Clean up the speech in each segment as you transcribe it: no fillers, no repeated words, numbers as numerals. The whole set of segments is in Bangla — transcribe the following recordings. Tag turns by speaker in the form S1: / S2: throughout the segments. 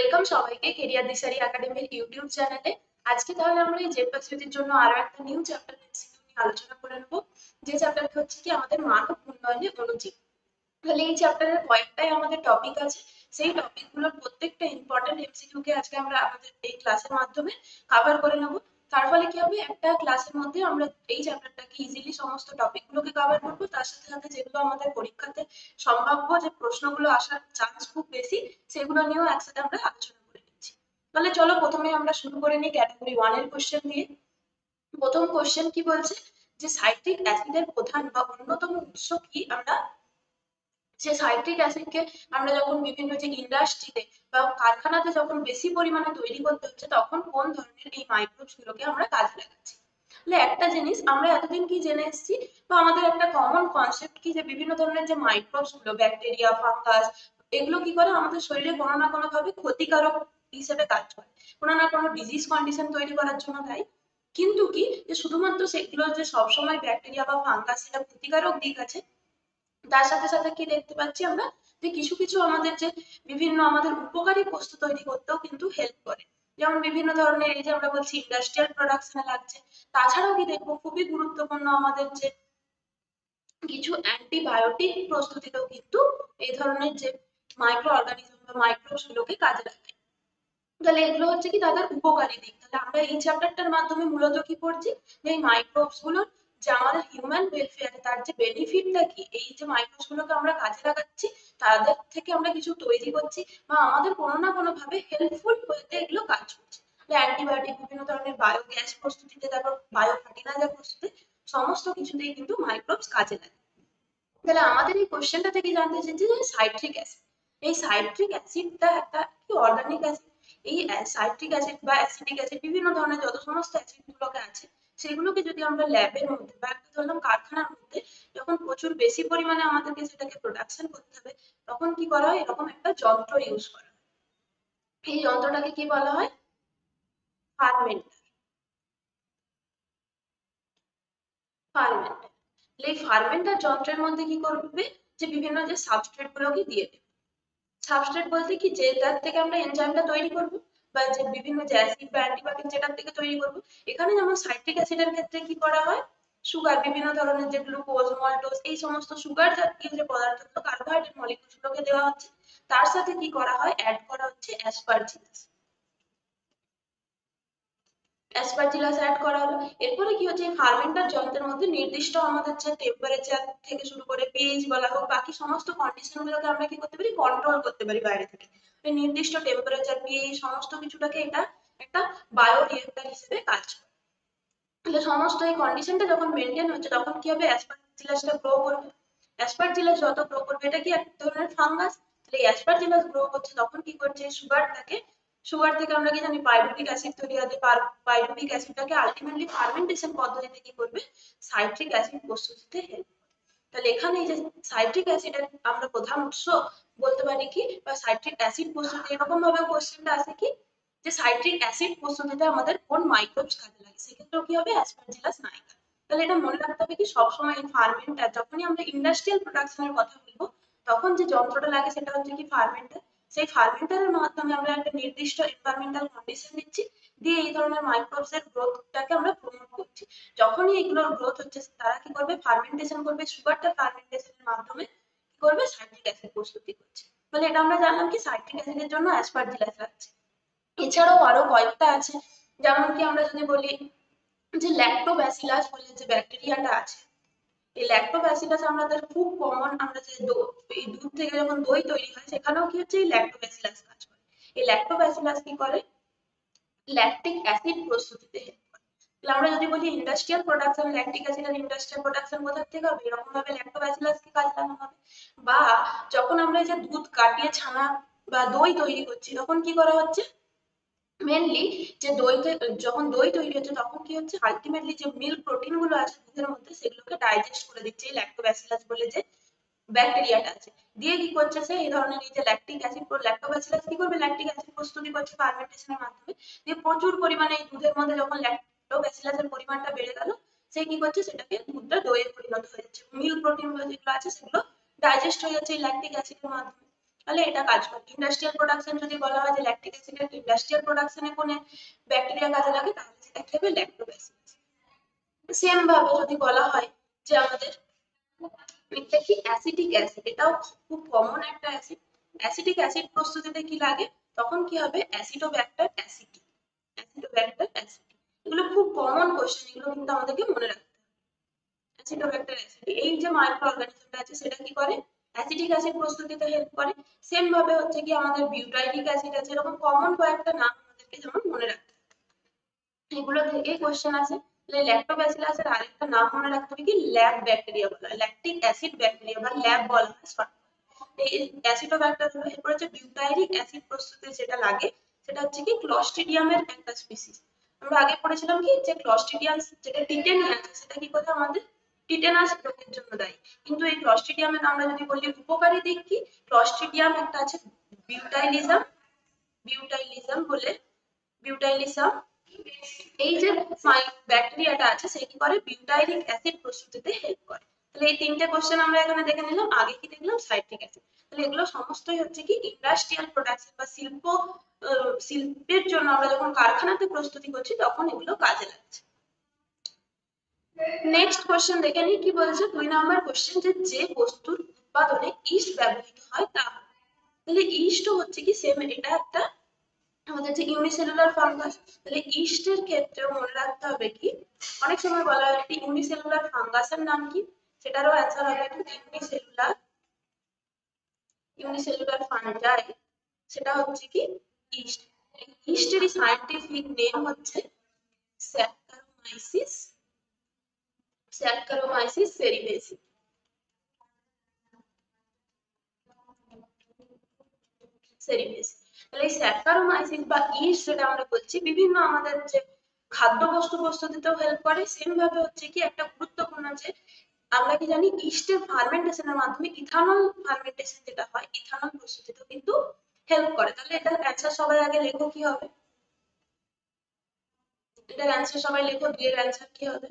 S1: ওয়েলকাম সবাইকে কেরিয়ার দিশারি একাডেমির ইউটিউব চ্যানেলে। আজকে তাহলে আমরা এই জেপএসসির জন্য আরো একটা নিউ চ্যাপ্টার এমসিকিউ নিয়ে আলোচনা করে নেব। যে চ্যাপ্টারটা হচ্ছে কি আমাদের মানব উন্নয়নে অণুজীব। তাহলে এই চ্যাপ্টারের কয়েকটাই আমাদের টপিক আছে। সেই টপিকগুলোর প্রত্যেকটা ইম্পর্টেন্ট এমসিকিউ কে আজকে আমরা আমাদের এই ক্লাসের মাধ্যমে কভার করে নেব। তার ফলে কি হবে, একটা ক্লাসের মধ্যে আমরা এই চ্যাপ্টারটাকে ইজিলি সমস্ত টপিকগুলোকে কভার করবো। তার সাথে সাথে যেগুলো আমাদের পরীক্ষাতে সম্ভাব্য যে প্রশ্নগুলো আসার চান্স খুব বেশি, সেগুলো নিয়েও একসাথে আমরা আলোচনা করে নিচ্ছি। তাহলে চলো প্রথমে আমরা শুরু করে নিই ক্যাটাগরি 1 এর কোশ্চেন দিয়ে। প্রথম কোশ্চেন কি বলছে, যে সাইট্রিক অ্যাসিডের প্রধান বা অন্যতম উৎস কি? আমরা যে সাইট্রিক অ্যাসিডকে আমরা যখন বিভিন্ন যে ইন্ডাস্ট্রিতে বা কারখানাতে যখন বেশি পরিমাণে তৈরি করতে হচ্ছে, তখন কোন ধরনের এই মাইক্রোবস গুলোকে আমরা কাজে লাগাচ্ছি। তাহলে একটা জিনিস আমরা এতদিন কি জেনে এসেছি, বা আমাদের একটা কমন কনসেপ্ট কি, যে বিভিন্ন ধরনের যে মাইক্রোবস গুলো, ব্যাকটেরিয়া, ফাঙ্গাস, এগুলো কি করে আমাদের শরীরে কোনো না কোনো ভাবে ক্ষতিকারক হিসেবে কাজ করে, কোনো না কোনো ডিজিজ কন্ডিশন তৈরি করার জন্য দায়ী। কিন্তু কি, যে শুধুমাত্র সেগুলো যে সবসময় ব্যাকটেরিয়া বা ফাঙ্গাস এটা ক্ষতিকারক দিক আছে, তার সাথে সাথে কি দেখতে পাচ্ছি আমরা, যে কিছু কিছু আমাদের যে বিভিন্ন আমাদের উপকারী বস্তু তৈরি করতেও কিন্তু হেল্প করে। যেমন বিভিন্ন ধরনের এই যে আমরা বলছি ইন্ডাস্ট্রিয়াল প্রোডাকশনে লাগছে। তাছাড়াও কি দেখবো, খুবই গুরুত্বপূর্ণ আমাদের যে কিছু অ্যান্টিবায়োটিক প্রস্তুতিতেও কিন্তু এই ধরনের যে মাইক্রো অর্গানিজম বা মাইক্রোবস গুলোকে কাজে লাগায়। তাহলে এগুলো হচ্ছে কি তাদের উপকারী দিক। তাহলে আমরা এই চ্যাপ্টারটার মাধ্যমে মূলত কি পড়ছি, যে এই মাইক্রোবস গুলোর যে আমাদের হিউম্যান ওয়েলফেয়ারে তার যে বেনিফিটটা কি, এই যে মাইক্রোবস গুলোকে আমরা কাজে লাগাচ্ছি, তাদের থেকে আমরা কিছু তৈরি করছি, বা আমাদের কোনো না কোনো ভাবে হেল্পফুল হতে এগুলো কাজ করছে। অ্যান্টিবায়োটিক, বিভিন্ন ধরনের বায়োগ্যাস প্রস্তুতিতে, তারপর বায়ো ফার্টিলাইজার প্রস্তুতি, সমস্ত কিছুতেই কিন্তু মাইক্রোবস কাজে লাগে। তাহলে আমাদের এই কোশ্চেনটা থেকে জানতে চাইছি যে সাইট্রিক অ্যাসিড, এই সাইট্রিক অ্যাসিডটা একটা কি অর্গানিক অ্যাসিড? এই সাইট্রিক অ্যাসিড বা অ্যাসিটিক অ্যাসিড, বিভিন্ন ধরনের যত সমস্ত অ্যাসিড গুলোকে আছে, সেগুলোকে যদি আমরা ল্যাবের মধ্যে বা একটা ধরলাম কারখানার মধ্যে যখন প্রচুর বেশি পরিমাণে আমাদেরকে সেটাকে প্রোডাকশন করতে হবে, তখন কি করা হয়, এরকম একটা যন্ত্র ইউজ করা হয়। এই যন্ত্রটাকে কি বলা হয়? ফার্মেন্টার। ফার্মেন্টার। এই ফার্মেন্টার যন্ত্রের মধ্যে কি করবে, যে বিভিন্ন যে সাবস্ট্রেট গুলোকে দিয়ে দেবে। সাবস্ট্রেট বলতে কি, যেটার থেকে আমরা এনজাইমটা তৈরি করব, বা যে বিভিন্ন যে অ্যাসিড বা অ্যান্টিবায়োটিক যেটার থেকে তৈরি করব। এখানে যেমন সাইট্রিক অ্যাসিডের ক্ষেত্রে কি করা হয়, সুগার, বিভিন্ন ধরনের যে গ্লুকোজ, মল্টোজ, এই সমস্ত সুগার জাতীয় যে পদার্থগুলো, কার্বোহাইড্রেট মলিকিউলগুলোকে দেওয়া হচ্ছে। তার সাথে কি করা হয়, অ্যাড করা হচ্ছে অ্যাসপারজিলাস। অ্যাসপারজিলাস অ্যাড করা হলো। এরপরে কি হচ্ছে, ফার্মেন্টার যন্ত্রের মধ্যে নির্দিষ্ট আমাদের যে টেম্পারেচার থেকে শুরু করে পিএইচ বলা হোক, বাকি সমস্ত কন্ডিশন গুলোকে আমরা কি করতে পারি, কন্ট্রোল করতে পারি বাইরে থেকে। এই নির্দিষ্ট টেম্পারেচার, পিএইচ, সমস্ত কিছুটাকে এটা একটা বায়ো রিয়েক্টর হিসেবে কাজ করে। তাহলে সমস্ত এই কন্ডিশনটা যখন মেনটেন হচ্ছে, তখন কি হবে, অ্যাসপারজিলাসটা গ্রো করবে। অ্যাসপারজিলাস যত গ্রো করবে, এটা কি এক ধরনের ফাঙ্গাস। তাহলে এই অ্যাসপারজিলাস গ্রো করছে, তখন কি করছে, সুগারটাকে, সুগার থেকে আমরা কি জানি পাইরুভিক অ্যাসিড তৈরি হয়। পাইরুভিক অ্যাসিডটাকে আলটিমেটলি ফার্মেন্টেশন পদ্ধতিতে কি করবে, সাইট্রিক অ্যাসিড প্রস্তুতিতে হেল্প। তাহলে এখানে এই যে সাইট্রিক অ্যাসিডের আমরা প্রধান উৎস বলতে পারি কি, বা সাইট্রিক অ্যাসিড প্রস্তুতি, এরকম ভাবে কোশ্চেনটা আসে কি, যে সাইট্রিক অ্যাসিড প্রস্তুতিতে আমাদের কোন মাইক্রোবস কাজে লাগে, সেক্ষেত্রেও কি হবে, অ্যাসপারজিলাস নাইগা। তাহলে এটা মনে রাখতে হবে কি, সবসময় এই ফার্মেন্টার, যখনই আমরা ইন্ডাস্ট্রিয়াল প্রোডাকশনের কথা বলবো, তখন যে যন্ত্রটা লাগে সেটা হচ্ছে কি ফার্মেন্টার। সেই ফার্মেন্টারের মাধ্যমে আমরা একটা নির্দিষ্ট এনভায়রনমেন্টাল কন্ডিশন দিচ্ছি, দিয়ে এই ধরনের মাইক্রোবস এর গ্রোথটাকে আমরা প্রমোট করছি। যখনই এগুলোর গ্রোথ হচ্ছে, তারা কি করবে, ফার্মেন্টেশন করবে, সুগারটা ফার্মেন্টেশনের মাধ্যমে কি করবে, সাইট্রিক অ্যাসিড প্রস্তুতি করছে। তাহলে এটা আমরা জানলাম কি সাইট্রিক অ্যাসিডের জন্য অ্যাসপারজিলাস লাগছে। এছাড়াও আরো কয়েকটা আছে, যেমন কি আমরা যদি বলি যে ল্যাক্টোব্যাসিলাস বলে যে ব্যাকটেরিয়াটা আছে, এই ল্যাক্টোব্যাসিলাস আমাদের খুব কমন। আমরা যে এই দুধ থেকে যখন দই তৈরি হয়, সেখানেও কি হচ্ছে, এই ল্যাক্টোব্যাসিলাস কাজ করে। এই ল্যাক্টোব্যাসিলাস কি করে, ল্যাকটিক অ্যাসিড প্রস্তুতিতে হেল্প করে। তাহলে আমরা যদি বলি ইন্ডাস্ট্রিয়াল প্রোডাকশন, ল্যাকটিক অ্যাসিড আর ইন্ডাস্ট্রিয়াল প্রোডাকশন কোথা থেকে হবে, এরকম ভাবে ল্যাক্টোব্যাসিলাস কে কাজে লাগানো হবে। বা যখন আমরা এই যে দুধ কাটিয়ে ছানা বা দই তৈরি করছি, তখন কি করা হচ্ছে, মেনলি যে দইতে, যখন দই তৈরি হচ্ছে, তখন কি হচ্ছে, আলটিমেটলি যে মিল্ক প্রোটিন গুলো আছে দুধের মধ্যে, সেগুলোকে ডাইজেস্ট করে দিচ্ছে এই ল্যাক্টোব্যাসিলাস বলে যে ব্যাকটেরিয়াটা আছে। দিয়ে কি করছে, সে এই ধরনের এই যে ল্যাকটিক অ্যাসিড, ল্যাক্টোব্যাসিলাস কি করবে, ল্যাকটিক অ্যাসিড প্রস্তুতি করছে ফার্মেন্টেশনের মাধ্যমে। দিয়ে প্রচুর পরিমাণে এই দুধের মধ্যে যখন ল্যাক্টোব্যাসিলাসের পরিমাণটা বেড়ে গেল, সে কি করছে, সেটাকে দুধটা দইয়ে পরিণত হয়ে যাচ্ছে। মিল্ক প্রোটিন গুলো যেগুলো আছে, সেগুলো ডাইজেস্ট হয়ে যাচ্ছে এই ল্যাকটিক অ্যাসিডের মাধ্যমে। তাহলে এটা কাজ করে। ইন্ডাস্ট্রিয়াল প্রোডাকশন যদি বলা হয় যে ল্যাকটিক অ্যাসিডের ইন্ডাস্ট্রিয়াল প্রোডাকশনে কোন ব্যাকটেরিয়া কাজে লাগে, তাহলে সেটা কি হবে? ল্যাক্টোব্যাসিলাস। সেম ভাবে যদি বলা হয় যে আমাদের এটা কি অ্যাসিটিক অ্যাসিড, এটাও খুব কমন একটা অ্যাসিড। অ্যাসিটিক অ্যাসিড প্রস্তুতিতে কি লাগে? তখন কি হবে? অ্যাসিডোব্যাক্টার অ্যাসিটি, অ্যাসিডোব্যাক্টার অ্যাসিটি। এগুলো খুব কমন কোশ্চেন, এগুলো কিন্তু আমাদেরকে মনে রাখতে হবে। অ্যাসিডোব্যাক্টার অ্যাসিটি, এই যে মাইক্রো অর্গানিজমটা আছে সেটা কি করে? অ্যাসিটিক অ্যাসিড প্রস্তুতিতে হেল্প করে। সেম ভাবে হচ্ছে কি আমাদের বিউটাইলিক অ্যাসিড আছে, এরকম কমন কয়েকটা নাম আমাদেরকে যেমন মনে রাখতে হবে। এগুলো থেকে কোশ্চেন আসে। ল্যাক্টোব্যাসিলাসের আরেকটা নাম মনে রাখতে হবে কি? ল্যাব ব্যাকটেরিয়া বলা হয়, ল্যাকটিক অ্যাসিড ব্যাকটেরিয়া বা ল্যাব বলা হয় শর্ট। এই অ্যাসিডোব্যাক্টার হলো। এরপর হচ্ছে বিউটাইলিক অ্যাসিড প্রস্তুতিতে যেটা লাগে সেটা হচ্ছে কি ক্লস্ট্রিডিয়ামের একটা স্পিসিস। আমরা আগে পড়েছিলাম কি যে ক্লস্ট্রিডিয়াম যেটা টিটেনিয়া আছে সেটা কি করে আমাদের টিটেনাস রোগের জন্য দায়ী। কিন্তু এই ক্লস্ট্রিডিয়ামের আমরা যদি বলি উপকারী দিক কি, ক্লস্ট্রিডিয়াম একটা আছে বিউটাইলিজম, বিউটাইলিজম বলে, বিউটাইলিজম। এই যে ব্যাকটেরিয়াটা আছে সে কি করে? বিউটাইলিক অ্যাসিড প্রস্তুতিতে হেল্প করে। তাহলে এই তিনটে কোশ্চেন আমরা এখানে দেখে নিলাম। আগে কি দেখলাম? Citric acid. তাহলে এগুলো সমস্তই হচ্ছে কি ইন্ডাস্ট্রিয়াল প্রোডাকশন বা শিল্পের জন্য আমরা যখন কারখানাতে প্রস্তুতি করছি তখন এগুলো কাজে লাগছে। নেক্সট কোশ্চেন দেখে নিই কি বলছে। 2 নম্বর কোশ্চেন, যে বস্তুর উৎপাদনে ইস্ট ব্যবহৃত হয় তা। তাহলে ইস্ট হচ্ছে কি সেম, এটা একটা আমাদের যে ইউনিসেলুলার ফাঙ্গাস। তাহলে ইস্টের ক্ষেত্রেও মনে রাখতে হবে কি, অনেক সময় বলা হয় একটি ইউনিসেলুলার ফাঙ্গাসের নাম কি, সেটারও অ্যান্সার হবে ইউনিসেলুলার, ইউনিসেলুলার ফাঙ্গাই, সেটা হচ্ছে কি ইস্ট। ইস্টেরই সায়েন্টিফিক নেম হচ্ছে স্যাক্কারোমাইসিস, স্যাক্কারোমাইসিস সেরিবেসি। সেরিবেসি। তাহলে এই স্যাক্কারোমাইসিস বা ইস্ট যেটা আমরা বলছি বিভিন্ন আমাদের যে খাদ্যবস্তু প্রস্তুতিতেও হেল্প করে। সেম ভাবে হচ্ছে কি একটা গুরুত্বপূর্ণ যে আমরা কি জানি ইস্টের ফার্মেন্টেশনের মাধ্যমে ইথানল ফার্মেন্টেশন যেটা হয়, ইথানল প্রস্তুতিতেও কিন্তু হেল্প করে। তাহলে এটার অ্যান্সার সবাই আগে লেখো কি হবে? এটার অ্যান্সার সবাই লেখো, 2 এর অ্যান্সার কি হবে?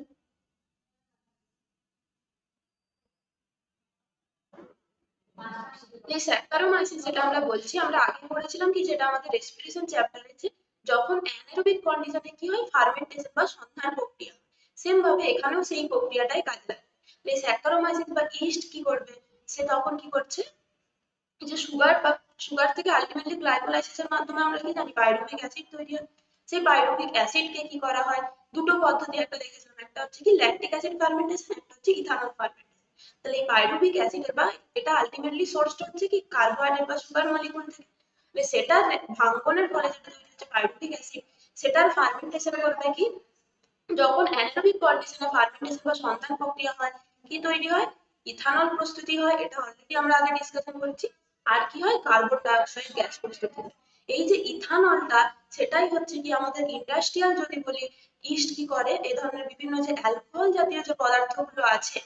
S1: এই স্যাক্কারোমাইসিস যেটা আমরা বলছি, আমরা আগে পড়েছিলাম কি যেটা আমাদের রেসপিরেশন চ্যাপ্টারে, যে যখন অ্যানারোবিক কন্ডিশনে কি হয়? ফার্মেন্টেশন বা সন্ধান প্রক্রিয়া। সেম ভাবে এখানেও সেই প্রক্রিয়াটাই কাজে লাগে। এই স্যাক্কারোমাইসিস বা ইস্ট কি করবে? সে তখন কি করছে যে সুগার বা সুগার থেকে আলটিমেটলি গ্লাইকোলাইসিসের মাধ্যমে আমরা কি জানি পাইরুভিক অ্যাসিড তৈরি হয়। সেই পাইরুভিক অ্যাসিডকে কি করা হয়? দুটো পদ্ধতি একটা দেখেছিলাম, একটা হচ্ছে কি ল্যাকটিক অ্যাসিড ফার্মেন্টেশন, একটা হচ্ছে ইথানল ফার্মেন্টেশন। তাহলে এই পাইরুভিক অ্যাসিডের বা এটা আলটিমেটলি সোর্সটা হচ্ছে কি কার্বোহাইড্রেট বা সুগার মলিকুল থেকে। সেটার ভাঙ্গনের ফলে যেটা তৈরি হচ্ছে পাইরুভিক অ্যাসিড, সেটার ফার্মেন্টেশন করবে কি যখন অ্যানারোবিক কন্ডিশনে ফার্মেন্টেশন বা সন্ধান প্রক্রিয়া হয়, কি তৈরি হয়? ইথানল প্রস্তুতি হয়। এটা অলরেডি আমরা আগে ডিসকাশন করেছি। আর কি হয়? কার্বন ডাই অক্সাইড গ্যাস প্রস্তুতি হয়। এই যে ইথানলটা, সেটাই হচ্ছে কি আমাদের ইন্ডাস্ট্রিয়াল যদি বলি ইস্ট কি করে, এই ধরনের বিভিন্ন যে অ্যালকোহল জাতীয় যে পদার্থগুলো আছে,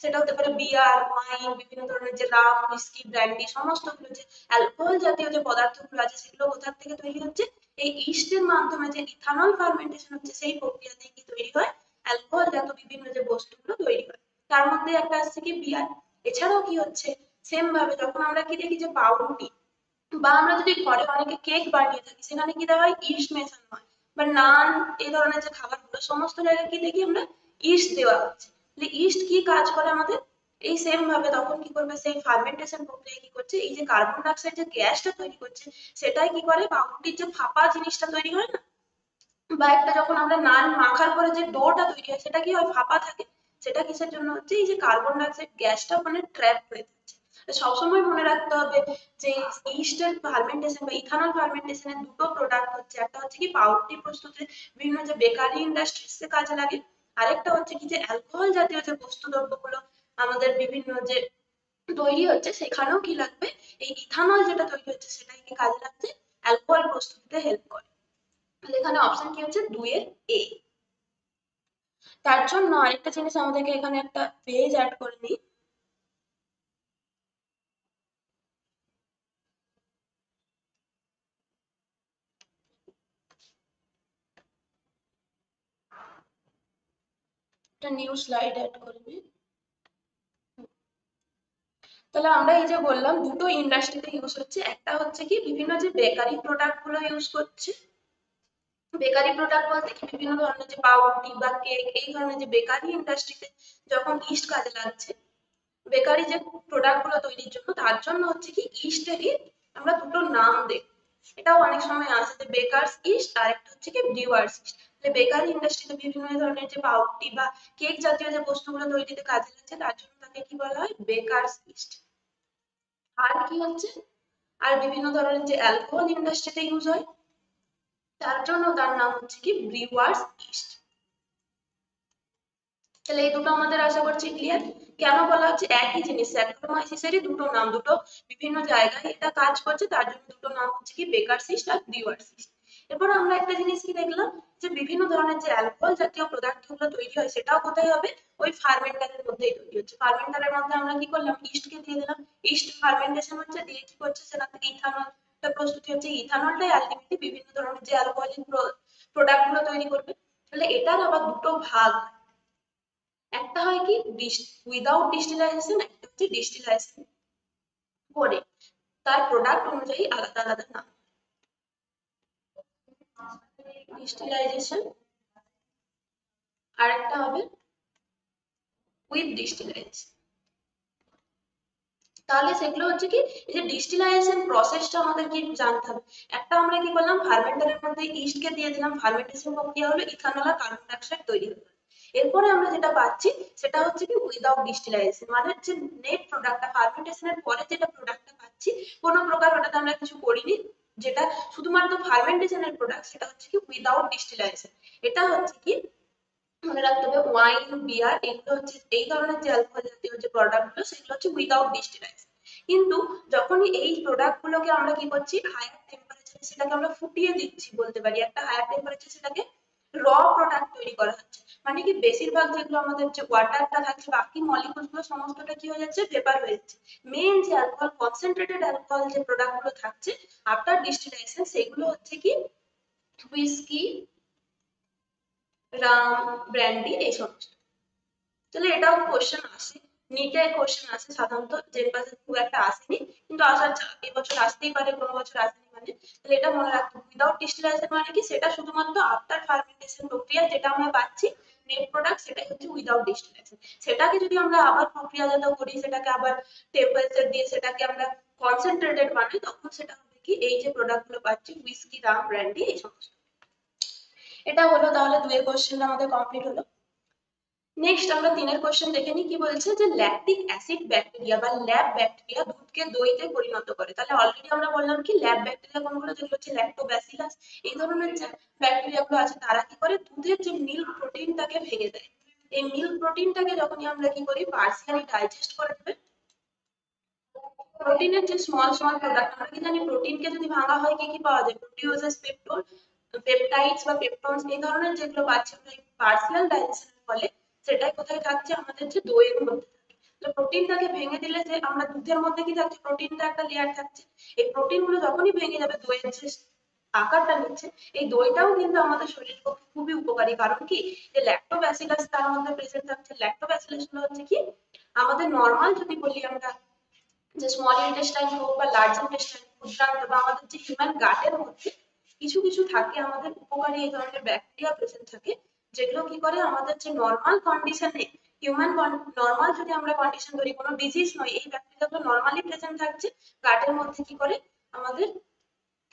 S1: সেটা হতে পারে বিয়ার, ওয়াইন, বিভিন্ন ধরনের যে রাম, হুইস্কি, ব্র্যান্ডি, সমস্তগুলো যে অ্যালকোহল জাতীয় যে পদার্থগুলো আছে সেগুলো কোথা থেকে তৈরি হচ্ছে? এই ইস্টের মাধ্যমে যে ইথানল ফার্মেন্টেশন হচ্ছে সেই প্রক্রিয়াতে কি তৈরি হয়? অ্যালকোহল জাত বিভিন্ন যে বস্তুগুলো তৈরি হয়। তার মধ্যে একটা আসছে কি বিয়ার। এছাড়াও কি হচ্ছে সেম ভাবে যখন আমরা কি দেখি যে পাউরুটি বা আমরা যদি ঘরে অনেকে কেক বানিয়ে থাকি সেখানে কি দেওয়া হয়? ইস্ট মেশানো হয়। বা নান, এই ধরনের যে খাবারগুলো সমস্ত জায়গায় কি দেখি আমরা? ইস্ট দেওয়া হচ্ছে। তাহলে ইস্ট কি কাজ করে আমাদের? এই সেম ভাবে তখন কি করবে? সেই ফার্মেন্টেশন প্রক্রিয়া কি করছে? এই যে কার্বন ডাই অক্সাইড যে গ্যাসটা তৈরি করছে সেটাই কি করে? পাউরুটির যে ফাঁপা জিনিসটা তৈরি হয় না, বা একটা যখন আমরা নান মাখার পরে যে ডোটা তৈরি হয় সেটা কি হয়? ফাঁপা থাকে। সেটা কিসের জন্য হচ্ছে? এই যে কার্বন ডাই অক্সাইড গ্যাসটা ওখানে ট্র্যাপ হয়ে যাচ্ছে। সবসময় মনে রাখতে হবে যে ইস্টের ফার্মেন্টেশন বা ইথানল ফার্মেন্টেশনের দুটো প্রোডাক্ট হচ্ছে, একটা হচ্ছে কি পাউরুটি প্রস্তুতে বিভিন্ন যে বেকারি ইন্ডাস্ট্রিজে কাজে লাগে, আরেকটা হচ্ছে কি যে অ্যালকোহল জাতীয় যে বস্তু দ্রব্যগুলো আমাদের বিভিন্ন যে তৈরি হচ্ছে সেখানেও কি লাগবে? এই ইথানল যেটা তৈরি হচ্ছে সেটাই কি কাজে লাগছে? অ্যালকোহল প্রস্তুতিতে হেল্প করে। তাহলে এখানে অপশন কি হচ্ছে? 2 এর এ। তার জন্য আরেকটা জিনিস আমাদেরকে এখানে একটা পেজ অ্যাড করে নিই। একটা নিউ স্লাইড অ্যাড করে নিই। তাহলে আমরা এই যে বললাম দুটো ইন্ডাস্ট্রিতে ইউজ হচ্ছে, একটা হচ্ছে কি বিভিন্ন যে বেকারি প্রোডাক্ট গুলো ইউজ করছে। বেকারি প্রোডাক্ট বলতে কি বিভিন্ন ধরনের যে পাউরুটি বা কেক এই ধরনের যে বেকারি ইন্ডাস্ট্রিতে যখন ইস্ট কাজে লাগছে, বেকারি যে প্রোডাক্ট গুলো তৈরির জন্য, তার জন্য হচ্ছে কি ইস্টেরই আমরা দুটো নাম দেব। এটাও অনেক সময় আসে যে বেকারস ইস্ট আর একটা হচ্ছে কি ব্রিউয়ার্স ইস্ট। বেকারি ইন্ডাস্ট্রিতে বিভিন্ন ধরনের যে পাউরুটি বা কেক জাতীয় যে বস্তুগুলো তৈরিতে কাজে লাগছে, তার জন্য তাকে কি বলা হয়, বেকারস ইস্ট। আর কি হচ্ছে, আর বিভিন্ন ধরনের যে অ্যালকোহল ইন্ডাস্ট্রিতে ইউজ হয়, তার জন্য তার নাম হচ্ছে কি ব্রিউয়ার্স ইস্ট। তাহলে এই দুটো আমাদের আশা করছি ক্লিয়ার। কেন বলা হচ্ছে, একই জিনিস স্যাক্রোমাইসিসেরই দুটো নাম, দুটো বিভিন্ন জায়গায় এটা কাজ করছে, তার জন্য দুটো নাম হচ্ছে কি বেকারস ইস্ট আর ব্রিউয়ার্স ইস্ট। এরপর আমরা একটা জিনিস কি দেখলাম, যে বিভিন্ন ধরনের যে অ্যালকোহল জাতীয় প্রোডাক্ট গুলো তৈরি হয়, সেটাও কোথায় হবে, ওই ফার্মেন্টারের মধ্যেই তৈরি হচ্ছে। ফার্মেন্টারের মধ্যে আমরা কি করলাম, ইস্টকে দিয়ে দিলাম, ইস্ট ফার্মেন্টেশন হচ্ছে, দিয়ে কি করছে, সেখান থেকে ইথানলটা প্রস্তুতি হচ্ছে, ইথানলটাই আলটিমেটলি বিভিন্ন ধরনের যে অ্যালকোহলিক প্রোডাক্ট গুলো তৈরি করবে। তাহলে এটার আবার দুটো ভাগ, একটা হয় কি উইদাউট ডিস্টিলাইজেশন, একটা হচ্ছে ডিস্টিলাইজেশন করে, তার প্রোডাক্ট অনুযায়ী আলাদা আলাদা নাম। ডিস্টিলাইজেশন আর একটা হবে উইথ ডিস্টিলাইজেশন। তাহলে সেগুলো হচ্ছে কি, এই যে ডিস্টিলাইজেশন প্রসেসটা আমাদের কি জানতে হবে। একটা আমরা কি করলাম, ফার্মেন্টারের মধ্যে ইস্টকে দিয়ে দিলাম, ফার্মেন্টেশন প্রক্রিয়া হলো, ইথানল আর কার্বন ডাইঅক্সাইড তৈরি হলো। এরপরে আমরা যেটা পাচ্ছি সেটা হচ্ছে কি উইদাউট ডিস্টিলাইজেশন, মানে হচ্ছে নেট প্রোডাক্টটা ফার্মেন্টেশনের পরে যেটা প্রোডাক্টটা পাচ্ছি, কোনো প্রকার ওটাতে আমরা কিছু করিনি, যেটা শুধুমাত্র ফার্মেন্টেশনের প্রোডাক্ট, সেটা হচ্ছে কি উইদাউট ডিস্টিলাইজেশন। এটা হচ্ছে কি মনে রাখতে হবে, ওয়াইন, বিয়ার এগুলো হচ্ছে এই ধরনের যে অ্যালকোহল জাতীয় যে প্রোডাক্ট গুলো, সেগুলো হচ্ছে উইদাউট ডিস্টিলাইজেশন। কিন্তু যখনই এই প্রোডাক্ট গুলোকে আমরা কি করছি, হায়ার টেম্পারেচারে সেটাকে আমরা ফুটিয়ে দিচ্ছি বলতে পারি, একটা হায়ার টেম্পারেচারে সেটাকে র প্রোডাক্ট তৈরি করা হচ্ছে। মানে কি বেশিরভাগ যেগুলো আমাদের যে ওয়াটারটা থাকছে, বাকি মলিকুলস গুলো সমস্তটা কি হয়ে যাচ্ছে, ভেপার হয়ে যাচ্ছে। মেইন যে অ্যালকোহল, কনসেন্ট্রেটেড অ্যালকোহল যে প্রোডাক্ট গুলো থাকছে আফটার ডিস্টিলাইজেশন, সেগুলো হচ্ছে কি হুইস্কি, রাম, ব্র্যান্ডি এই সমস্ত। তাহলে এটাও কোশ্চেন আসে, নিটে কোশ্চেন আসে সাধারণত, যে পাশে খুব একটা আসেনি, কিন্তু আসার এবছর আসতেই পারে, কোনো বছর আসেনি মানে। তাহলে এটা মনে রাখতে হবে, উইদাউট ডিস্টিলাইজেশন মানে কি, সেটা শুধুমাত্র আফটার ফার্মেন্টেশন প্রক্রিয়া যেটা আমরা পাচ্ছি নেট প্রোডাক্ট, সেটাই হচ্ছে উইদাউট ডিস্টিলাইজেশন। সেটাকে যদি আমরা আবার প্রক্রিয়াজাত করি, সেটাকে আবার টেম্পারেচার দিয়ে সেটাকে আমরা কনসেন্ট্রেটেড বানাই, তখন সেটা হবে কি এই যে প্রোডাক্ট গুলো পাচ্ছি হুইস্কি, রাম, ব্র্যান্ডি এই সমস্ত। এটা হলো তাহলে দুয়ের কোশ্চেনটা আমাদের কমপ্লিট হলো। নেক্সট আমরা তিনের কোশ্চেন দেখে নিই, কি বলছে, যে ল্যাকটিক অ্যাসিড ব্যাকটেরিয়া বা ল্যাব ব্যাকটেরিয়া দুধকে দইতে পরিণত করে। তাহলে অলরেডি আমরা বললাম কি ল্যাব ব্যাকটেরিয়া কোনগুলো, যেগুলো হচ্ছে ল্যাক্টোব্যাসিলাস এই ধরনের যে ব্যাকটেরিয়া গুলো আছে, তারা কি করে, দুধের যে মিল্ক প্রোটিনটাকে ভেঙে দেয়। এই মিল্ক প্রোটিনটাকে যখনই আমরা কি করি, পার্সিয়ালি ডাইজেস্ট করে দেবে, প্রোটিনের যে স্মল স্মল প্রোডাক্ট, আমরা কি জানি প্রোটিনকে যদি ভাঙা হয় কি কি পাওয়া যায়, প্রোটিওজেস, পেপটাইডস বা পেপটনস এই ধরনের যেগুলো পাচ্ছি আমরা পার্সিয়াল ডাইজেশনের ফলে, সেটাই কোথায় থাকছে, আমাদের যে দইয়ের মধ্যে। তো প্রোটিনটাকে ভেঙে দিলে, যে আমরা দুধের মধ্যে কি থাকছে, প্রোটিনটা একটা লেয়ার থাকছে, এই প্রোটিন গুলো যখনই ভেঙে যাবে, দইয়ের যে আকারটা নিচ্ছে, এই দইটাও কিন্তু আমাদের শরীরের পক্ষে খুবই উপকারী। কারণ কি, যে ল্যাক্টোব্যাসিলাস তার মধ্যে প্রেজেন্ট থাকছে। ল্যাক্টোব্যাসিলাস গুলো হচ্ছে কি, আমাদের নর্মাল যদি বলি আমরা, যে স্মল ইন্টেস্টাইন হোক বা লার্জ ইন্টেস্টাইন, ক্ষুদ্রান্ত বা আমাদের যে হিউম্যান গাটের মধ্যে কিছু কিছু থাকে আমাদের উপকারী এই ধরনের ব্যাকটেরিয়া প্রেজেন্ট থাকে, যেগুলো কি করে, আমাদের যে নর্মাল কন্ডিশনে হিউম্যান নর্মাল যদি আমরা কন্ডিশন ধরি, কোনো ডিজিজ নয়, এই ব্যাকটেরিয়াগুলো নর্মালি প্রেজেন্ট থাকছে গাটের মধ্যে, কি করে আমাদের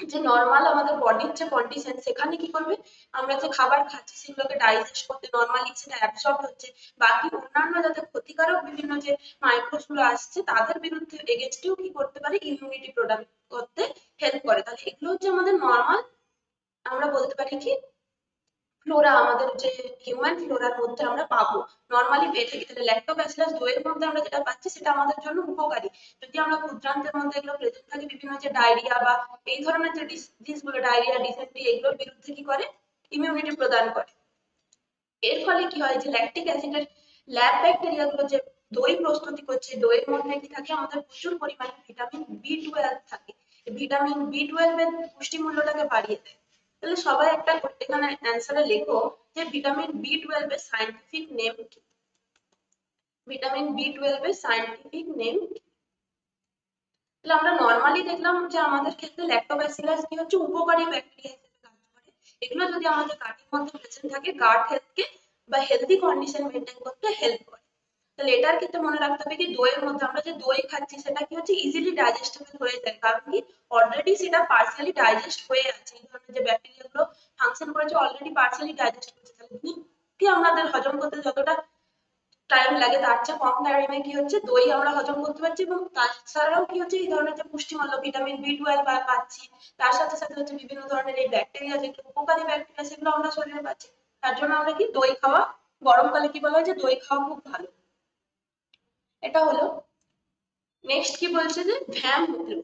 S1: যে নর্মাল আমাদের বডির যে কন্ডিশন, সেখানে কি করবে, আমরা যে খাবার খাচ্ছি সেগুলোকে ডাইজেস্ট করতে, নর্মালি সেটা অ্যাবসর্ব হচ্ছে, বাকি অন্যান্য যাতে ক্ষতিকারক বিভিন্ন যে মাইক্রোস গুলো আসছে তাদের বিরুদ্ধে এগেনস্টেও কি করতে পারে, ইমিউনিটি প্রদান করতে হেল্প করে। তাহলে এগুলো হচ্ছে আমাদের নর্মাল, আমরা বলতে পারি কি ফ্লোরা, আমাদের যে হিউম্যান ফ্লোরার মধ্যে আমরা পাবো, নর্মালি পেয়ে থাকি। তাহলে ল্যাক্টোব্যাসিলাস দইয়ের মধ্যে আমরা যেটা পাচ্ছি, সেটা আমাদের জন্য উপকারী। যদি আমরা ক্ষুদ্রান্তের মধ্যে এগুলো প্রেজেন্ট থাকে, বিভিন্ন যে ডায়রিয়া বা এই ধরনের যে ডিজিজ গুলো, ডায়রিয়া, ডিসেন্ট্রি, এগুলোর বিরুদ্ধে কি করে, ইমিউনিটি প্রদান করে। এর ফলে কি হয়, যে ল্যাকটিক অ্যাসিডের ল্যাব ব্যাকটেরিয়া গুলো যে দই প্রস্তুতি করছে, দইয়ের মধ্যে কি থাকে, আমাদের প্রচুর পরিমাণে ভিটামিন বি 12 থাকে। ভিটামিন বি 12 এর পুষ্টিমূল্যটাকে বাড়িয়ে দেয়। তাহলে সবাই একটা এখানে অ্যান্সারে লেখো, যে ভিটামিন বি 12 এর সায়েন্টিফিক নেম কি। ভিটামিন বি 12 এর সায়েন্টিফিক নেম তাহলে আমরা নর্মালি দেখলাম যে আমাদের ক্ষেত্রে ল্যাক্টোব্যাসিলাস কি হচ্ছে, উপকারী ব্যাকটেরিয়া হিসেবে কাজ করে। এগুলো যদি আমাদের গাটের মধ্যে প্রেজেন্ট থাকে, গাট হেলথকে বা হেলদি কন্ডিশন মেনটেন করতে হেল্প করে। তাহলে এটার ক্ষেত্রে মনে রাখতে হবে কি দইয়ের মধ্যে আমরা যে দই খাচ্ছি সেটা কি হচ্ছে, ইজিলি ডাইজেস্টেবল হয়ে যায়, কারণ কি অলরেডি সেটা পার্সিয়ালি ডাইজেস্ট হয়ে আছে। এই ধরনের যে ব্যাকটেরিয়া গুলো ফাংশন করেছে অলরেডি পার্সিয়ালি ডাইজেস্ট করেছে। তাহলে দুধকে আমাদের হজম করতে যতটা টাইম লাগে তার চেয়ে কম টাইমে কি হচ্ছে দই আমরা হজম করতে পারছি, এবং তাছাড়াও কি হচ্ছে এই ধরনের যে পুষ্টিমূল্য ভিটামিন বি 12 পাচ্ছি, তার সাথে সাথে হচ্ছে বিভিন্ন ধরনের এই ব্যাকটেরিয়া, যেগুলো উপকারী ব্যাকটেরিয়া, সেগুলো আমরা শরীরে পাচ্ছি। তার জন্য আমরা কি দই খাওয়া, গরমকালে কি বলা হয় যে দই খাওয়া খুব ভালো। এটা হলো। নেক্সট কি বলছে যে ভ্যাম হলো।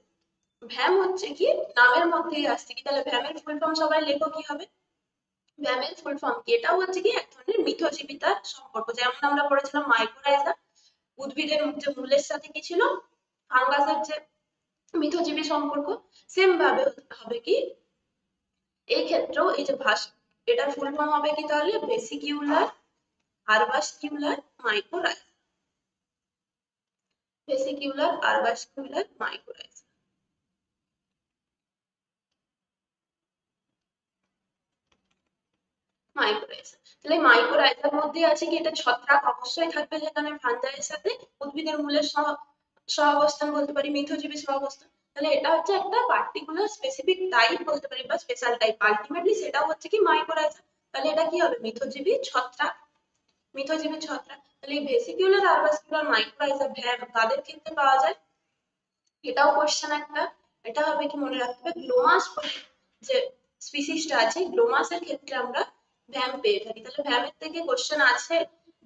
S1: ভ্যাম হচ্ছে কি নামের মধ্যেই আসছে কি, তাহলে ভ্যামের ফুল ফর্ম সবাই লেখো কি হবে। ভ্যামের ফুল ফর্ম কি, এটাও হচ্ছে কি এক ধরনের মিথজীবিতার সম্পর্ক, যেমন আমরা পড়েছিলাম মাইক্রোরাইজা, উদ্ভিদের যে মূলের সাথে কি ছিল, ফাঙ্গাসের যে মিথজীবী সম্পর্ক, সেম ভাবে হবে কি এই ক্ষেত্রেও এই যে ভাস, এটার ফুল ফর্ম হবে কি তাহলে ভেসিকিউলার আরবাসকিউলার মাইক্রোরাইজা। ভেসিকিউলার আরবাসকিউলার মাইক্রোরাইজা। মাইক্রোরাইজা, তাহলে মাইক্রোরাইজার মধ্যে আছে কি এটা ছত্রাক অবশ্যই থাকবে, যেখানে ফাঞ্জাইয়ের সাথে উদ্ভিদের মূলের সহাবস্থান বলতে পারি, মিথজীবী সহাবস্থান। তাহলে এটা হচ্ছে একটা পার্টিকুলার স্পেসিফিক টাইপ বলতে পারি, বা স্পেশাল টাইপ, আলটিমেটলি সেটাও হচ্ছে কি মাইক্রোরাইজা। তাহলে এটা কি হবে মিথজীবী ছত্রাক। মিথজীবী ছত্রাক। তাহলে এই ভেসিকিউলার আরবাসকিউলার মাইক্রোরাইজা ভ্যাম কাদের ক্ষেত্রে পাওয়া যায়, এটাও কোশ্চেন একটা। এটা হবে কি মনে রাখতে হবে গ্লোমাস বলে যে স্পিসিসটা আছে, গ্লোমাসের ক্ষেত্রে আমরা ভ্যাম পেয়ে থাকি। তাহলে ভ্যামের থেকে কোশ্চেন আছে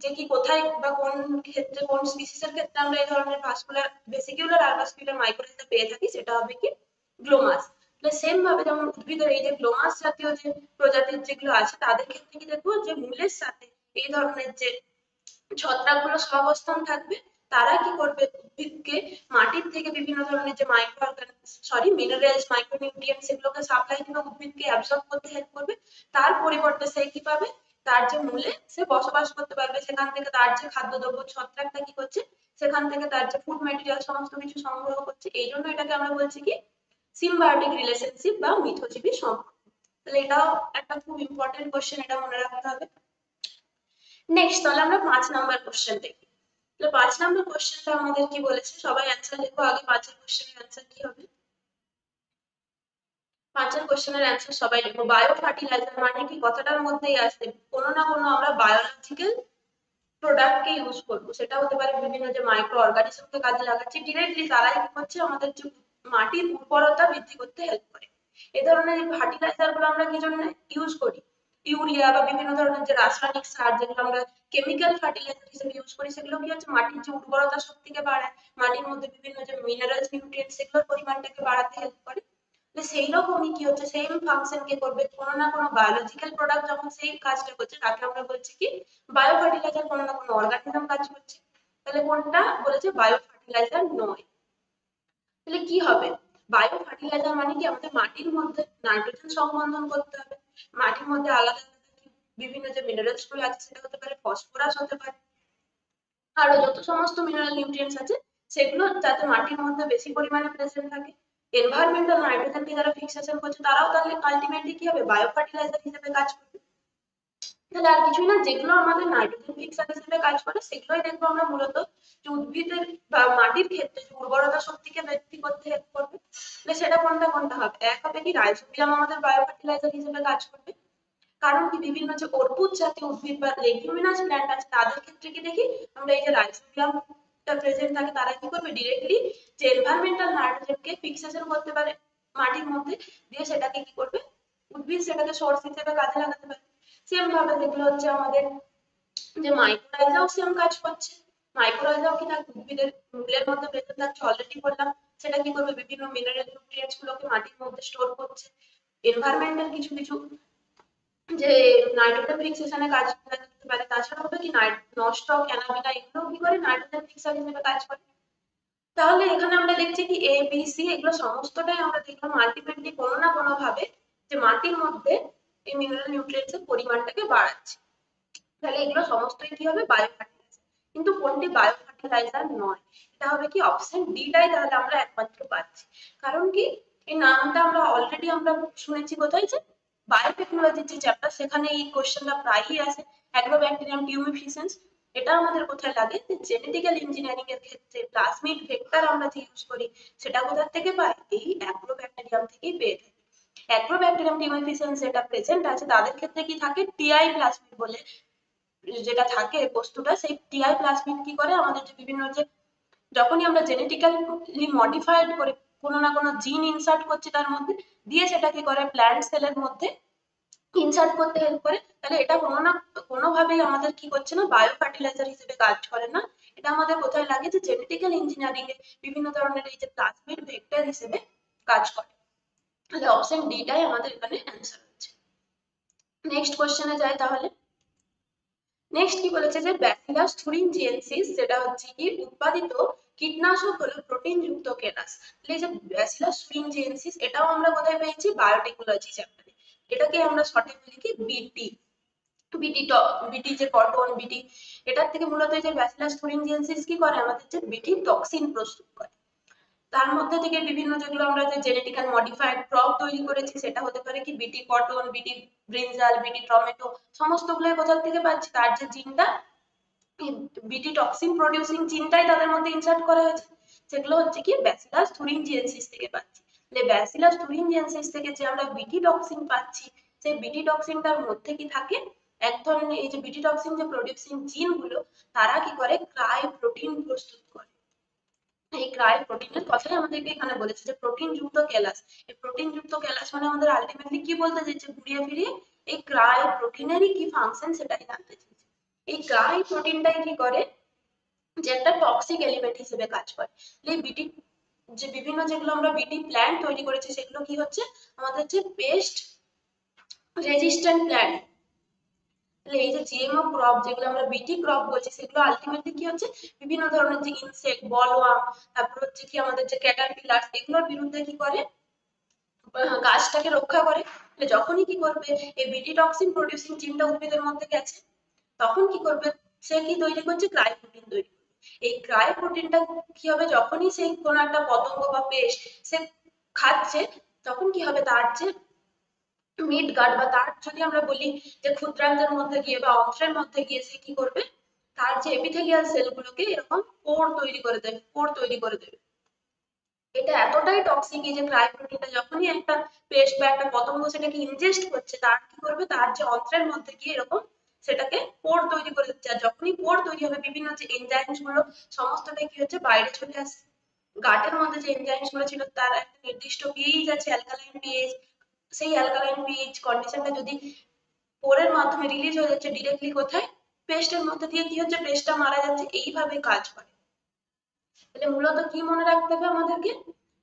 S1: যে কি কোথায় বা কোন ক্ষেত্রে, কোন স্পিসিসের ক্ষেত্রে আমরা এই ধরনের ভাস্কুলার ভেসিকিউলার আর ভাস্কুলার মাইক্রোরাইজা পেয়ে থাকি, সেটা হবে কি গ্লোমাস। তাহলে সেম ভাবে যেমন উদ্ভিদের এই যে গ্লোমাস জাতীয় যে প্রজাতির যেগুলো আছে তাদের ক্ষেত্রে কি দেখবো যে মূলের সাথে এই ধরনের যে ছত্রাকগুলো সহাবস্থান থাকবে, তারা কি করবে উদ্ভিদকে মাটির থেকে বিভিন্ন ধরনের যে মাইক্রো মিনারেলস, মাইক্রোনিউট্রিয়েন্টস এগুলোকে সাপ্লাই দিবে, উদ্ভিদকে অ্যাবজর্ব করতে হেল্প করবে। তার পরিবর্তে সে কি পাবে, তার যে মূলে সে বসবাস করতে পারবে, সেখান থেকে তার যে খাদ্যদ্রব্য ছত্রাকটা কি করছে, সেখান থেকে তার যে ফুড ম্যাটেরিয়াল সমস্ত কিছু সংগ্রহ করছে। এই জন্য এটাকে আমরা বলছি কি সিম্বায়োটিক রিলেশনশিপ বা মিথজীবী সম্পর্ক। তাহলে এটাও একটা খুব ইম্পর্টেন্ট কোশ্চেন, এটা মনে রাখতে হবে। নেক্সট তাহলে আমরা 5 নাম্বার কোশ্চেন দেখি। তাহলে 5 নাম্বার কোশ্চেনটা আমাদের কি বলেছে, সবাই অ্যান্সার লেখো আগে, 5এর কোশ্চেনের অ্যান্সার কি হবে। 5এর কোশ্চেনের অ্যান্সার সবাই লেখো। বায়ো ফার্টিলাইজার মানে কি কথাটার মধ্যেই আসছে কোনো না কোনো আমরা বায়োলজিক্যাল প্রোডাক্টকে ইউজ করবো, সেটা হতে পারে বিভিন্ন যে মাইক্রো অর্গানিজমকে কাজে লাগাচ্ছি ডিরেক্টলি, তারাই কি করছে আমাদের যে মাটির উর্বরতা বৃদ্ধি করতে হেল্প করে। এই ধরনের ফার্টিলাইজার গুলো আমরা কি জন্য ইউজ করি, ইউরিয়া বা বিভিন্ন ধরনের যে রাসায়নিক সার যেগুলো আমরা কেমিক্যাল ফার্টিলাইজার হিসেবে ইউজ করি, সেগুলো কি হচ্ছে মাটির যে উর্বরতা শক্তিকে বাড়ায়, মাটির মধ্যে বিভিন্ন যে মিনারেলস নিউট্রিয়েন্টস সেগুলোর পরিমাণটাকে বাড়াতে হেল্প করে। সেই রকমই কি হচ্ছে সেম ফাংশন কে করবে কোনো না কোনো বায়োলজিক্যাল প্রোডাক্ট, যখন সেই কাজটা করছে তাকে আমরা বলছি কি বায়ো ফার্টিলাইজার, কোনো না কোনো অর্গানিজম কাজ করছে। তাহলে কোনটা বলেছে বায়ো ফার্টিলাইজার নয়। তাহলে কি হবে, বায়ো ফার্টিলাইজার মানে কি আমাদের মাটির মধ্যে নাইট্রোজেন সংবন্ধন করতে হবে, মাটির মধ্যে আলাদা আলাদা বিভিন্ন যে মিনারেলস গুলো আছে, সেটা হতে পারে ফসফরাস, হতে পারে আরো যত সমস্ত মিনারেল নিউট্রিয়েন্টস আছে সেগুলো যাতে মাটির মধ্যে বেশি পরিমাণে প্রেজেন্ট থাকে। এনভায়রনমেন্টাল নাইট্রোজেনকে যারা ফিক্সেশন করছে তারাও তাহলে আলটিমেটলি কি হবে বায়ো ফার্টিলাইজার হিসেবে কাজ করবে। তাহলে আর কিছুই না, যেগুলো আমাদের নাইট্রোজেন ফিক্সার হিসেবে কাজ করে সেগুলোই দেখবো আমরা মূলত যে উদ্ভিদের বা মাটির ক্ষেত্রে যে উর্বরতা শক্তিকে বৃদ্ধি করতে হেল্প করবে। তাহলে সেটা কোনটা কোনটা হবে, এক হবে কি রাইজোবিয়াম আমাদের বায়ো ফার্টিলাইজার হিসেবে কাজ করবে, কারণ কি বিভিন্ন যে অর্বুদ জাতীয় উদ্ভিদ বা লেগুমিনাস প্ল্যান্ট আছে তাদের ক্ষেত্রে কি দেখি আমরা এই যে রাইজোবিয়ামটা প্রেজেন্ট থাকে, তারা কি করবে ডিরেক্টলি যে এনভায়রনমেন্টাল নাইট্রোজেনকে ফিক্সেশন করতে পারে মাটির মধ্যে, দিয়ে সেটাকে কি করবে উদ্ভিদ সেটাকে সোর্স হিসেবে কাজে লাগাতে পারে। সেম ভাবে যেগুলো হচ্ছে আমাদের যে মাইক্রোরাইজাও সেম কাজ করছে, মাইক্রোরাইজাও কি থাকবে উদ্ভিদের মূলের মধ্যে প্রেজেন্ট থাকছে, অলরেডি বললাম। সেটা কি করবে বিভিন্ন মিনারেল নিউট্রিয়েন্টস গুলোকে মাটির মধ্যে স্টোর করছে, এনভায়রনমেন্টাল কিছু কিছু যে নাইট্রোজেন ফিক্সেশনে কাজ করতে পারে। তাছাড়া হবে কি নস্টক অ্যানাবিনা এগুলো কি করে নাইট্রোজেন ফিক্সার হিসেবে কাজ করে। তাহলে এখানে আমরা দেখছি কি এ বি সি এগুলো সমস্তটাই আমরা দেখলাম আলটিমেটলি কোনো না কোনো ভাবে যে মাটির মধ্যে এই মিনারেল নিউট্রিয়েন্টস এর পরিমাণটাকে বাড়াচ্ছে। তাহলে এগুলো সমস্তই কি হবে বায়ো ফার্টিলাইজার। কিন্তু কোনটি বায়ো ফার্টিলাইজার নয়। এটা হবে কি অপশন ডিটাই তাহলে আমরা একমাত্র পাচ্ছি। কারণ কি এই নামটা আমরা অলরেডি আমরা শুনেছি কোথায়, যে বায়োটেকনোলজির যে চ্যাপ্টার সেখানে এই কোশ্চেনটা প্রায়ই আসে, অ্যাগ্রোব্যাকটেরিয়াম টিউমিফিসেন্স। এটা আমাদের কোথায় লাগে, যে জেনেটিক্যাল ইঞ্জিনিয়ারিং এর ক্ষেত্রে প্লাজমিড ভেক্টর আমরা যে ইউজ করি সেটা কোথা থেকে পাই, এই অ্যাগ্রোব্যাকটেরিয়াম থেকেই পেয়ে থাকি। অ্যাগ্রোব্যাকটেরিয়াম টিউমিফিসেন্স যেটা প্রেজেন্ট আছে তাদের ক্ষেত্রে কি থাকে, টিআই প্লাজমিড বলে যেটা থাকে বস্তুটা, সেই টিআই প্লাজমিড কি করে আমাদের যে বিভিন্ন যে যখনই আমরা জেনেটিক্যালি মডিফাইড করে কোনো না কোনো জিন ইনসার্ট করছি তার মধ্যে দিয়ে, সেটা কি করে প্ল্যান্ট সেলের মধ্যে ইনসার্ট করতে হেল্প করে, তাহলে এটা কোনো না কোনোভাবেই আমাদের কি করছে না, বায়ো ফার্টিলাইজার হিসেবে কাজ করে না। এটা আমাদের কোথায় লাগে, যে জেনেটিক্যাল ইঞ্জিনিয়ারিং এ বিভিন্ন ধরনের এই যে প্লাজমিড ভেক্টর হিসেবে কাজ করে। তাহলে অপশন ডিটাই আমাদের এখানে অ্যান্সার হচ্ছে। নেক্সট কোশ্চেনে যাই তাহলে। নেক্সট কি বলেছে, যে ব্যাসিলাস থুরিনজিয়েন্সিস যেটা হচ্ছে কি উৎপাদিত কীটনাশক হলো প্রোটিনযুক্ত কেরাস। তাহলে এই যে ব্যাসিলাস থুরিনজিয়েন্সিস এটাও আমরা কোথায় পেয়েছি, বায়োটেকনোলজি চ্যাপ্টারে। এটাকে আমরা শর্টে বলি কি বিটি। বিটি বিটি যে কটন বিটি, এটার থেকে মূলত এই যে ব্যাসিলাস থুরিনজিয়েন্সিস কি করে আমাদের যে বিটি টক্সিন প্রস্তুত করে। তার মধ্যে থেকে বিভিন্ন যেগুলো আমরা যে জেনেটিক্যাল মডিফাইড ক্রপ তৈরি করেছি সেটা হতে পারে কি বিটি কটন, বিটি ব্রিনজাল, বিটি টমেটো, সমস্তগুলোই কোথা থেকে পাচ্ছি, তার যে জিনটা বিটি টক্সিন প্রডিউসিং জিনটাই তাদের মধ্যে ইনসার্ট করা হয়েছে, সেগুলো হচ্ছে কি ব্যাসিলাস থুরিনজিয়েন্সিস থেকে পাচ্ছি। তাহলে ব্যাসিলাস থুরিনজিয়েন্সিস থেকে যে আমরা বিটি টক্সিন পাচ্ছি, সেই বিটি টক্সিনটার মধ্যে কি থাকে, এক ধরনের এই যে বিটি টক্সিন যে প্রডিউসিং জিনগুলো তারা কি করে ক্রাই প্রোটিন প্রস্তুত করে। এই ক্রাই প্রোটিনের কথাই আমাদেরকে এখানে বলেছে, যে প্রোটিন যুক্ত কেলাস। এই প্রোটিন যুক্ত কেলাস মানে আমাদের আলটিমেটলি কি বলতে চাইছে, ঘুরিয়ে ফিরিয়ে এই ক্রাই প্রোটিনেরই কি ফাংশন সেটাই জানতে চাইছে। এই ক্রাই প্রোটিনটাই কি করে, যে একটা টক্সিক এলিমেন্ট হিসেবে কাজ করে। এই বিটি যে বিভিন্ন যেগুলো আমরা বিটি প্ল্যান্ট তৈরি করেছি সেগুলো কি হচ্ছে আমাদের যে পেস্ট রেজিস্ট্যান্ট প্ল্যান্ট। তাহলে এই যে জিএমও ক্রপ যেগুলো আমরা বিটি ক্রপ বলছি সেগুলো আলটিমেটলি কি হচ্ছে, বিভিন্ন ধরনের যে ইনসেক্ট বলওয়ার্ম, তারপর হচ্ছে কি আমাদের যে ক্যাটারপিলার, এগুলোর বিরুদ্ধে কি করে গাছটাকে রক্ষা করে। তাহলে যখনই কি করবে এই বিটি টক্সিন প্রডিউসিং জিনটা উদ্ভিদের মধ্যে গেছে, তখন কি করবে, সে কি তৈরি করছে, ক্রাই প্রোটিন তৈরি করবে। এই ক্রাই প্রোটিনটা কি হবে, যখনই সেই কোনো একটা পতঙ্গ বা পেস্ট সে খাচ্ছে, তখন কি হবে তার যে মিড গার্ড বা তার যদি আমরা বলি যে ক্ষুদ্রান্তের মধ্যে গিয়ে বা অন্ত্রের মধ্যে গিয়ে সে কি করবে, তার যে এপিথেলিয়াল সেলগুলোকে এরকম পোর তৈরি করে দেবে, পোর তৈরি করে দেবে। এটা এতটাই টক্সিক এই যে ক্রাই প্রোটিনটা যখনই একটা পেস্ট বা একটা পতঙ্গ সেটাকে ইনজেস্ট করছে, তার কি করবে, তার যে অন্ত্রের মধ্যে গিয়ে এরকম সেটাকে পোর তৈরি করে দিচ্ছে। আর যখনই পোর তৈরি হবে বিভিন্ন যে এনজাইমস গুলো সমস্তটাই কি হচ্ছে বাইরে চলে আসছে। গাটের মধ্যে যে এনজাইমস গুলো ছিল তার একটা নির্দিষ্ট পিএইচ আছে, অ্যালকালাইন পিএইচ। সেই অ্যালকালাইন পিএইচ কন্ডিশনটা যদি পোরের মাধ্যমে রিলিজ হয়ে যাচ্ছে ডিরেক্টলি কোথায়, পেস্টের মধ্যে দিয়ে কি হচ্ছে, পেস্টটা মারা যাচ্ছে। এইভাবে কাজ করে। তাহলে মূলত কি মনে রাখতে হবে আমাদেরকে,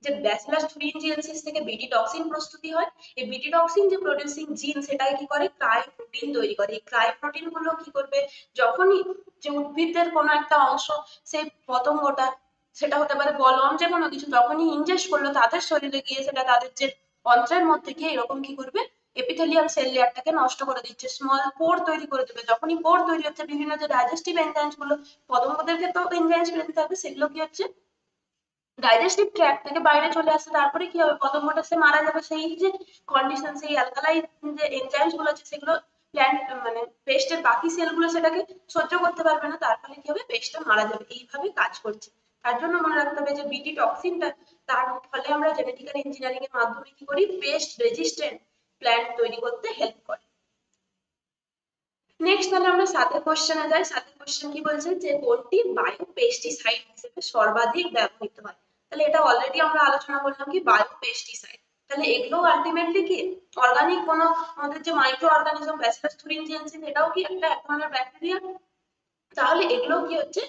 S1: যে ব্যাসিলাস থুরিনজিয়েন্সিস থেকে বিটি টক্সিন প্রস্তুতি হয়। এই বিটি টক্সিন যে প্রডিউসিং জিন সেটাই কি করে ক্রাই প্রোটিন তৈরি করে। এই ক্রাই প্রোটিন গুলো কি করবে, যখনই যে উদ্ভিদের কোনো একটা অংশ সেই পতঙ্গটা, সেটা হতে পারে বলওয়ার্ম যে কোনো কিছু, যখনই ইনজেস্ট করলো তাদের শরীরে গিয়ে সেটা তাদের যে অন্ত্রের মধ্যে গিয়ে এরকম কি করবে, এপিথেলিয়াল সেল লেয়ারটাকে নষ্ট করে দিচ্ছে, স্মল পোর তৈরি করে দেবে। যখনই পোর তৈরি হচ্ছে বিভিন্ন যে ডাইজেস্টিভ এনজাইমস গুলো, পতঙ্গদের ক্ষেত্রেও এনজাইমস বেরোতে হবে, সেগুলো কি হচ্ছে ডাইজেস্টিভ ট্র্যাক্ট থেকে বাইরে চলে আসছে। তারপরে কি হবে, পতঙ্গটা সে মারা যাবে। সেই যে কন্ডিশন, সেই অ্যালকালাইন যে এনজাইমস গুলো আছে সেগুলো প্ল্যান্ট মানে পেস্টের বাকি সেলগুলো সেটাকে সহ্য করতে পারবে না, তার ফলে কি হবে, পেস্টটা মারা যাবে। এইভাবে কাজ করছে। তার জন্য মনে রাখতে হবে যে বিটি টক্সিনটা, তার ফলে আমরা জেনেটিক্যাল ইঞ্জিনিয়ারিং এর মাধ্যমে কি করি, পেস্ট রেজিস্ট্যান্ট প্ল্যান্ট তৈরি করতে হেল্প করে। নেক্সট তাহলে আমরা সাথে কোশ্চেনে যাই। সাথে কোশ্চেন কি বলছে, যে কোনটি বায়ো পেস্টিসাইড হিসেবে সর্বাধিক ব্যবহৃত হয়। তাহলে এটা অলরেডি আমরা আলোচনা করলাম কি বায়ো পেস্টিসাইড। তাহলে এগুলো আলটিমেটলি কি অর্গানিক কোনো আমাদের যে মাইক্রো অর্গানিজম ব্যাসিলাস থুরিনজিয়েন্সিস, এটাও কি একটা এক ধরনের ব্যাকটেরিয়া। তাহলে এগুলো কি হচ্ছে,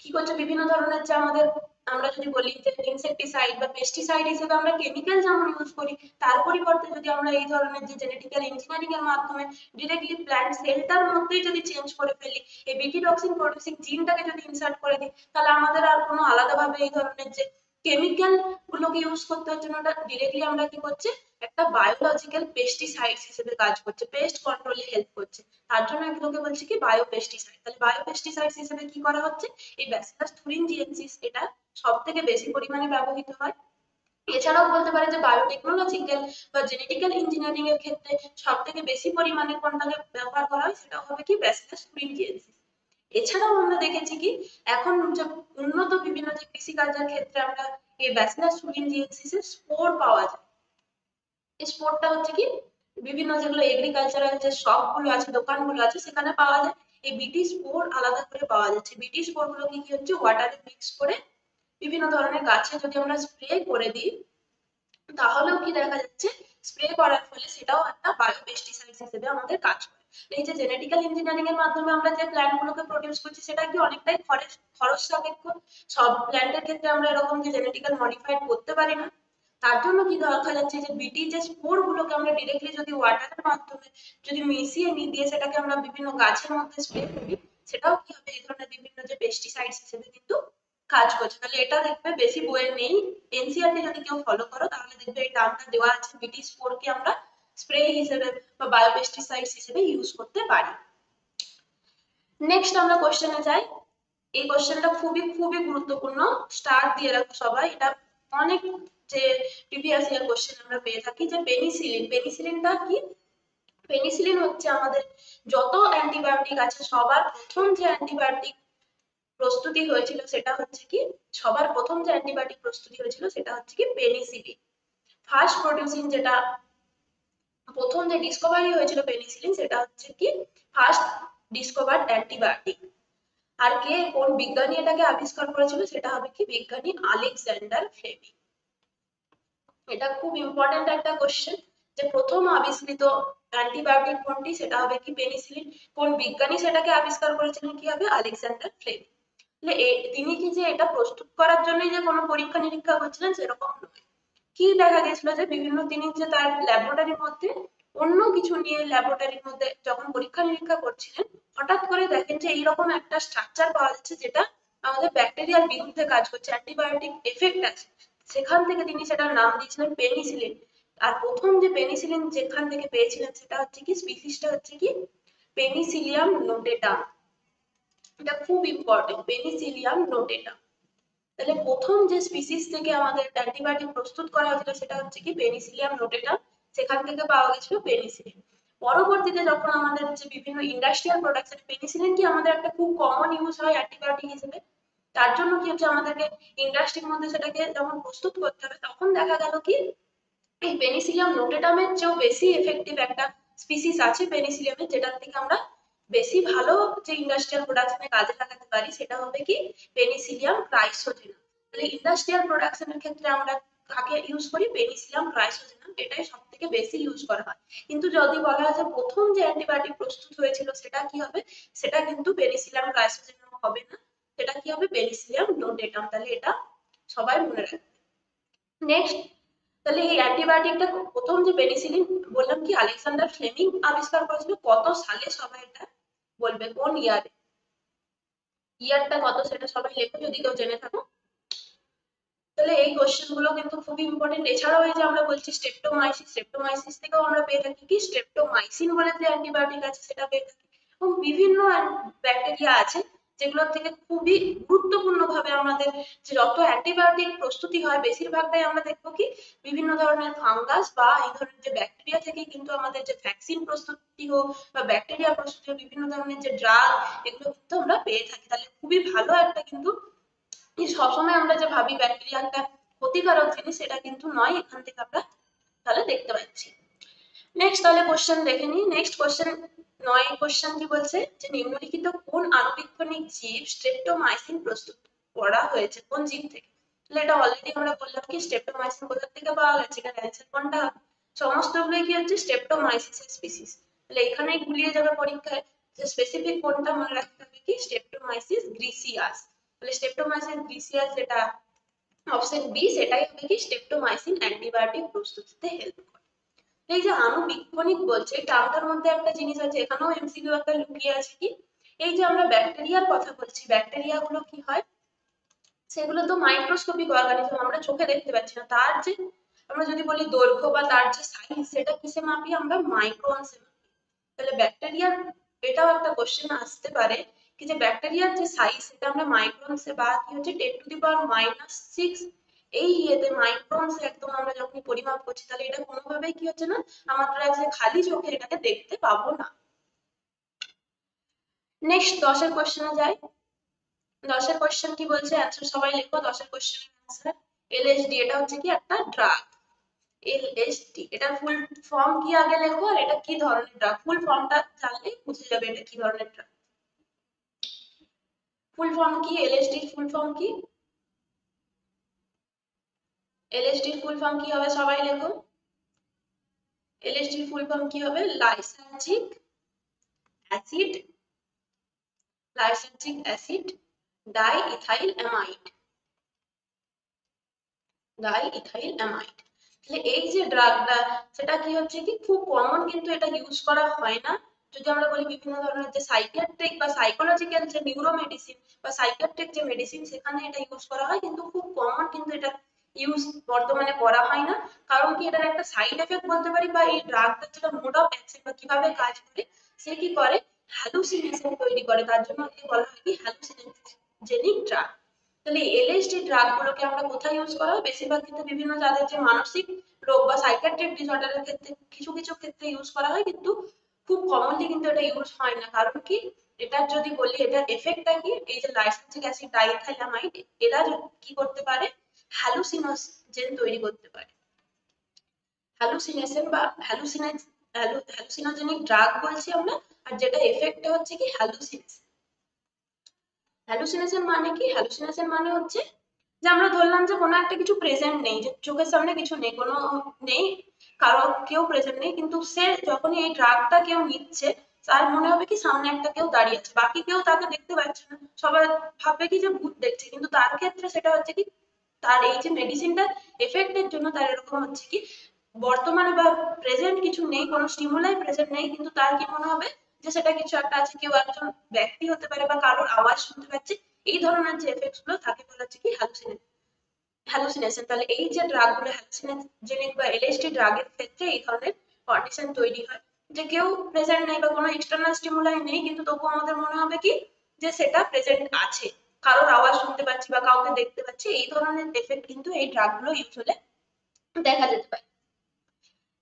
S1: কি করছে, বিভিন্ন ধরনের যে আমাদের আমরা যদি বলি যে ইনসেকটিসাইড বা পেস্টিসাইড হিসেবে আমরা কেমিক্যাল যেমন ইউজ করি, তার পরিবর্তে যদি আমরা এই ধরনের যে জেনেটিক্যাল ইঞ্জিনিয়ারিং এর মাধ্যমে ডিরেক্টলি প্ল্যান্ট সেলটার মধ্যেই যদি চেঞ্জ করে ফেলি, এই বিটি টক্সিন প্রডিউসিং জিনটাকে যদি ইনসার্ট করে দিই, তাহলে আমাদের আর কোনো আলাদাভাবে এই ধরনের যে কেমিক্যাল গুলোকে ইউজ করতে হচ্ছে না, ওটা ডিরেক্টলি আমরা কি করছে, একটা বায়োলজিক্যাল পেস্টিসাইডস হিসেবে কাজ করছে, পেস্ট কন্ট্রোলে হেল্প করছে। তার জন্য এগুলোকে বলছে কি বায়ো পেস্টিসাইড। তাহলে বায়ো পেস্টিসাইডস হিসেবে কি করা হচ্ছে, এই ব্যাসিলাস থুরিনজিয়েন্সিস এটা সব থেকে বেশি পরিমাণে ব্যবহৃত হয়। এছাড়াও বলতে পারে যে বায়োটেকনোলজিক্যাল বা জেনেটিক্যাল ইঞ্জিনিয়ারিং এর ক্ষেত্রে সব থেকে বেশি পরিমাণে কোনটাকে ব্যবহার করা হয়, সেটা হবে কি ব্যাসিলাস থুরিনজিয়েন্সিস। এছাড়াও আমরা দেখেছি কি এখন যে উন্নত বিভিন্ন যে কৃষিকাজের ক্ষেত্রে আমরা এই ব্যাসিলাস থুরিনজিয়েন্সিস এর স্পোর পাওয়া যায়। এই স্পোরটা হচ্ছে কি বিভিন্ন যেগুলো এগ্রিকালচারাল যে শপ গুলো আছে, দোকানগুলো আছে, সেখানে পাওয়া যায়। এই বিটি স্পোর আলাদা করে পাওয়া যাচ্ছে। বিটি স্পোর গুলো কি হচ্ছে, ওয়াটারে মিক্স করে বিভিন্ন ধরনের গাছে যদি আমরা স্প্রে করে দিই, তাহলেও কি দেখা যাচ্ছে স্প্রে করার ফলে সেটাও একটা বায়ো পেস্টিসাইড হিসেবে আমাদের কাজ করে। এই যে জেনেটিক্যাল ইঞ্জিনিয়ারিং এর মাধ্যমে আমরা যে প্ল্যান্ট গুলোকে প্রডিউস করছি, সেটা কি অনেকটাই খরচ সাপেক্ষ। সব প্ল্যান্টের ক্ষেত্রে আমরা এরকম যে জেনেটিক্যাল মডিফাইড করতে পারি না। তার জন্য কি দেখা যাচ্ছে যে বিটি যে স্পোর গুলোকে আমরা ডিরেক্টলি যদি ওয়াটারের মাধ্যমে যদি মিশিয়ে নিয়ে দিয়ে সেটাকে আমরা বিভিন্ন গাছের মধ্যে স্প্রে করি, সেটাও কি হবে এই ধরনের বিভিন্ন যে পেস্টিসাইডস হিসেবে কিন্তু কাজ করছে। তাহলে এটা দেখবে বেশি বইয়ে নেই, এনসিইআরটি যদি কেউ ফলো করো তাহলে দেখবে এই টার্মটা দেওয়া আছে, বিটি স্পোর কে আমরা স্প্রে হিসেবে বা বায়োপেস্টিসাইডস হিসেবে ইউজ করতে পারি। নেক্সট আমরা কোশ্চেনে যাই। এই কোশ্চেনটা খুবই খুবই গুরুত্বপূর্ণ, স্টার দিয়ে রাখো সবাই। এটা অনেক যে প্রিভিয়াস ইয়ার কোশ্চেন আমরা পেয়ে থাকি যে পেনিসিলিন, পেনিসিলিনটা কি। পেনিসিলিন হচ্ছে আমাদের যত অ্যান্টিবায়োটিক আছে সবার প্রথম যে অ্যান্টিবায়োটিক প্রস্তুতি হয়েছিল সেটা হচ্ছে কি, সবার প্রথম যে অ্যান্টিবায়োটিক প্রস্তুতি হয়েছিল সেটা হচ্ছে কি পেনিসিলিন। ফার্স্ট প্রডিউসিং যেটা প্রথম যে ডিসকভারি হয়েছিল পেনিসিলিন, সেটা হচ্ছে কি ফার্স্ট ডিসকভার্ড অ্যান্টিবায়োটিক। আর কে কোন বিজ্ঞানী এটাকে আবিষ্কার করেছিল, সেটা হবে কি বিজ্ঞানী আলেকজান্ডার ফ্লেমিং। এটা খুব ইম্পর্টেন্ট একটা কোশ্চেন যে প্রথম আবিষ্কৃত অ্যান্টিবায়োটিক কোনটি, সেটা হবে কি পেনিসিলিন। কোন বিজ্ঞানী সেটাকে আবিষ্কার করেছিলেন, কি হবে আলেকজান্ডার ফ্লেমিং। তিনি কি যে এটা প্রস্তুত করার জন্যই যে কোনো পরীক্ষা নিরীক্ষা করছিলেন সেরকম নয়। কি দেখা গেছিল যে বিভিন্ন তিনি যে তার ল্যাবরেটরির মধ্যে অন্য কিছু নিয়ে ল্যাবরেটরির মধ্যে যখন পরীক্ষা নিরীক্ষা করছিলেন, হঠাৎ করে দেখেন যে এইরকম একটা স্ট্রাকচার পাওয়া যাচ্ছে যেটা আমাদের ব্যাকটেরিয়ার বিরুদ্ধে কাজ করছে, অ্যান্টিবায়োটিক এফেক্ট আছে। সেখান থেকে তিনি সেটার নাম দিয়েছিলেন পেনিসিলিন। আর প্রথম যে পেনিসিলিন যেখান থেকে পেয়েছিলেন সেটা হচ্ছে কি স্পিসিসটা হচ্ছে কি পেনিসিলিয়াম নোটেটাম। এটা খুব ইম্পর্টেন্ট, পেনিসিলিয়াম নোটেটাম। তাহলে প্রথম যে স্পিসিস থেকে আমাদের অ্যান্টিবায়োটিক প্রস্তুত করা হয়েছিল সেটা হচ্ছে কি পেনিসিলিয়াম নোটেটাম, সেখান থেকে পাওয়া গেছিল পেনিসিলিন। পরবর্তীতে যখন আমাদের যে বিভিন্ন ইন্ডাস্ট্রিয়াল প্রোডাকশন, পেনিসিলিন কি আমাদের একটা খুব কমন ইউজ হয় অ্যান্টিবায়োটিক হিসেবে। তার জন্য কি হচ্ছে আমাদেরকে ইন্ডাস্ট্রির মধ্যে সেটাকে যখন প্রস্তুত করতে হবে, তখন দেখা গেল কি এই পেনিসিলিয়াম নোটেটামের চেয়েও বেশি এফেক্টিভ একটা স্পিসিস আছে পেনিসিলিয়ামের, যেটার থেকে আমরা বেশি ভালো যে ইন্ডাস্ট্রিয়াল প্রোডাকশনে কাজে লাগাতে পারি, সেটা হবে কি পেনিসিলিয়াম ক্রাইসোজেনাম। তাহলে ইন্ডাস্ট্রিয়াল প্রোডাকশনের ক্ষেত্রে আমরা কাকে ইউজ করি, পেনিসিলিয়াম ক্রাইসোজেনাম, এটাই সব থেকে বেশি ইউজ করা হয়। কিন্তু যদি বলা হয় যে প্রথম যে অ্যান্টিবায়োটিক প্রস্তুত হয়েছিল সেটা কি হবে, সেটা কিন্তু পেনিসিলিয়াম ক্রাইসোজেনাম হবে না, সেটা কি হবে পেনিসিলিয়াম নোটেটাম। তাহলে এটা সবাই মনে রাখবে। নেক্সট, তাহলে এই অ্যান্টিবায়োটিকটা প্রথম যে পেনিসিলিন বললাম কি আলেকজান্ডার ফ্লেমিং আবিষ্কার করেছিল, কত সালে সবাই এটা বলবে, কোন ইয়ারে, ইয়ারটা কত সেটা সবাই লেখো যদি কেউ জেনে থাকো। তাহলে এই কোশ্চেন গুলো কিন্তু খুবই ইম্পর্টেন্ট। এছাড়াও এই যে আমরা বলছি স্ট্রেপ্টোমাইসিস, স্ট্রেপ্টোমাইসিস থেকেও আমরা পেয়ে থাকি কি স্ট্রেপ্টোমাইসিন বলে যে অ্যান্টিবায়োটিক আছে সেটা পেয়ে থাকি। এবং বিভিন্ন ব্যাকটেরিয়া আছে যেগুলোর থেকে খুবই গুরুত্বপূর্ণ ভাবে আমাদের যে যত অ্যান্টিবায়োটিক প্রস্তুতি হয় বেশিরভাগটাই আমরা দেখবো কি বিভিন্ন ধরনের ফাঙ্গাস বা এই ধরনের যে ব্যাকটেরিয়া থেকে কিন্তু আমাদের যে ভ্যাকসিন প্রস্তুতি হোক বা ব্যাকটেরিয়া প্রস্তুতি হোক, বিভিন্ন ধরনের যে ড্রাগ, এগুলো কিন্তু আমরা পেয়ে থাকি। তাহলে খুবই ভালো একটা কিন্তু সবসময় আমরা যে ভাবি ব্যাকটেরিয়া একটা ক্ষতিকারক জিনিস, সেটা কিন্তু নয়, এখান থেকে আমরা তাহলে দেখতে পাচ্ছি। নেক্সট তাহলে কোশ্চেন দেখে নিই। নেক্সট কোশ্চেন 9 কোশ্চেন কি বলছে যে নিম্নলিখিত কোন আণুবীক্ষণিক জীব স্ট্রেপ্টোমাইসিন প্রস্তুত করা হয়েছে, কোন জীব থেকে। তাহলে এটা অলরেডি আমরা বললাম কি স্ট্রেপ্টোমাইসিন কোথা থেকে পাওয়া গেছে, এটা অ্যান্সার কোনটা, সমস্তগুলোই কি হচ্ছে স্ট্রেপ্টোমাইসিসের স্পিসিস। তাহলে এখানেই গুলিয়ে যাবে পরীক্ষায় যে স্পেসিফিক কোনটা মনে রাখতে হবে কি স্ট্রেপ্টোমাইসিস গ্রিসিয়াস। তাহলে স্ট্রেপ্টোমাইসিস গ্রিসিয়াস যেটা অপশন বি, সেটাই হবে কি স্ট্রেপ্টোমাইসিন অ্যান্টিবায়োটিক প্রস্তুতিতে হেল্প করে। এই যে আণুবীক্ষণিক বলছে, এই টার্মটার মধ্যে একটা জিনিস আছে, এখানেও এমসিকিউ একটা লুকিয়ে আছে কি, এই যে আমরা ব্যাকটেরিয়ার কথা বলছি, ব্যাকটেরিয়া গুলো কি হয় সেগুলো তো মাইক্রোস্কোপিক অর্গানিজম, আমরা চোখে দেখতে পাচ্ছি না। তার যে আমরা যদি বলি দৈর্ঘ্য বা তার যে সাইজ, সেটা কিসে মাপি? আমরা মাইক্রনসে মাপি। তাহলে ব্যাকটেরিয়ার এটাও একটা কোশ্চেন আসতে পারে কি যে ব্যাকটেরিয়ার যে সাইজ সেটা আমরা মাইক্রনসে বা কি হচ্ছে 10⁻⁻6 এই ইয়েতে মাইক্রনসে একদম আমরা যখন পরিমাপ করছি, তাহলে এটা কোনোভাবেই কি হচ্ছে না, আমরা যে খালি চোখে এটাকে দেখতে পাবো না। নেক্সট 10-এর কোশ্চেনে যাই। 10-এর কোশ্চেন কি বলছে, অ্যান্সার সবাই লিখো। 10-এর কোশ্চেনের অ্যান্সার এলএসডি, এটা হচ্ছে কি একটা ড্রাগ। এলএসডি এটার ফুল ফর্ম কি আগে লেখো, আর এটা কি ধরনের ড্রাগ, ফুল ফর্মটা জানলেই বুঝে যাবে এটা কি ধরনের ড্রাগ। ফুল ফর্ম কি, এলএসডি এর ফুল ফর্ম কি? এলএসডি এর ফুল ফর্ম কি হবে সবাই লেখো। এলএসডি এর ফুল ফর্ম কি হবে? Acid lysergic acid diethyl amide. তাহলে এই যে ড্রাগটা, সেটা কি হচ্ছে কি খুব কমন, কিন্তু এটা ইউজ করা হয় না। যদি আমরা বলি বিভিন্ন ধরনের যে সাইকিয়াট্রিক বা সাইকোলজিক্যাল যে নিউরো মেডিসিন বা সাইকিয়াট্রিক যে মেডিসিন, সেখানে এটা ইউজ করা হয়, কিন্তু খুব কমন, কিন্তু এটা ইউজ বর্তমানে করা হয় না। কারণ কি, এটার একটা সাইড এফেক্ট বলতে পারি, বা এই ড্রাগটার যেটা মোড অফ অ্যাকশন বা কিভাবে কাজ করে, সে কি করে, হ্যালুসিনেশন তৈরি করে। তার জন্য একে বলা হয় কি হ্যালুসিনোজেনিক ড্রাগ। তাহলে এলএসডি ড্রাগ গুলোকে আমরা কোথায় ইউজ করা হয়? বেশিরভাগ ক্ষেত্রে বিভিন্ন যাদের যে মানসিক রোগ বা সাইকিয়াট্রিক ডিসঅর্ডারের ক্ষেত্রে কিছু কিছু ক্ষেত্রে ইউজ করা হয়, কিন্তু খুব কমনলি কিন্তু এটা ইউজ হয় না। কারণ কি, এটার যদি বলি এটার এফেক্টটা কি, এই যে লাইসার্জিক অ্যাসিড ডাইইথাইলামাইড, এরা কি করতে পারে, হ্যালুসিনোজেন তৈরি করতে পারে। হ্যালুসিনেশন বা হ্যালুসিনোজেনিক ড্রাগ বলছি আমরা, আর যেটা এফেক্ট হচ্ছে কি হ্যালুসিনেশন। হ্যালুসিনেশন মানে কি? হ্যালুসিনেশন মানে হচ্ছে যে আমরা ধরলাম যে কোনো একটা কিছু প্রেজেন্ট নেই, যে চোখের সামনে কিছু নেই, কোনো নেই, কারো কেউ প্রেজেন্ট নেই, কিন্তু সে যখনই এই ড্রাগটা কেউ নিচ্ছে, তার মনে হবে কি সামনে একটা কেউ দাঁড়িয়ে আছে, বাকি কেউ তাকে দেখতে পাচ্ছে না, সবাই ভাববে কি যে ভূত দেখছে, কিন্তু তার ক্ষেত্রে সেটা হচ্ছে কি তার এই যে মেডিসিনটার এফেক্টের জন্য তার এরকম হচ্ছে কি বর্তমানে বা প্রেজেন্ট কিছু নেই, কোনো স্টিমুলাই প্রেজেন্ট নেই, কিন্তু তার কি মনে হবে যে সেটা কিছু একটা আছে, কেউ একজন ব্যক্তি হতে পারে বা কারোর আওয়াজ শুনতে পাচ্ছে। এই ধরনের যে এফেক্টস গুলো থাকে বলা হচ্ছে কি হ্যালুসিনেশন। তাহলে এই যে ড্রাগ গুলো হ্যালুসিনোজেনিক বা এলএসডি ড্রাগের ক্ষেত্রে এই ধরনের কন্ডিশন তৈরি হয়, যে কেউ প্রেজেন্ট নেই বা কোনো এক্সটার্নাল স্টিমুলাই নেই, কিন্তু তবুও আমাদের মনে হবে কি যে সেটা প্রেজেন্ট আছে, কারোর আওয়াজ শুনতে পাচ্ছি বা কাউকে দেখতে পাচ্ছি। এই ধরনের এফেক্ট কিন্তু এই ড্রাগ গুলো ইউজ হলে দেখা যেতে পারে।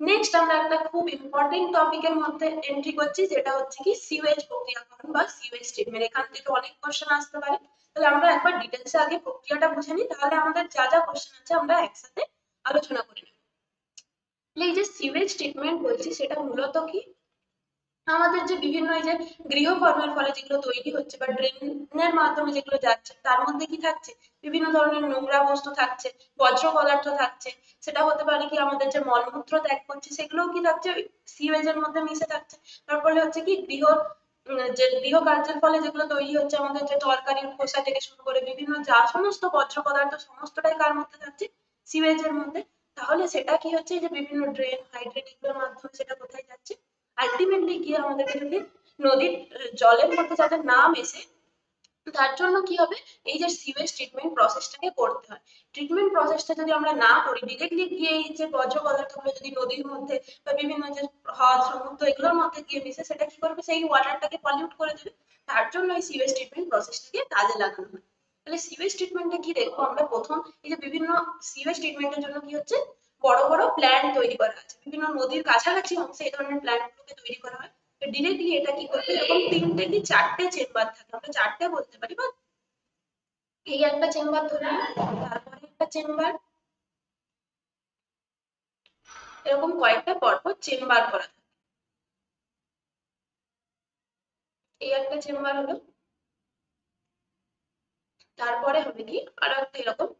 S1: নেক্সট আমরা একটা খুব ইম্পর্টেন্ট টপিকের মধ্যে এন্ট্রি করছি, যেটা হচ্ছে কি সিওয়েজ প্রক্রিয়াকরণ বা সিওয়েজ ট্রিটমেন্ট। এখান থেকে অনেক কোশ্চেন আসতে পারে, তাহলে আমরা একবার ডিটেলসে আগে প্রক্রিয়াটা বুঝে নিই, তাহলে আমাদের যা যা কোশ্চেন আছে আমরা একসাথে আলোচনা করে নেব। এই যে সিওয়েজ ট্রিটমেন্ট বলছি, সেটা মূলত কি, আমাদের যে বিভিন্ন এই যে গৃহকর্মের ফলে যেগুলো তৈরি হচ্ছে বা ড্রেনের মাধ্যমে যেগুলো যাচ্ছে, তার মধ্যে কি থাকছে, বিভিন্ন ধরনের নোংরা বস্তু থাকছে, বর্জ্য পদার্থ থাকছে। সেটা হতে পারে কি আমাদের যে মলমূত্র ত্যাগ করছে, সেগুলোও কি থাকছে, সিওয়েজের মধ্যে মিশে থাকছে। তার ফলে হচ্ছে কি যে গৃহ কার্যের ফলে যেগুলো তৈরি হচ্ছে, আমাদের যে তরকারির খোসা থেকে শুরু করে বিভিন্ন যা সমস্ত বর্জ্য পদার্থ, সমস্তটাই কার মধ্যে থাকছে, সিওয়েজের মধ্যে। তাহলে সেটা কি হচ্ছে, যে বিভিন্ন ড্রেন হাইড্রেন এগুলোর মাধ্যমে সেটা কোথায় যাচ্ছে, আলটিমেটলি গিয়ে আমাদেরকে যদি নদীর জলের মধ্যে যাতে না মেশে, তার জন্য কি হবে, এই যে সিওয়েজ ট্রিটমেন্ট প্রসেসটাকে করতে হয়। ট্রিটমেন্ট প্রসেসটা যদি আমরা না করি, ডিরেক্টলি গিয়ে এই যে বর্জ্য পদার্থগুলো যদি নদীর মধ্যে বা বিভিন্ন যে হ্রদ সমুদ্র এগুলোর মধ্যে গিয়ে মিশে, সেটা কি করবে, সেই ওয়াটারটাকে পলিউট করে দেবে। তার জন্য এই সিওয়েজ ট্রিটমেন্ট প্রসেসটাকে কাজে লাগানো হয়। তাহলে সিওয়েজ ট্রিটমেন্টে কি দেখবো আমরা, প্রথম এই যে বিভিন্ন সিওয়েজ ট্রিটমেন্টের জন্য কি হচ্ছে, বড় বড় প্ল্যান্ট তৈরি করা আছে, বিভিন্ন নদীর কাছাকাছি অংশে এই ধরনের প্ল্যান্টগুলোকে তৈরি করা হয়। ডিরেক্টলি এটা কি করবে, এরকম 3টে কি 4টে চেম্বার থাকে, আমরা 4টে বলতে পারি, বা এই একটা চেম্বার ধরে নিই, তারপরে একটা চেম্বার, এরকম কয়েকটা পরপর চেম্বার করা থাকে। এই একটা চেম্বার হলো, তারপরে হবে কি আরো একটা এরকম।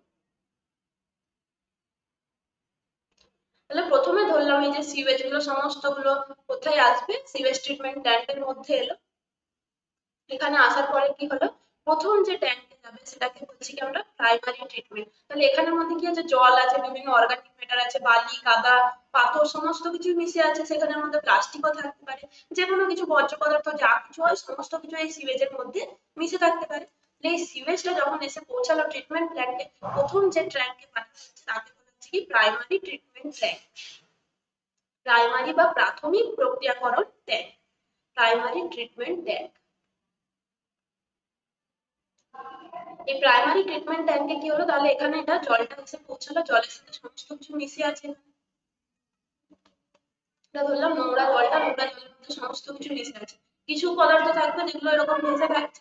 S1: তাহলে প্রথমে ধরলাম এই যে সিওয়েজ গুলো সমস্ত গুলো কোথায় আসবে, সিওয়েজ ট্রিটমেন্ট প্ল্যান্টের মধ্যে এলো। এখানে আসার পরে কি হলো, প্রথম যে ট্যাঙ্কে যাবে সেটাকে বলছি কি আমরা প্রাইমারি ট্রিটমেন্ট। তাহলে এখানের মধ্যে কি আছে, জল আছে, বিভিন্ন অর্গানিক ম্যাটার আছে, বালি কাদা পাথর সমস্ত কিছু মিশে আছে, সেখানের মধ্যে প্লাস্টিকও থাকতে পারে, যে কোনো কিছু বর্জ্য পদার্থ যা কিছু হয় সমস্ত কিছু এই সিওয়েজের মধ্যে মিশে থাকতে পারে। এই সিওয়েজটা যখন এসে পৌঁছালো ট্রিটমেন্ট প্ল্যান্টে, প্রথম যে ট্যাঙ্কে পাঠানো হচ্ছে তাকে বলা হচ্ছে কি প্রাইমারি ট্রিটমেন্ট ট্যাঙ্ক, প্রাইমারি বা প্রাথমিক প্রক্রিয়াকরণ ট্যাঙ্ক, প্রাইমারি ট্রিটমেন্ট ট্যাঙ্ক। এই প্রাইমারি ট্রিটমেন্ট ট্যাঙ্কে কি হলো, তাহলে এখানে এটা জলটা এসে পৌঁছালো, জলের সাথে সমস্ত কিছু মিশে আছে, এটা ধরলাম নোংরা জলটা, নোংরা জলের মধ্যে সমস্ত কিছু মিশে আছে। কিছু পদার্থ থাকবে যেগুলো এরকম ভেসে থাকছে,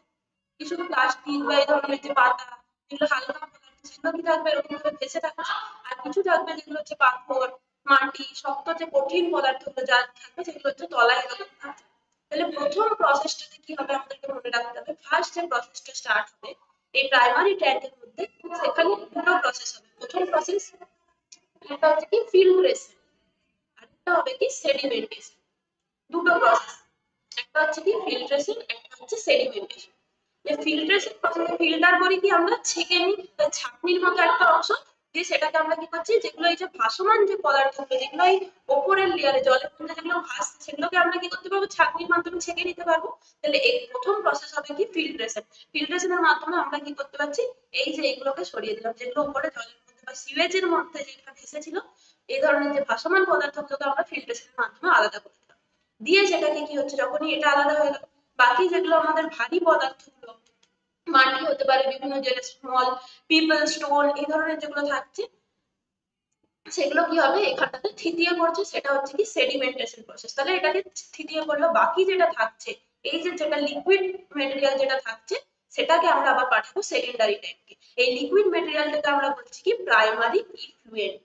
S1: কিছু প্লাস্টিক বা এই ধরনের যে পাতা, যেগুলো হালকা পদার্থ সেগুলো কি থাকবে এরকম ভাবে ভেসে থাকছে, আর কিছু থাকবে যেগুলো হচ্ছে পাথর, মাটি, শক্ত যে কঠিন পদার্থগুলো যা থাকবে সেগুলো হচ্ছে তলায় এরকম থাকছে। তাহলে প্রথম প্রসেসটাতে কি হবে আমাদেরকে মনে রাখতে হবে, ফার্স্ট যে প্রসেসটা স্টার্ট হবে এই প্রাইমারি ট্যাঙ্কের মধ্যে, সেখানে দুটো প্রসেস হবে। প্রথম প্রসেস একটা হচ্ছে কি ফিল্ট্রেশন, আরেকটা হবে কি সেডিমেন্টেশন। দুটো প্রসেস, একটা হচ্ছে কি ফিল্ট্রেশন, একটা হচ্ছে সেডিমেন্টেশন। যে ফিল্ট্রেশন প্রসেসে ফিল্টার করি কি আমরা, ছেঁকে নিই ছাঁকনির মতো একটা অংশ দিয়ে, সেটাকে আমরা কি করছি, যেগুলো এই যে ভাসমান যে পদার্থগুলো যেগুলো এই ওপরের লেয়ারে জলের মধ্যে যেগুলো ভাসছে সেগুলোকে আমরা কি করতে পারবো, ছাঁকনির মাধ্যমে ছেঁকে নিতে পারবো। তাহলে এই প্রথম প্রসেস হবে কি ফিল্ট্রেশন। ফিল্ট্রেশনের মাধ্যমে আমরা কি করতে পারছি, এই যে এইগুলোকে সরিয়ে দিলাম, যেগুলো উপরে জলের মধ্যে বা সিওয়েজের মধ্যে যেগুলো ভেসেছিল, এই ধরনের যে ভাসমান পদার্থগুলোকে আমরা ফিল্ট্রেশনের মাধ্যমে আলাদা করে দিলাম। দিয়ে সেটাকে কি হচ্ছে, যখনই এটা আলাদা হয়ে গেল, বাকি যেগুলো আমাদের ভারী পদার্থগুলো, মাটি হতে পারে, বিভিন্ন যে স্মল পিপল স্টোন এই ধরনের যেগুলো থাকছে, সেগুলো কি হবে এখানটাতে থিতিয়ে পড়ছে, সেটা হচ্ছে কি সেডিমেন্টেশন প্রসেস। তাহলে এটাকে থিতিয়ে পড়লো, বাকি যেটা থাকছে এই যে যেটা লিকুইড মেটেরিয়াল যেটা থাকছে সেটাকে আমরা আবার পাঠাবো সেকেন্ডারি ট্যাঙ্কে। এই লিকুইড মেটেরিয়ালটাকে আমরা বলছি কি প্রাইমারি ইফ্লুয়েন্ট।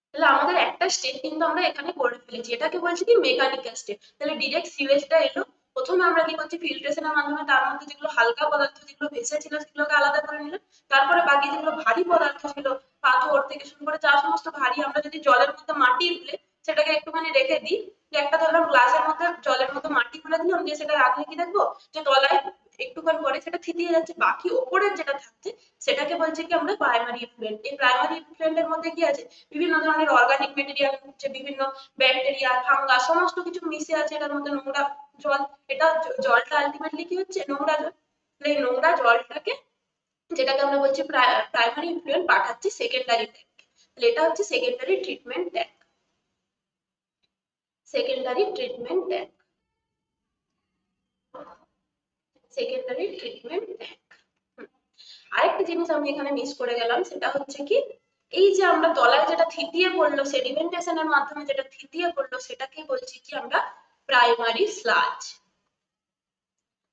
S1: তাহলে আমাদের একটা স্টেপ কিন্তু আমরা এখানে করে ফেলেছি, এটাকে বলছি কি মেকানিক্যাল স্টেপ। তাহলে ডিরেক্ট সিওয়েজটা এলো, প্রথমে আমরা কি করছি ফিল্ট্রেশনের মাধ্যমে তার মধ্যে যেগুলো হালকা পদার্থ যেগুলো ভেসে ছিল সেগুলোকে আলাদা করে নিলাম, তারপরে বাকি যেগুলো ভারী পদার্থ ছিল পাথর থেকে শুরু করে যা সমস্ত ভারী, আমরা যদি জলের মধ্যে মাটি দিলে সেটাকে একটুখানি রেখে দিই, যে একটা ধরলাম গ্লাসের মধ্যে জলের মধ্যে মাটি গুলে দিলাম, দিয়ে সেটা রাখলে কি দেখবো যে তলায় একটুক্ষণ পরে সেটা থিতিয়ে যাচ্ছে, বাকি ওপরের যেটা থাকছে সেটাকে বলছে কি আমরা প্রাইমারি ইফ্লুয়েন্ট। এই প্রাইমারি ইফ্লুয়েন্টের মধ্যে কি আছে, বিভিন্ন ধরনের অর্গানিক মেটেরিয়াল হচ্ছে, বিভিন্ন ব্যাকটেরিয়া ফাঙ্গাস সমস্ত কিছু মিশে আছে এটার মধ্যে, নোংরা জল, এটা জলটা আলটিমেটলি কি হচ্ছে নোংরা জল। এই নোংরা জলটাকে, যেটাকে আমরা বলছি প্রাইমারি ইফ্লুয়েন্ট, পাঠাচ্ছি সেকেন্ডারি ট্যাঙ্ক। তাহলে এটা হচ্ছে secondary treatment tank, secondary treatment tank, secondary treatment tank. আরেকটা জিনিস আমি এখানে মিস করে গেলাম, সেটা হচ্ছে কি এই যে আমরা তলায় যেটা থিতিয়ে পড়লো সেডিমেন্টেশনের মাধ্যমে যেটা থিতিয়ে পড়লো সেটাকে বলছি কি আমরা প্রাইমারি স্লাজ।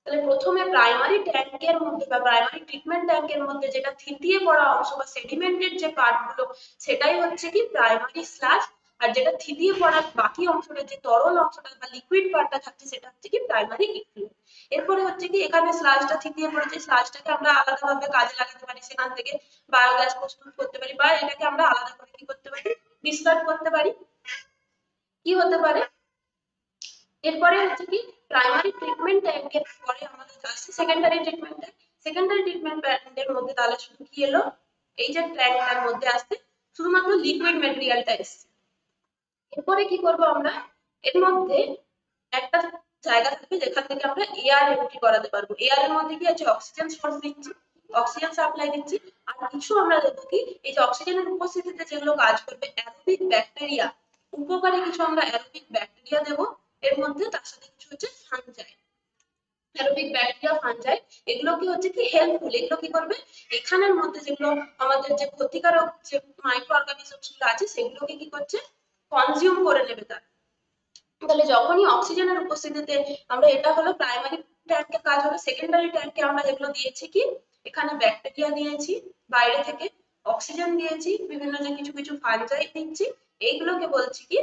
S1: তাহলে প্রথমে প্রাইমারি ট্যাঙ্কের মধ্যে বা প্রাইমারি ট্রিটমেন্ট ট্যাঙ্কের মধ্যে যেটা থিতিয়ে পড়া অংশ বা সেডিমেন্টের যে পার্টগুলো সেটাই হচ্ছে কি প্রাইমারি স্লাজ, আর যেটা থিতিয়ে পড়ার বাকি অংশটা যে তরল অংশটা বা লিকুইড পার্টটা থাকছে সেটা হচ্ছে কি প্রাইমারি ইফ্লুয়েন্ট। এরপরে হচ্ছে কি এখানে স্লাজটা থিতিয়ে পড়েছে, স্লাজটাকে আমরা আলাদাভাবে কাজে লাগাতে পারি, সেখান থেকে বায়োগ্যাস প্রস্তুত করতে পারি, বা এটাকে আমরা আলাদা করে কি করতে পারি ডিসকার্ড করতে পারি। কি হতে পারে, এরপরে হচ্ছে কি প্রাইমারি ট্রিটমেন্ট ট্যাঙ্কের পরে আমাদের আসছে secondary treatment tank. Secondary treatment ট্যাঙ্কের মধ্যে তাহলে শুধু কি এলো, এই যে ট্যাঙ্কটার মধ্যে আসছে শুধুমাত্র লিকুইড মেটেরিয়ালটা এসছে। এরপরে কি করব আমরা, এর মধ্যে একটা জায়গা থাকবে যেখান থেকে আমরা এয়ার এন্ট্রি করাতে পারবো। এয়ার এর মধ্যে কি আছে অক্সিজেন সোর্স দিচ্ছি, অক্সিজেন সাপ্লাই দিচ্ছি, আর কিছু আমরা দেবো কি এই যে অক্সিজেনের উপস্থিতিতে যেগুলো কাজ করবে অ্যারোবিক ব্যাকটেরিয়া, উপকারী কিছু আমরা অ্যারোবিক ব্যাকটেরিয়া দেবো এর মধ্যে, তার সাথে কিছু হচ্ছে ফানজাই, অ্যারোবিক ব্যাকটেরিয়া ফানজাই, এগুলো কি হচ্ছে কি হেল্পফুল, এগুলো কি করবে এখানের মধ্যে যেগুলো আমাদের যে ক্ষতিকারক যে মাইক্রো অর্গানিজমস গুলো আছে সেগুলোকে কি করছে কনজিউম করে নেবে তারা। তাহলে যখনই অক্সিজেনের উপস্থিতিতে আমরা, এটা হলো প্রাইমারি ট্যাঙ্কের কাজ হলো। সেকেন্ডারি ট্যাঙ্কে আমরা যেগুলো দিয়েছি কি এখানে ব্যাকটেরিয়া দিয়েছি বাইরে থেকে, অক্সিজেন দিয়েছি, বিভিন্ন যে কিছু কিছু ফানজাই দিচ্ছি, এইগুলোকে বলছি কি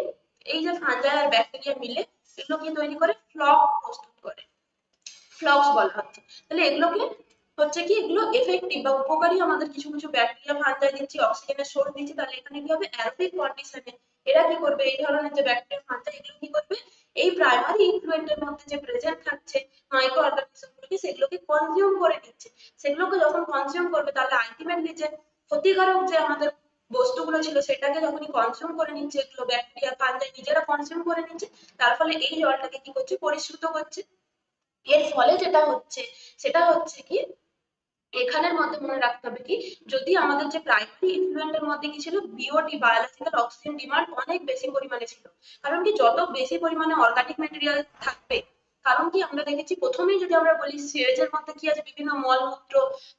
S1: এই যে ফানজাই আর ব্যাকটেরিয়া মিলে এগুলো কি তৈরি করে ফ্লক প্রস্তুত করে, ফ্লক্স বলা হচ্ছে। তাহলে এগুলোকে হচ্ছে কি এগুলো এফেক্টিভ বা উপকারী আমাদের কিছু কিছু ব্যাকটেরিয়া ফানজাই দিচ্ছি, অক্সিজেনের সোর্স দিচ্ছি, তাহলে এখানে কি হবে অ্যারোবিক কন্ডিশনে এরা কি করবে, এই ধরনের যে ব্যাকটেরিয়া ফানজাই এগুলো কি করবে এই প্রাইমারি ইনফ্লুয়েন্টের মধ্যে যে প্রেজেন্ট থাকছে মাইক্রো অর্গানিজম গুলোকে সেগুলোকে কনজিউম করে নিচ্ছে। সেগুলোকে যখন কনজিউম করবে তাহলে আলটিমেটলি যে ক্ষতিকারক যে আমাদের বস্তুগুলো ছিল সেটাকে যখনই কনজিউম করে নিচ্ছে, এগুলো ব্যাকটেরিয়া ফানজাই নিজেরা কনজিউম করে নিচ্ছে, তার ফলে এই জলটাকে কি করছে পরিশ্রুত করছে। এর ফলে যেটা হচ্ছে সেটা হচ্ছে কি এখানের মধ্যে মনে রাখতে হবে কি যদি আমাদের যে প্রাইমারি ইফ্লুয়েন্টের মধ্যে কি ছিল বিওডি বায়োলজিক্যাল অক্সিজেন ডিমান্ড অনেক বেশি পরিমাণে ছিল কারণ কি যত বেশি পরিমাণে অর্গানিক ম্যাটেরিয়াল থাকবে কারণ কি আমরা দেখেছি প্রথমেই যদি আমরা বলি সিওয়েজের মধ্যে কি আছে বিভিন্ন মলমূত্র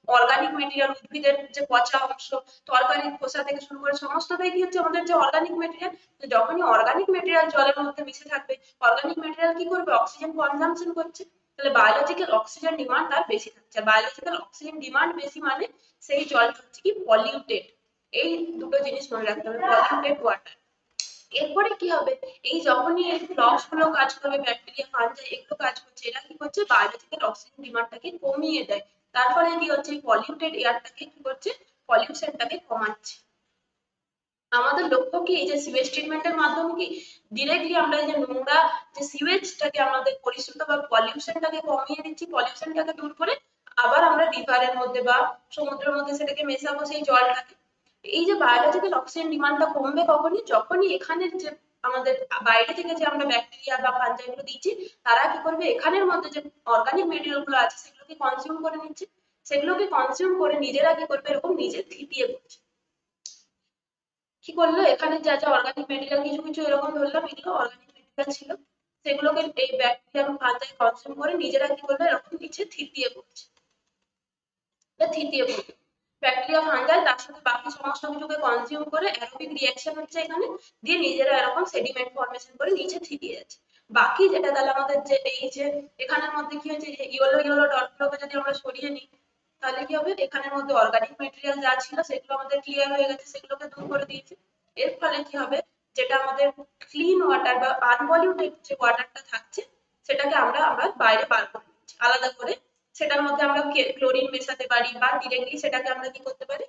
S1: অর্গানিক ম্যাটেরিয়াল উদ্ভিদের যে পচা অংশ তরকারি খোসা থেকে শুরু করে সমস্তটাই কি হচ্ছে আমাদের যে অর্গানিক ম্যাটেরিয়াল যখনই অর্গানিক ম্যাটেরিয়াল জলের মধ্যে মিশে থাকবে অর্গানিক ম্যাটেরিয়াল কি করবে অক্সিজেন কনজাম্পশন করছে তাহলে বায়োলজিক্যাল অক্সিজেন ডিমান্ড তার বেশি থাকছে বায়োলজিক্যাল অক্সিজেন ডিমান্ড বেশি মানে সেই জলটা হচ্ছে কি পলিউটেড এই দুটো জিনিস মনে রাখতে হবে পলিউটেড ওয়াটার এরপরে কি হবে এই যখনই এই ফ্লক্স গুলো কাজ করবে ব্যাকটেরিয়া ফাঞ্জাই এগুলো কাজ করছে এরা কি করছে বায়োলজিক্যাল অক্সিজেন ডিমান্ডটাকে কমিয়ে দেয় তার ফলে কি হচ্ছে এই পলিউটেড এয়ারটাকে কি করছে পলিউশনটাকে কমাচ্ছে আমাদের লক্ষ্য কি এই যে সিওয়েজ ট্রিটমেন্টের মাধ্যমে কি ডিরেক্টলি আমরা এই যে নোংরা যে সিওয়েজটাকে আমাদের পরিশ্রুত বা পলিউশনটাকে কমিয়ে দিচ্ছি পলিউশনটাকে দূর করে আবার আমরা রিভারের মধ্যে বা সমুদ্রের মধ্যে সেটাকে মেশাবো সেই জলটাকে এই যে বায়োলজিক্যাল অক্সিজেন ডিমান্ডটা কমবে কখনই যখনই এখানের যে আমাদের বাইরে থেকে যে আমরা ব্যাকটেরিয়া বা ফাঞ্জাই গুলো দিচ্ছি তারা কি করবে এখানের মধ্যে যে অর্গানিক মেটেরিয়াল গুলো আছে সেগুলোকে কনজিউম করে নিচ্ছে সেগুলোকে কনজিউম করে নিজেরা কি করবে এরকম নিজে থিতিয়ে পড়ছে কি করলো এখানে যা যা অর্গানিক ম্যাটেরিয়াল কিছু কিছু এরকম ধরলাম এগুলো অর্গানিক ম্যাটেরিয়াল ছিল সেগুলোকে এই ব্যাকটেরিয়া এবং ফাঞ্জাই কনজিউম করে নিজেরা কি করলো এরকম নিচে থিতিয়ে পড়ছে থিতিয়ে পড়বে ব্যাকটেরিয়া ফাঙ্গাই তার সাথে বাকি সমস্ত কিছুকে কনজিউম করে অ্যারোবিক রিঅ্যাকশন হচ্ছে এখানে দিয়ে নিজেরা এরকম সেডিমেন্ট ফর্মেশন করে নিচে থিতিয়ে যাচ্ছে বাকি যেটা তাহলে আমাদের যে এই যে এখানের মধ্যে কি হয়েছে যে ইয়েলো ইয়েলো ডটগুলোকে যদি আমরা সরিয়ে নিই তাহলে কি হবে এখানের মধ্যে অর্গানিক ম্যাটেরিয়াল যা ছিল সেগুলো আমাদের ক্লিয়ার হয়ে গেছে সেগুলোকে দূর করে দিয়েছে এর ফলে কি হবে যেটা আমাদের ক্লিন ওয়াটার বা আনপলিউটেড যে ওয়াটারটা থাকছে সেটাকে আমরা আবার বাইরে বার করে দিচ্ছি আলাদা করে সেটার মধ্যে আমরা ক্লোরিন মেশাতে পারি বা ডিরেক্টলি সেটাকে আমরা কি করতে পারি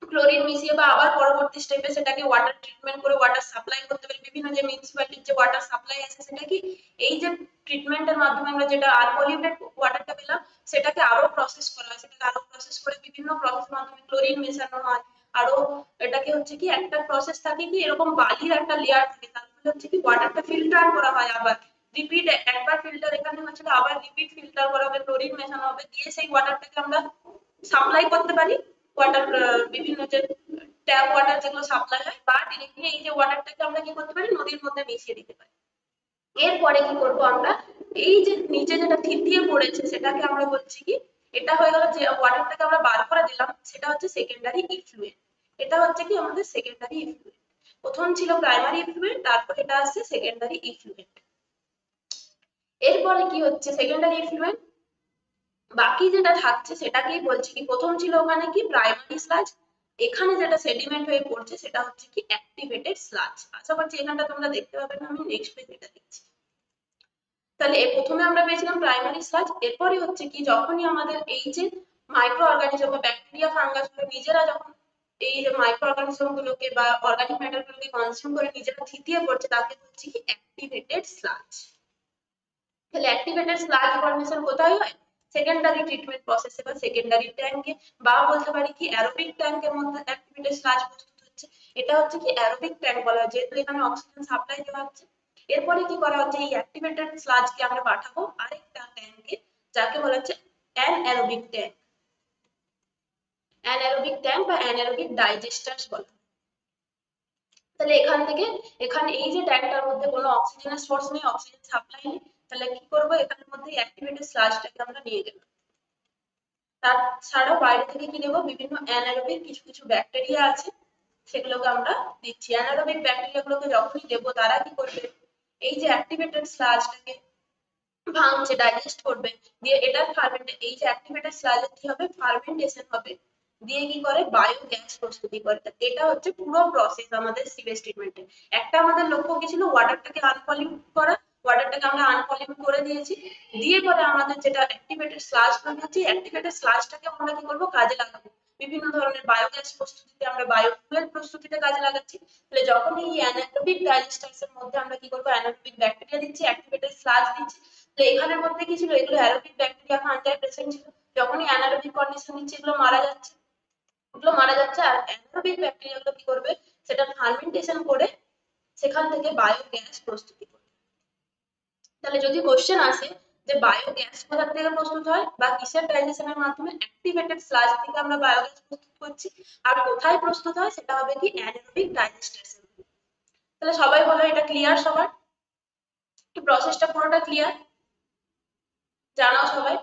S1: ক্লোরিন মিশিয়ে বা আবার পরবর্তী স্টেপে সেটাকে ওয়াটার ট্রিটমেন্ট করে ওয়াটার সাপ্লাই করতে পারি বিভিন্ন যে মিউনিসিপ্যালিটির যে ওয়াটার সাপ্লাই আছে সেটা কি এই যে ট্রিটমেন্টের মাধ্যমে আমরা যেটা আনপলিউটেড ওয়াটারটা পেলাম সেটাকে আরো প্রসেস করা হয় সেটাকে আরো প্রসেস করে বিভিন্ন প্রসেস মাধ্যমে ক্লোরিন মেশানো হয় আরো এটাকে হচ্ছে কি একটা প্রসেস থাকে কি এরকম বালির একটা লেয়ার থাকে তারপরে হচ্ছে কি ওয়াটারটা ফিল্টার করা হয় আবার রিপিট একবার ফিল্টার এখানে হচ্ছিল আবার রিপিট ফিল্টার করা হবে ক্লোরিন মেশানো হবে দিয়ে সেই ওয়াটারটাকে আমরা সাপ্লাই করতে পারি ওয়াটার বিভিন্ন যে ট্যাপ ওয়াটার যেগুলো সাপ্লাই হয় বা ডিরেক্টলি এই যে ওয়াটারটাকে আমরা কি করতে পারি নদীর মধ্যে মিশিয়ে দিতে পারি এরপরে কি করব আমরা এই যে নিচে যেটা থিতিয়ে পড়েছে সেটাকে আমরা বলছি কি এটা হয়ে গেল যে ওয়াটারটাকে আমরা বার করে দিলাম সেটা হচ্ছে সেকেন্ডারি ইফ্লুয়েন্ট এটা হচ্ছে কি আমাদের সেকেন্ডারি ইফ্লুয়েন্ট প্রথম ছিল প্রাইমারি ইফ্লুয়েন্ট তারপর এটা আসছে সেকেন্ডারি ইফ্লুয়েন্ট এরপরে কি হচ্ছে সেকেন্ডারি ইফ্লুয়েন্ট বাকি যেটা থাকছে সেটাকেই বলছি কি প্রথম ছিল ওখানে কি প্রাইমারি স্লাজ এখানে যেটা সেডিমেন্ট হয়ে পড়ছে সেটা হচ্ছে কি অ্যাক্টিভেটেড স্লাজ আশা করছি এখানটা তোমরা দেখতে পাবে না আমি নেক্সট পেজ এটা দিচ্ছি তাহলে প্রথমে আমরা পেয়েছিলাম প্রাইমারি স্লাজ এরপরে হচ্ছে কি যখনই আমাদের এই যে মাইক্রো অর্গানিজম বা ব্যাকটেরিয়া ফাঙ্গাস গুলো নিজেরা যখন এই যে মাইক্রো অর্গানিজম গুলোকে বা অর্গানিক ম্যাটার গুলোকে কনজিউম করে নিজেরা থিতিয়ে পড়ছে তাকে বলছি কি অ্যাক্টিভেটেড স্লাজ তাহলে অ্যাক্টিভেটেড স্লাজ ফর্মেশন কোথায় হয় সেকেন্ডারি ট্রিটমেন্ট প্রসেসে বা সেকেন্ডারি ট্যাঙ্কে বা বলতে পারি কি অ্যারোবিক ট্যাঙ্কের মধ্যে অ্যাক্টিভেটেড স্লাজ প্রস্তুত হচ্ছে এটা হচ্ছে কি অ্যারোবিক ট্যাঙ্ক বলা হয় যেহেতু এখানে অক্সিজেন সাপ্লাই দেওয়া হচ্ছে এরপরে কি করা হচ্ছে এই অ্যাক্টিভেটেড স্লাজকে আমরা পাঠাবো আরেকটা ট্যাঙ্কে যাকে বলা হচ্ছে অ্যানঅ্যারোবিক ট্যাঙ্ক অ্যানঅ্যারোবিক ট্যাঙ্ক বা অ্যানঅ্যারোবিক ডাইজেস্টার্স বলা তাহলে এখান থেকে এখানে এই যে ট্যাঙ্কটার মধ্যে কোনো অক্সিজেনের সোর্স নেই অক্সিজেন সাপ্লাই নেই তাহলে কি করবো এখানের মধ্যে অ্যাক্টিভেটেড স্লাজটাকে আমরা নিয়ে গেলাম তাছাড়াও বাইরে থেকে কি দেবো বিভিন্ন অ্যানারোবিক কিছু কিছু ব্যাকটেরিয়া আছে সেগুলোকে আমরা দিচ্ছি অ্যানারোবিক ব্যাকটেরিয়া গুলোকে যখনই দেবো তারা কি করবে এই যে অ্যাক্টিভেটেড স্লাজটাকে ভাঙছে ডাইজেস্ট করবে দিয়ে এটার ফার্মেন্ট এই যে অ্যাক্টিভেটেড স্লাজের কি হবে ফার্মেন্টেশন হবে দিয়ে কি করে বায়োগ্যাস প্রস্তুতি করে এটা হচ্ছে পুরো প্রসেস আমাদের সিভেজ ট্রিটমেন্টে একটা আমাদের লক্ষ্য কি ছিল ওয়াটারটাকে আনপলিউট করা ওয়াটারটাকে আমরা আনপলিউট করে দিয়েছি দিয়ে পরে আমাদের যেটা অ্যাক্টিভেটেড স্লাজ তৈরি হচ্ছে অ্যাক্টিভেটেড স্লাজটাকে আমরা কি করবো কাজে লাগাবো বিভিন্ন ধরনের বায়োগ্যাস প্রস্তুতিতে আমরা বায়োফুয়েল প্রস্তুতিতে কাজে লাগাচ্ছি তাহলে যখন এই অ্যানারোবিক ডাইজেস্টার্স এর মধ্যে আমরা কি করবো অ্যানারোবিক ব্যাকটেরিয়া দিচ্ছি অ্যাক্টিভেটেড স্লাজ দিচ্ছি তো এখানের মধ্যে কি ছিল এগুলো অ্যারোবিক ব্যাকটেরিয়া ফাঞ্জাই প্রেজেন্ট ছিল যখনই অ্যানারোবিক কন্ডিশন নিচ্ছে এগুলো মারা যাচ্ছে আর অ্যানারোবিক ব্যাকটেরিয়া গুলো কি করবে সেটা ফার্মেন্টেশন করে সেখান থেকে বায়োগ্যাস প্রস্তুতি করবে তাহলে যদি কোশ্চেন আসে যে বায়োগ্যাস কোথা থেকে প্রস্তুত হয় বা কিসের ডাইজেশনের মাধ্যমে, অ্যাক্টিভেটেড স্লাজ থেকে আমরা বায়োগ্যাস প্রস্তুত করছি। আর কোথায় প্রস্তুত হয় সেটা হবে কি অ্যানারোবিক ডাইজেস্টেশন। তাহলে সবাই বলো এটা ক্লিয়ার সবার, কি প্রসেসটা পুরোটা ক্লিয়ার জানাও সবাই।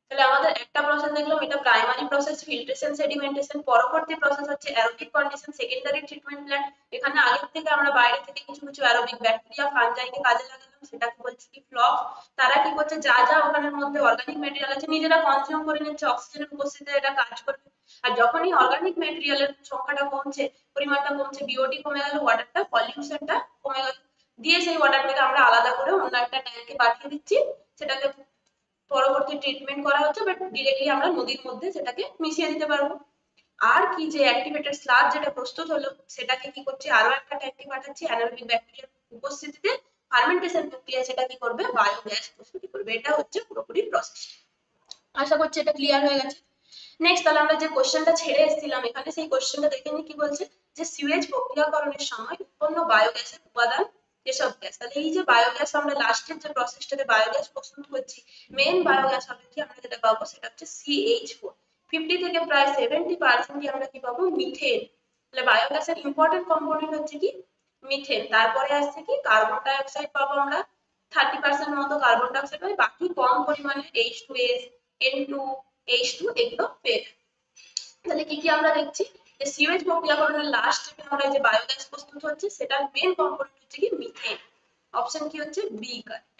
S1: তাহলে আমাদের একটা প্রসেস দেখলাম, এটা প্রাইমারি প্রসেস ফিল্ট্রেশন সেডিমেন্টেশন। পরবর্তী প্রসেস হচ্ছে aerobic condition secondary treatment plant. এখানে আগের থেকে আমরা বাইরে থেকে কিছু কিছু অ্যারোবিক ব্যাকটেরিয়া ফানজাইকে কাজে লাগালাম, সেটাকে বলছি কি ফ্লক। তারা কি করছে, যা যা ওখানের মধ্যে অর্গানিক ম্যাটেরিয়াল আছে নিজেরা কনজিউম করে নিচ্ছে, অক্সিজেনের উপস্থিতিতে এটা কাজ করবে। আর যখনই অর্গানিক ম্যাটেরিয়ালের সংখ্যাটা কমছে, পরিমাণটা কমছে, বিওটি কমে গেল, ওয়াটারটা পলিউশনটা কমে গেল, দিয়ে সেই ওয়াটারটাকে আমরা আলাদা করে অন্য একটা ট্যাঙ্কে পাঠিয়ে দিচ্ছি, সেটাকে পরবর্তী ট্রিটমেন্ট করা হচ্ছে, বাট ডিরেক্টলি আমরা নদীর মধ্যে সেটাকে মিশিয়ে দিতে পারবো। আর কি যে অ্যাক্টিভেটেড স্লাজ যেটা প্রস্তুত হলো সেটাকে কি করছি, আরো একটা ট্যাঙ্কে পাঠাচ্ছি, অ্যানারোবিক ব্যাকটেরিয়ার উপস্থিতিতে ফার্মেন্টেশন প্রক্রিয়া সেটা কি করবে, বায়োগ্যাস প্রস্তুত করবে। এটা হচ্ছে পুরোপুরি প্রসেস। আশা করছি এটা ক্লিয়ার হয়ে গেছে। নেক্সট তাহলে আমরা যে কোশ্চেনটা ছেড়ে এসেছিলাম এখানে, সেই কোশ্চেনটা দেখে নিই কি বলছে, যে সিওয়েজ প্রক্রিয়াকরণের সময় উৎপন্ন বায়োগ্যাসের উপাদান যেসব গ্যাস। তাহলে এই যে বায়োগ্যাস আমরা লাস্টের যে প্রসেসটাতে বায়োগ্যাস প্রস্তুত করছি, মেন বায়োগ্যাস হবে কি আমরা যেটা পাবো সেটা হচ্ছে CH4। 50 থেকে প্রায় 70% আমরা কি পাবো, মিথেন। তাহলে বায়োগ্যাসের ইম্পর্টেন্ট কম্পোনেন্ট হচ্ছে কি মিথেন। তারপরে আসছে কি কার্বন ডাই অক্সাইড পাবো আমরা, 30% মতো কার্বন ডাই অক্সাইড পাই, বাকি কম পরিমাণে H2S, N2, H2 এগুলো পেয়ে থাকি। তাহলে কি কি আমরা দেখছি, যে সিওএইচ প্রক্রিয়াকরণের লাস্ট স্টেপে আমরা যে বায়োগ্যাস প্রস্তুত হচ্ছে সেটার মেন কম্পোনেন্ট হচ্ছে কি মিথেন। অপশন কি হচ্ছে বি কারেক্ট।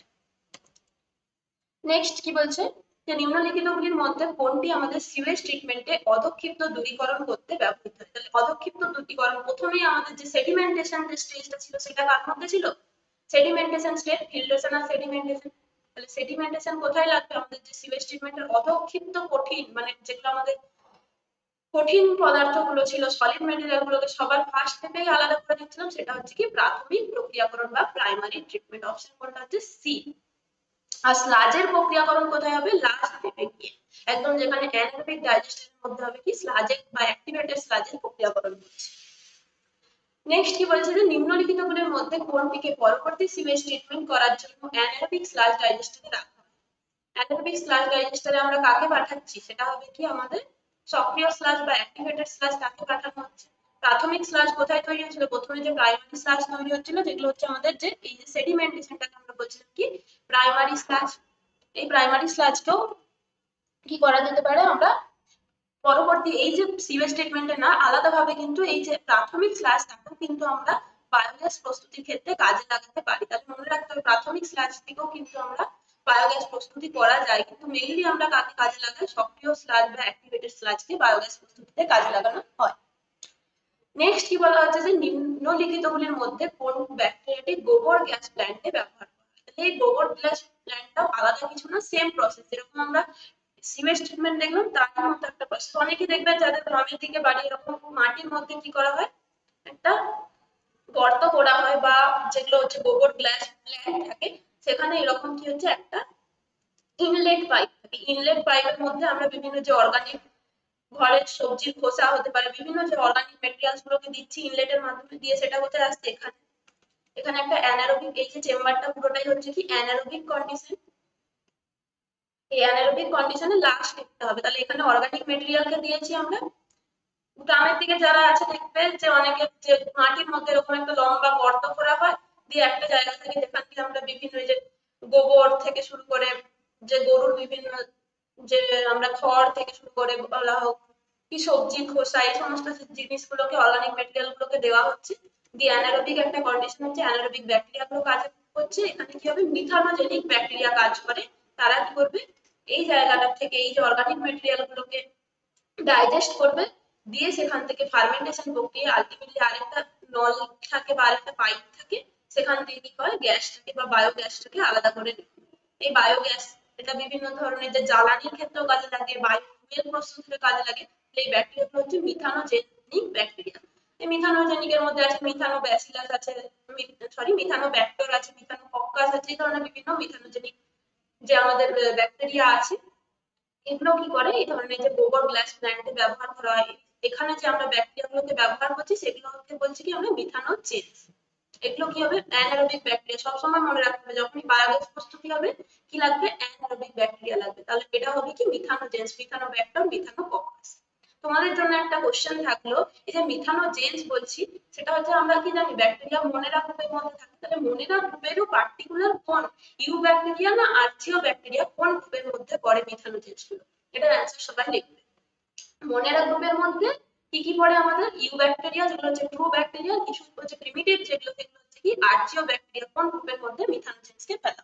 S1: নেক্সট কি বলছে, যে নিম্নলিখিতগুলির মধ্যে কোনটি আমাদের সিওএইচ ট্রিটমেন্টে অধঃক্ষিপ্ত দূরীকরণ করতে ব্যবহৃত হয়। তাহলে অধঃক্ষিপ্ত দূরীকরণ প্রথমেই আমাদের যে সেডিমেন্টেশন যে স্টেজটা ছিল সেটা কার মধ্যে ছিল, সেডিমেন্টেশন স্টেজ, ফিল্ট্রেশন আর সেডিমেন্টেশন। তাহলে সেডিমেন্টেশন কোথায় লাগবে, আমাদের যে সিওএইচ ট্রিটমেন্টের অধঃক্ষিপ্ত কঠিন মানে যেগুলো আমাদের কঠিন পদার্থগুলো ছিল, সলিড মেটেরিয়াল গুলোকে সবার ফার্স্ট স্টেপেই আলাদা করে দিচ্ছিলাম, সেটা হচ্ছে কি প্রাথমিক প্রক্রিয়াকরণ বা প্রাইমারি ট্রিটমেন্ট। অপশন কোনটা হচ্ছে সি। আর স্লাজের প্রক্রিয়াকরণ কোথায় হবে, লাস্ট স্টেপে গিয়ে একদম যেখানে অ্যানারোবিক ডাইজেশনের মধ্যে হবে কি স্লাজের বা অ্যাক্টিভেটেড স্লাজের প্রক্রিয়াকরণ হচ্ছে। নেক্সট কি বলছে, যে নিম্নলিখিতগুলির মধ্যে কোনটিকে পরবর্তী সিওএইচ ট্রিটমেন্ট করার জন্য অ্যানারোবিক স্লাজ ডাইজেস্টারে রাখা হয়। অ্যানারোবিক স্লাজ ডাইজেস্টারে আমরা কাকে পাঠাচ্ছি, সেটা হবে কি আমাদের সক্রিয় স্লাজ বা অ্যাক্টিভেটেড স্লাজ, তাকে পাঠানো হচ্ছে। প্রাথমিক স্লাজ কোথায় তৈরি হচ্ছিল, প্রথমে যে প্রাইমারি স্লাজ তৈরি হচ্ছিল, যেগুলো হচ্ছে আমাদের যে এই যে সেডিমেন্টেশনটাকে আমরা বলছিলাম কি প্রাইমারি স্লাজ। এই প্রাইমারি স্লাজকেও কি করা যেতে পারে, আমরা পরবর্তী এই যে সিওএইচ ট্রিটমেন্টে না, আলাদাভাবে কিন্তু এই যে প্রাথমিক স্লাজ তাকেও কিন্তু আমরা বায়োগ্যাস প্রস্তুতির ক্ষেত্রে কাজে লাগাতে পারি। তাহলে মনে রাখতে হবে প্রাথমিক স্লাজ থেকেও কিন্তু আমরা বায়োগ্যাস প্রস্তুতি করা যায়, কিন্তু মেইনলি আমরা কাকে কাজে লাগাই, সক্রিয় স্লাজ বা অ্যাক্টিভেটেড স্লাজকে বায়োগ্যাস প্রস্তুতিতে কাজে লাগানো হয়। নেক্সট কি বলা হচ্ছে, যে নিম্নলিখিতগুলির মধ্যে কোন ব্যাকটেরিয়াটি গোবর গ্যাস প্ল্যান্টে ব্যবহার করা হয়। এই গোবর গ্যাস প্ল্যান্টটাও আলাদা কিছু না, সেম প্রসেস, যেরকম আমরা সিওএইচ ট্রিটমেন্ট দেখলাম তার মতো একটা প্রসেস। অনেকে দেখবেন যাদের গ্রামের দিকে বাড়ি, এরকম মাটির মধ্যে কি করা হয়, একটা গর্ত করা হয়, বা যেগুলো হচ্ছে গোবর গ্যাস প্ল্যান্ট থাকে সেখানে এরকম কি হচ্ছে একটা ইনলেট পাইপ থাকে। ইনলেট পাইপের মধ্যে আমরা বিভিন্ন যে অর্গানিক ঘরের সবজির খোসা হতে পারে, বিভিন্ন যে অর্গানিক ম্যাটেরিয়ালস গুলোকে দিচ্ছি ইনলেটের মাধ্যমে, দিয়ে সেটা কোথায় আসছে এখানে। এখানে একটা অ্যানারোবিক, এই যে চেম্বারটা পুরোটাই হচ্ছে কি অ্যানারোবিক কন্ডিশন। এই অ্যানারোবিক কন্ডিশনে লাস্ট স্টেপটা হবে। তাহলে এখানে অর্গানিক ম্যাটেরিয়ালকে দিয়েছি আমরা। গ্রামের দিকে যারা আছে দেখবে যে অনেকে যে মাটির মধ্যে এরকম একটা লম্বা গর্ত করা হয়, দিয়ে একটা জায়গা থেকে যেখান থেকে আমরা বিভিন্ন যে গোবর থেকে শুরু করে যে গরুর বিভিন্ন যে আমরা খড় থেকে শুরু করে বলা হোক কি সবজি খোসা, এই সমস্ত জিনিসগুলোকে অর্গানিক ম্যাটেরিয়াল গুলোকে দেওয়া হচ্ছে। দিয়ে অ্যানারোবিক একটা কন্ডিশন হচ্ছে, অ্যানারোবিক ব্যাকটেরিয়া গুলো কাজ করছে, এখানে কি হবে মিথানোজেনিক ব্যাকটেরিয়া কাজ করে। তারা কি করবে, এই জায়গাটা থেকে এই যে অর্গানিক ম্যাটেরিয়াল গুলোকে ডাইজেস্ট করবে, দিয়ে সেখান থেকে ফার্মেন্টেশন প্রক্রিয়া আলটিমেটলি আরেকটা নল থাকে বা আরেকটা পাইপ থাকে, সেখান থেকে কি হয় গ্যাসটাকে বা বায়োগ্যাসটাকে আলাদা করে নেবে। এই বায়োগ্যাস এটা বিভিন্ন ধরনের যে জ্বালানির ক্ষেত্রেও কাজে লাগে, বায়োফুয়েল প্রস্তুতিতে কাজে লাগে। এই ব্যাকটেরিয়াগুলো হচ্ছে মিথানোজেনিক ব্যাকটেরিয়া। এই মিথানোজেনিকের মধ্যে আছে মিথানো ব্যাসিলাস আছে, সরি মিথানো ব্যাক্টর আছে, মিথানো কক্কাস আছে, এই ধরনের বিভিন্ন মিথানোজেনিক যে আমাদের ব্যাকটেরিয়া আছে, এগুলো কি করে এই ধরনের যে গোবর গ্যাস প্ল্যান্টে ব্যবহার করা হয়, এখানে যে আমরা ব্যাকটেরিয়া গুলোকে ব্যবহার করছি সেগুলোকে বলছি কি আমরা মিথানোজেনস। এগুলো কি হবে, অ্যানারোবিক ব্যাকটেরিয়া। সবসময় মনে রাখতে হবে যখনই বায়োগ্যাস প্রস্তুতি হবে কি লাগবে, অ্যানারোবিক ব্যাকটেরিয়া লাগবে। তাহলে এটা হবে কি মিথানোজেন্স, মিথানোব্যাক্টার, মিথানোককাস। তোমাদের জন্য একটা কোশ্চেন থাকলো, এই যে মিথানোজেন্স বলছি, সেটা হচ্ছে আমরা কি জানি ব্যাকটেরিয়া মোনেরা গ্রুপের মধ্যে থাকে, তাহলে মোনেরা গ্রুপেরও পার্টিকুলার কোন ইউ ব্যাকটেরিয়া না আর্চিও ব্যাকটেরিয়া কোন গ্রুপের মধ্যে পড়ে মিথানোজেন্স গুলো, এটার অ্যান্সার সবাই লিখবে। মোনেরা গ্রুপের মধ্যে কি কি পড়ে আমাদের, ইউ ব্যাকটেরিয়া যেগুলো হচ্ছে ট্রু ব্যাকটেরিয়া, কিছু হচ্ছে প্রিমিটিভ যেগুলো, সেগুলো হচ্ছে কি আর্চিও ব্যাকটেরিয়া কোন গ্রুপের মধ্যে মিথানোজেন্সকে ফেলা।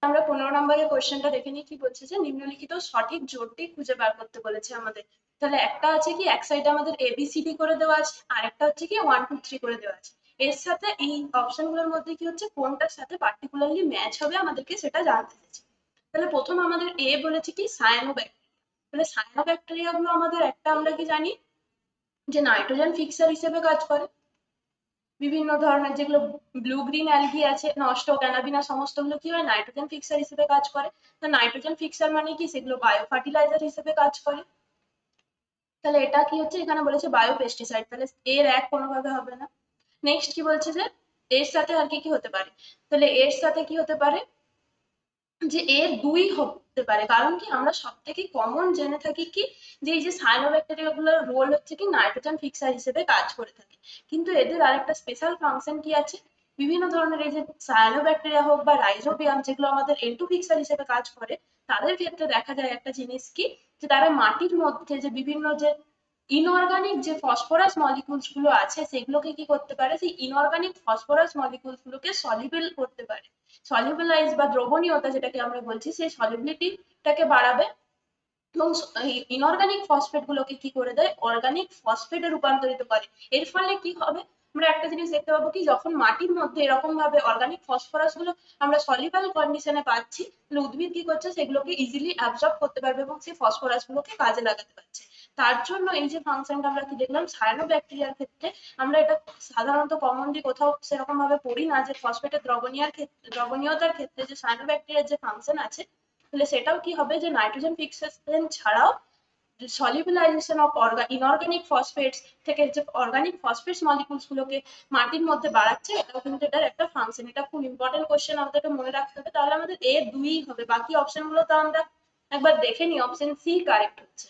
S1: আমরা 15 নম্বরের কোশ্চেনটা দেখে নিই, কি বলছে যে নিম্নলিখিত সঠিক জোড়টি খুঁজে বার করতে বলেছে আমাদের। তাহলে একটা আছে কি এক সাইডে আমাদের ABCD করে দেওয়া আছে, আর একটা হচ্ছে কি 1 2 3 করে দেওয়া আছে। এর সাথে এই অপশনগুলোর মধ্যে কি হচ্ছে কোনটার সাথে পার্টিকুলারলি ম্যাচ হবে আমাদেরকে সেটা জানতে চাইছে। তাহলে প্রথম আমাদের এ বলেছে কি সায়ানোব্যাকটেরিয়া। তাহলে সায়ানোব্যাকটেরিয়া গুলো আমাদের একটা আমরা কি জানি যে নাইট্রোজেন ফিক্সার হিসেবে কাজ করে। বিভিন্ন ধরনের যেগুলো ব্লু গ্রিন অ্যালগি আছে, নষ্ট ক্যানাবিনা, সমস্তগুলো কি হয় নাইট্রোজেন ফিক্সার হিসেবে কাজ করে। তো নাইট্রোজেন ফিক্সার মানে কি, সেগুলো বায়ো ফার্টিলাইজার হিসেবে কাজ করে। তাহলে এটা কি হচ্ছে, এখানে বলেছে বায়ো পেস্টিসাইড, তাহলে এর এক কোনোভাবে হবে না। নেক্সট কি বলছে যে এর সাথে আর কি কি হতে পারে, তাহলে এর সাথে কি হতে পারে যে এর দুই হতে পারে। কারণ কি আমরা সব থেকে কমন জেনে থাকি কি যে এই যে সায়ানোব্যাকটেরিয়া গুলোর রোল হচ্ছে কি নাইট্রোজেন ফিক্সার হিসেবে কাজ করে থাকে, কিন্তু এদের আরেকটা স্পেশাল ফাংশন কি আছে, বিভিন্ন ধরনের এই যে সায়ানোব্যাকটেরিয়া হোক বা রাইজোবিয়াম যেগুলো আমাদের N2 ফিক্সার হিসেবে কাজ করে, তাদের ক্ষেত্রে দেখা যায় একটা জিনিস কি যে তারা মাটির মধ্যে যে বিভিন্ন যে ইনঅর্গানিক যে ফসফরাস মলিকিউলস গুলো আছে সেগুলোকে কি করতে পারে, সেই ইনঅর্গানিক ফসফরাস মলিকিউলস গুলোকে সলিবল করতে পারে। সলিবলাইজ বা দ্রবণীয়তা যেটাকে আমরা বলছি, সেই সলিবিলিটিটাকে বাড়াবে এবং ইনঅর্গানিক ফসফেট গুলোকে কি করে দেয়, অর্গানিক ফসফেটে রূপান্তরিত করে। এর ফলে কি হবে, আমরা একটা জিনিস দেখতে পাবো কি যখন মাটির মধ্যে এরকম ভাবে অর্গানিক ফসফরাস গুলো আমরা সলিবল কন্ডিশনে পাচ্ছি, তাহলে উদ্ভিদ কি করছে সেগুলোকে ইজিলি অ্যাবজর্ব করতে পারবে এবং সেই ফসফরাস গুলোকে কাজে লাগাতে পারছে। তার জন্য এই যে ফাংশনটা আমরা কি দেখলাম সায়ানোব্যাকটেরিয়ার ক্ষেত্রে, আমরা এটা সাধারণত কমনলি কোথাও সেরকম ভাবে পড়ি না যে ফসফেটের দ্রবণীয়তার ক্ষেত্রে যে সায়ানোব্যাকটেরিয়ার যে ফাংশন আছে, তাহলে সেটাও কি হবে যে নাইট্রোজেন ফিক্সেশন ছাড়াও সলিবিলাইজেশন অফ ইনঅর্গানিক ফসফেটস থেকে যে অর্গানিক ফসফেটস মলিকিউলস গুলোকে মাটির মধ্যে বাড়াচ্ছে, এটাও কিন্তু এটার একটা ফাংশন। এটা খুব ইম্পর্টেন্ট কোশ্চেন, আমাদেরকে মনে রাখতে হবে। তাহলে আমাদের এ দুই হবে, বাকি অপশন গুলো তো আমরা একবার দেখে নিই। অপশন সি কারেক্ট হচ্ছে।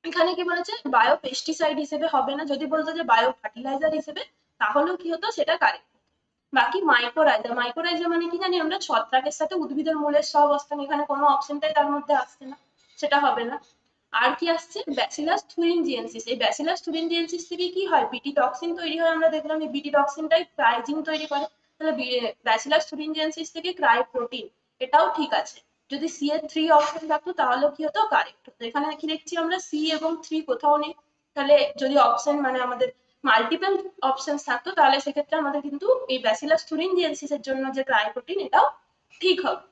S1: এখানে কি বলেছে বায়ো পেস্টিসাইড হিসেবে হবে না, যদি বলতো যে বায়ো ফার্টিলাইজার হিসেবে তাহলেও কি হতো সেটা কারেক্ট। বাকি মাইক্রোরাইজা, মাইক্রোরাইজা মানে কি জানি আমরা ছত্রাকের সাথে উদ্ভিদের মূলের সহাবস্থান, এখানে কোনো অপশনটাই তার মধ্যে আসছে না, সেটা হবে না। আর কি আসছে, ব্যাসিলাস থুরিনজিয়েন্সিস। এই ব্যাসিলাস থুরিনজিয়েন্সিস থেকে কি হয়, বিটি টক্সিন তৈরি হয়। আমরা দেখলাম এই বিটি টক্সিনটাই ক্রাইজিন তৈরি করে। তাহলে ব্যাসিলাস থুরিনজিয়েন্সিস থেকে ক্রাই প্রোটিন, এটাও ঠিক আছে। যদি সি এর 3 অপশন থাকতো তাহলে কি হতো, কারেক্ট হতো। এখানে কি দেখছি আমরা সি এবং 3 কোথাও নেই। তাহলে যদি অপশন মানে আমাদের মাল্টিপল অপশন থাকতো তাহলে সেক্ষেত্রে আমাদের কিন্তু এই ব্যাসিলাস থুরিনজিয়েন্সিস এর জন্য যে ক্রাই প্রোটিন এটাও ঠিক হবে।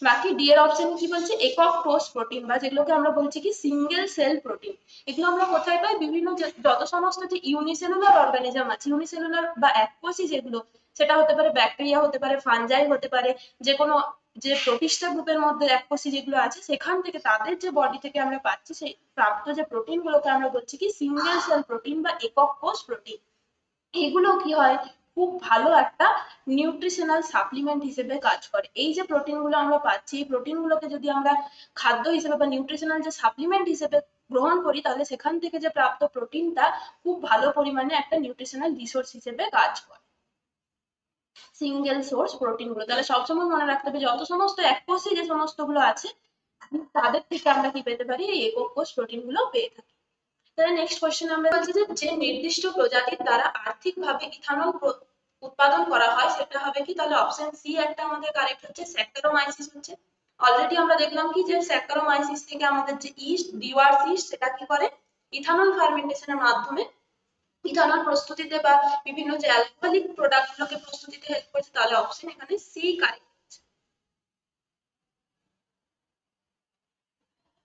S1: বাকি ডি এর অপশন কি বলছে, একক কোষ প্রোটিন বা যেগুলোকে আমরা বলছি কি সিঙ্গেল সেল প্রোটিন। এগুলো আমরা কোথায় পাই, বিভিন্ন যত সমস্ত যে ইউনিসেলুলার অর্গানিজম আছে, ইউনিসেলুলার বা এককোষী যেগুলো, সেটা হতে পারে ব্যাকটেরিয়া, হতে পারে ফানজাই, হতে পারে যে কোনো যে প্রতিষ্ঠা গ্রুপের মধ্যে এককোষী যেগুলো আছে, সেখান থেকে তাদের যে বডি থেকে আমরা পাচ্ছি সেই প্রাপ্ত যে প্রোটিন গুলোকে আমরা বলছি কি সিঙ্গেল সেল প্রোটিন বা একক কোষ প্রোটিন। এগুলো কি হয়, খুব ভালো একটা নিউট্রিশনাল সাপ্লিমেন্ট হিসেবে কাজ করে। এই যে প্রোটিনগুলো আমরা পাচ্ছি, এই প্রোটিনগুলোকে যদি আমরা খাদ্য হিসেবে বা নিউট্রিশনাল যে সাপ্লিমেন্ট হিসেবে গ্রহণ করি, তাহলে সেখান থেকে যে প্রাপ্ত প্রোটিনটা খুব ভালো পরিমাণে একটা নিউট্রিশনাল রিসোর্স হিসেবে কাজ করে সিঙ্গেল সোর্স প্রোটিন গুলো। তাহলে সবসময় মনে রাখতে হবে যত সমস্ত এককোষী যে সমস্ত গুলো আছে তাদের থেকে আমরা কি পেতে পারি, এই একক কোষ প্রোটিন গুলো পেয়ে থাকি। তাহলে নেক্সট কোশ্চেন আমরা বলছি যে নির্দিষ্ট প্রজাতির দ্বারা আর্থিকভাবে ইথানল উৎপাদন করা হয় সেটা হবে কি, তাহলে অপশন সি একটা আমাদের কারেক্ট হচ্ছে, স্যাকারোমাইসিস হচ্ছে। অলরেডি আমরা দেখলাম কি যে স্যাকারোমাইসিস থেকে আমাদের যে ইস্ট ডিওয়ার্স ইস্ট সেটা কি করে ইথানল ফার্মেন্টেশনের মাধ্যমে ইথানল প্রস্তুতিতে বা বিভিন্ন যে অ্যালকোহলিক প্রোডাক্ট গুলোকে প্রস্তুতিতে হেল্প করছে। তাহলে অপশন এখানে সি কারেক্ট।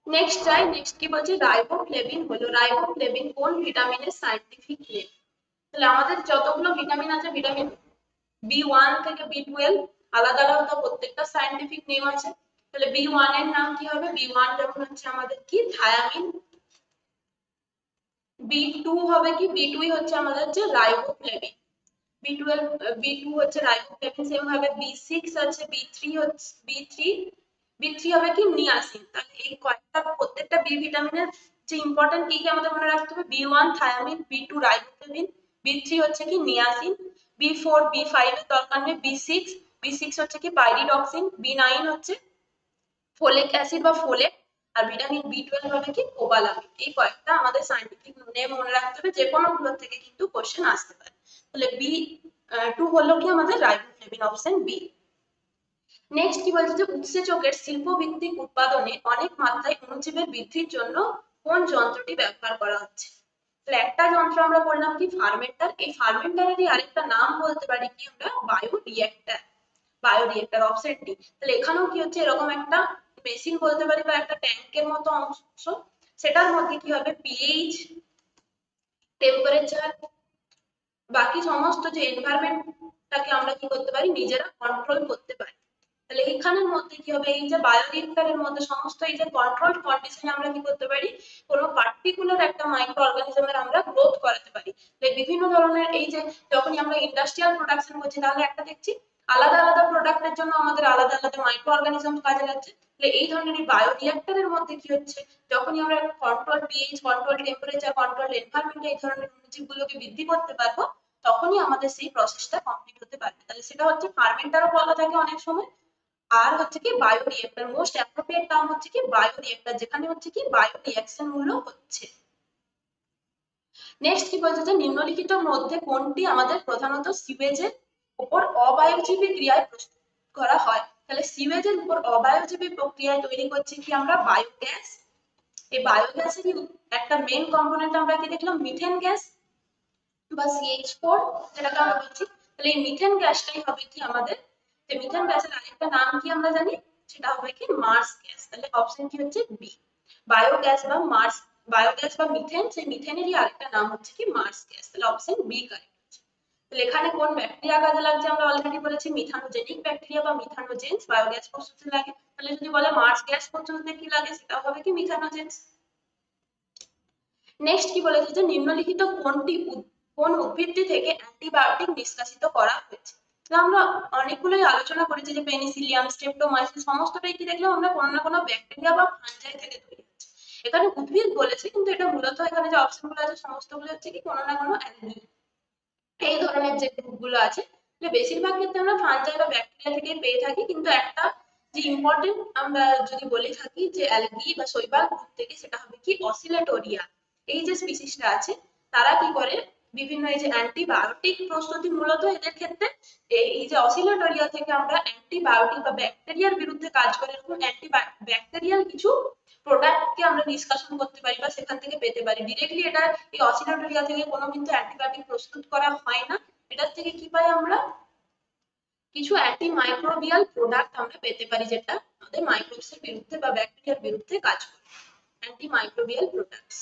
S1: নেক্সট যাই, নেক্সট কি বলছে, রাইবোফ্লেভিন হলো, রাইবোফ্লেভিন কোন ভিটামিনের সায়েন্টিফিক নেম। তাহলে আমাদের যতগুলো ভিটামিন আছে, ভিটামিন B1 থেকে B12 আলাদা আলাদা প্রত্যেকটা সায়েন্টিফিক নেম আছে। তাহলে B1 এর নাম কি হবে, B1 যেমন হচ্ছে আমাদের কি থায়ামিন, B2 হবে কি, B2 হচ্ছে আমাদের যে রাইবোফ্লেভিন, B12 B2 হচ্ছে রাইবোফ্লেভিন, সেম ভাবে B6 আছে, B3 হবে কি নিয়াসিন। তাহলে এই কয়েকটা প্রত্যেকটা বি ভিটামিনের যে ইম্পর্টেন্ট কি কি আমাদের মনে রাখতে হবে, B1 thymine, B2 riboflavin, B3 হচ্ছে কি নিয়াসিন, B4 B5 এর দরকার নেই, B6 হচ্ছে কি পাইরিডক্সিন, B9 হচ্ছে ফোলিক অ্যাসিড বা ফোলেট, আর ভিটামিন B12 হবে কি কোবালামিন। এই কয়েকটা আমাদের সায়েন্টিফিক নেম মনে রাখতে হবে, যে কোনো গুলো থেকে কিন্তু কোশ্চেন আসতে পারে। তাহলে B2 হলো কি আমাদের রাইবোফ্লেভিন, অপশন বি। নেক্সট কি বলছে যে উৎসেচকের শিল্পভিত্তিক উৎপাদনে অনেক মাত্রায় অণুজীবের বৃদ্ধির জন্য কোন যন্ত্রটি ব্যবহার করা হচ্ছে। তাহলে একটা যন্ত্র আমরা বললাম কি ফার্মেন্টার, এই ফার্মেন্টারেরই আরেকটা নাম বলতে পারি কি আমরা বায়োরিয়েক্টর অপশন ডি। তাহলে এখানেও কি হচ্ছে, এরকম একটা মেশিন বলতে পারি বা একটা ট্যাঙ্কের মতো অংশ, সেটার মধ্যে কি হবে পিএইচ, টেম্পারেচার, বাকি সমস্ত যে এনভায়রনমেন্টটাকে আমরা কি করতে পারি নিজেরা কন্ট্রোল করতে পারি। তাহলে এখানের মধ্যে কি হবে, এই যে বায়োরিয়েক্টরের মধ্যে সমস্ত এই যে কন্ট্রোলড কন্ডিশনে আমরা কি করতে পারি, কোনো পার্টিকুলার একটা মাইক্রো অর্গানিজমের আমরা গ্রোথ করাতে পারি। বিভিন্ন ধরনের এই যে যখনই আমরা ইন্ডাস্ট্রিয়াল প্রোডাকশন করছি, তাহলে একটা দেখছি আলাদা আলাদা প্রোডাক্টের জন্য আমাদের আলাদা আলাদা মাইক্রো অর্গানিজম কাজে লাগছে। তাহলে এই ধরনের এই বায়োরিয়েক্টরের মধ্যে কি হচ্ছে, যখনই আমরা control pH, control temperature, control environment এই ধরনের জীবগুলোকে বৃদ্ধি করতে পারবো, তখনই আমাদের সেই প্রসেসটা কমপ্লিট হতে পারবে। তাহলে সেটা হচ্ছে ফার্মেন্টারও বলা থাকে অনেক সময়, আর হচ্ছে কি বায়োরিয়েক্টর। মোস্ট অ্যাপ্রোপ্রিয়েট টার্ম হচ্ছে কি বায়োরিয়েক্টর, যেখানে হচ্ছে কি বায়ো রিঅ্যাকশন গুলো হচ্ছে। নেক্সট কি বলছে যে নিম্নলিখিত মধ্যে কোনটি আমাদের প্রধানত সিওয়েজের উপর অবায়বীয় ক্রিয়ায় প্রস্তুত করা হয়। তাহলে সিওয়েজের উপর অবায়বীয় প্রক্রিয়ায় তৈরি করছে কি আমরা বায়োগ্যাস। এই বায়োগ্যাসেরই একটা মেইন কম্পোনেন্ট আমরা কি দেখলাম, মিথেন গ্যাস বা CH4, যেটাকে আমরা বলছি। তাহলে এই মিথেন গ্যাসটাই হবে কি আমাদের, যে মিথেন গ্যাসের আরেকটা নাম কি আমরা জানি, সেটা হবে কি মার্স গ্যাস। তাহলে অপশন কি হচ্ছে বি, বায়োগ্যাস বা মিথেন, সেই মিথেনেরই আরেকটা নাম হচ্ছে কি মার্স গ্যাস। তাহলে অপশন বি কারেক্ট হচ্ছে। তাহলে এখানে কোন ব্যাকটেরিয়া কাজে লাগছে আমরা অলরেডি বলেছি, মিথানোজেনিক ব্যাকটেরিয়া বা মিথানোজেন্স বায়োগ্যাস প্রস্তুতে লাগে। তাহলে যদি বলে মার্স গ্যাস প্রস্তুতে কি লাগে, সেটা হবে কি মিথানোজেন্স। নেক্সট কি বলেছে যে নিম্নলিখিত কোন উদ্ভিদটি থেকে অ্যান্টিবায়োটিক নিষ্কাশিত করা হয়েছে। আমরা অনেকগুলোই আলোচনা করেছি যে পেনিসিলিয়াম, স্ট্রেপ্টোমাইসিস সমস্তটাই কি দেখলাম আমরা কোনো না কোনো ব্যাকটেরিয়া বা ফাঞ্জাই থেকে তৈরি হচ্ছে। এখানে উদ্ভিদ বলেছে, কিন্তু এটা মূলত এখানে যে অপশনগুলো আছে সমস্তগুলো হচ্ছে কি কোনো না কোনো অ্যালগি, এই ধরনের যে গ্রুপগুলো আছে। বেশিরভাগ ক্ষেত্রে আমরা ফাঞ্জাই বা ব্যাকটেরিয়া থেকে পেয়ে থাকি, কিন্তু একটা যে ইম্পর্টেন্ট আমরা যদি বলে থাকি যে অ্যালগি বা শৈবাল গ্রুপ থেকে, সেটা হবে কি অসিলেটোরিয়া। এই যে স্পিসিসটা আছে, তারা কি করে বিভিন্ন এই যে অ্যান্টিবায়োটিক প্রস্তুতি মূলত এদের ক্ষেত্রে, এই যে অসিলেটোরিয়া থেকে আমরা অ্যান্টিবায়োটিক বা ব্যাকটেরিয়ার বিরুদ্ধে কাজ করে এরকম ব্যাকটেরিয়াল কিছু প্রোডাক্টকে আমরা নিষ্কাশন করতে পারি বা সেখান থেকে পেতে পারি। ডিরেক্টলি এটা এই অসিলেটোরিয়া থেকে কোনো কিন্তু অ্যান্টিবায়োটিক প্রস্তুত করা হয় না, এটার থেকে কি পাই আমরা কিছু অ্যান্টিমাইক্রোবিয়াল প্রোডাক্ট আমরা পেতে পারি, যেটা আমাদের মাইক্রোবসের বিরুদ্ধে বা ব্যাকটেরিয়ার বিরুদ্ধে কাজ করে, অ্যান্টিমাইক্রোবিয়াল প্রোডাক্টস।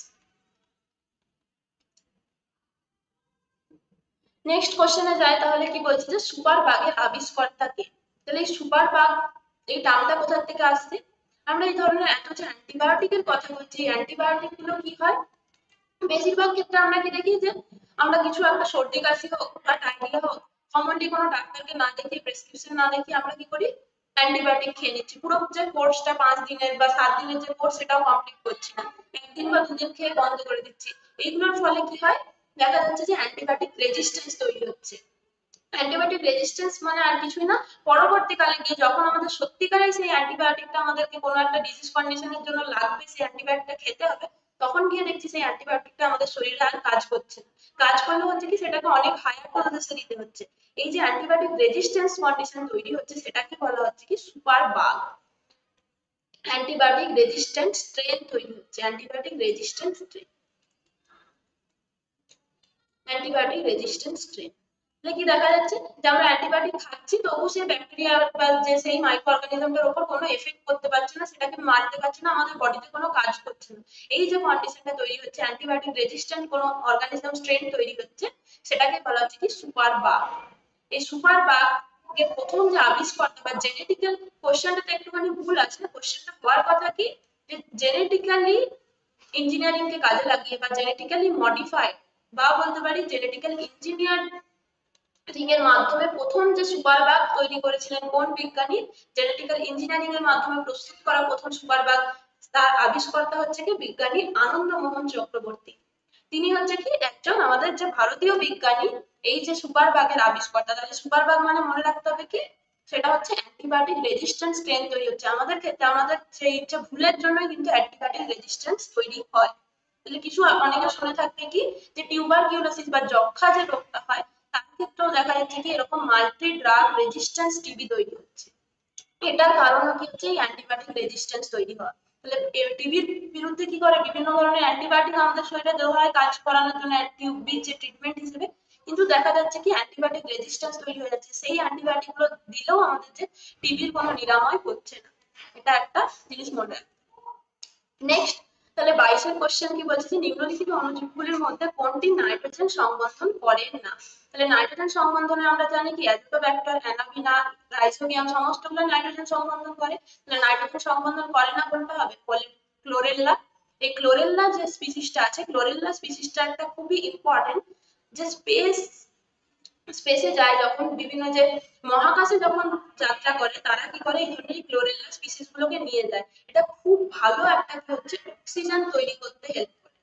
S1: নেক্সট কোশ্চেনে যায়, তাহলে কি বলছে যে সুপার বাগের আবিষ্কর্তা কে। তাহলে এই সুপার বাগ এই টার্মটা কোথা থেকে আসছে, আমরা এই ধরনের এত যে অ্যান্টিবায়োটিকের কথা বলছি, এই অ্যান্টিবায়োটিক গুলো কি হয়, বেশিরভাগ ক্ষেত্রে আমরা কি দেখি যে আমরা কিছু একটা সর্দি কাশি হোক বা ডায়রিয়া হোক, কমনলি কোনো ডাক্তারকে না দেখিয়ে, প্রেসক্রিপশন না দেখিয়ে আমরা কি করি অ্যান্টিবায়োটিক খেয়ে নিচ্ছি। পুরো যে কোর্সটা 5 দিনের বা 7 দিনের যে কোর্স, সেটাও কমপ্লিট করছি না, একদিন বা দুদিন খেয়ে বন্ধ করে দিচ্ছি। এইগুলোর ফলে কি হয়, দেখা যাচ্ছে যে অ্যান্টিবায়োটিক রেজিস্ট্যান্স তৈরি হচ্ছে। অ্যান্টিবায়োটিক রেজিস্ট্যান্স মানে আর কিছুই না, পরবর্তীকালে গিয়ে যখন আমাদের সত্যিকারেই সেই অ্যান্টিবায়োটিকটা আমাদেরকে কোনো একটা ডিজিজ কন্ডিশনের জন্য লাগবে, সেই অ্যান্টিবায়োটিকটা খেতে হবে, তখন গিয়ে দেখছি সেই অ্যান্টিবায়োটিকটা আমাদের শরীরে আর কাজ করছে না। কাজ করলে হচ্ছে কি সেটাকে অনেক হায়ার ডোজেসে দিতে হচ্ছে। এই যে অ্যান্টিবায়োটিক রেজিস্ট্যান্স কন্ডিশন তৈরি হচ্ছে, সেটাকে বলা হচ্ছে কি super bug. Antibiotic resistant strain তৈরি হচ্ছে, antibiotic resistant strain, antibiotic resistant strain. তাহলে কি দেখা যাচ্ছে যে আমরা অ্যান্টিবায়োটিক খাচ্ছি, তবু সেই ব্যাকটেরিয়া বা যে সেই মাইক্রো অর্গানিজমটার উপর কোনো এফেক্ট করতে পারছে না, সেটাকে মারতে পারছে না, আমাদের বডিতে কোনো কাজ করছে না। এই যে কন্ডিশনটা তৈরি হচ্ছে, অ্যান্টিবায়োটিক রেজিস্ট্যান্ট কোনো অর্গানিজম স্ট্রেন তৈরি হচ্ছে, সেটাকে বলা হচ্ছে কি সুপার বাগ। এই সুপার বাগ এর প্রথম যে আবিষ্কর্তা বা জেনেটিক্যাল, কোশ্চেনটাতে একটুখানি ভুল আছে, কোশ্চেনটা হওয়ার কথা কি যে জেনেটিক্যালি ইঞ্জিনিয়ারিং কে কাজে লাগিয়ে বা জেনেটিক্যালি মডিফাইড বা বলতে পারি জেনেটিক্যাল ইঞ্জিনিয়ার রিং এর মাধ্যমে প্রথম যে সুপারবাগ তৈরি করেছিলেন কোন বিজ্ঞানী? জেনেটিক্যাল ইঞ্জিনিয়ারিং এর মাধ্যমে প্রস্তুত করা প্রথম সুপারবাগ, তার আবিষ্কর্তা হচ্ছে কি বিজ্ঞানী আনন্দমোহন চক্রবর্তী। তিনি হচ্ছে কি একজন আমাদের যে ভারতীয় বিজ্ঞানী, এই যে সুপারবাগের আবিষ্কর্তা। তাহলে সুপারবাগ মানে মনে রাখতে হবে কি, সেটা হচ্ছে অ্যান্টিবায়োটিক রেজিস্ট্যান্স স্ট্রেন তৈরি হচ্ছে আমাদের ক্ষেত্রে, আমাদের সেই যে ভুলের জন্য কিন্তু অ্যান্টিবায়োটিক রেজিস্ট্যান্স তৈরি হয়। তাহলে কিছু অনেকে শুনে থাকবে কি, যে টিউবারকিউলোসিস বা যক্ষা যে রোগটা হয়, তার ক্ষেত্রেও দেখা যাচ্ছে কি এরকম মাল্টি ড্রাগ রেজিস্ট্যান্স টিবি তৈরি হচ্ছে। এটার কারণ কি হচ্ছে এই অ্যান্টিবায়োটিক রেজিস্ট্যান্স তৈরি হওয়া। তাহলে টিবির বিরুদ্ধে কি করে বিভিন্ন ধরনের অ্যান্টিবায়োটিক আমাদের শরীরে দেওয়া হয় কাজ করানোর জন্য, টিবি যে ট্রিটমেন্ট হিসেবে, কিন্তু দেখা যাচ্ছে কি অ্যান্টিবায়োটিক রেজিস্ট্যান্স তৈরি হয়ে যাচ্ছে, সেই অ্যান্টিবায়োটিক গুলো দিলেও আমাদের যে টিবির কোনো নিরাময় হচ্ছে না। এটা একটা জিনিস মনে রাখতে। নেক্সট, তাহলে 22 কোশ্চেন কি বলছে যে নিম্নলিখিত অণুজীবগুলির মধ্যে কোনটি নাইট্রোজেন সংবন্ধন করে না? তাহলে নাইট্রোজেন সংবন্ধনে আমরা জানি কি অ্যাজিটোব্যাক্টর, অ্যানাবিনা, রাইজোবিয়াম সমস্তগুলো নাইট্রোজেন সংবন্ধন করে। তাহলে নাইট্রোজেন সংবন্ধন করে না কোনটা হবে? ক্লোরেল্লা। এই ক্লোরেল্লা যে স্পিসিসটা আছে, ক্লোরেল্লা স্পিসিসটা একটা খুবই ইম্পর্টেন্ট, যে স্পেসে যায় যখন, বিভিন্ন যে মহাকাশে যখন যাত্রা করে, তারা কি করে এই ধরনের ক্লোরেল্লা স্পিসিস গুলোকে নিয়ে যায়। এটা খুব ভালো একটা কি হচ্ছে অক্সিজেন তৈরি করতে হেল্প করে,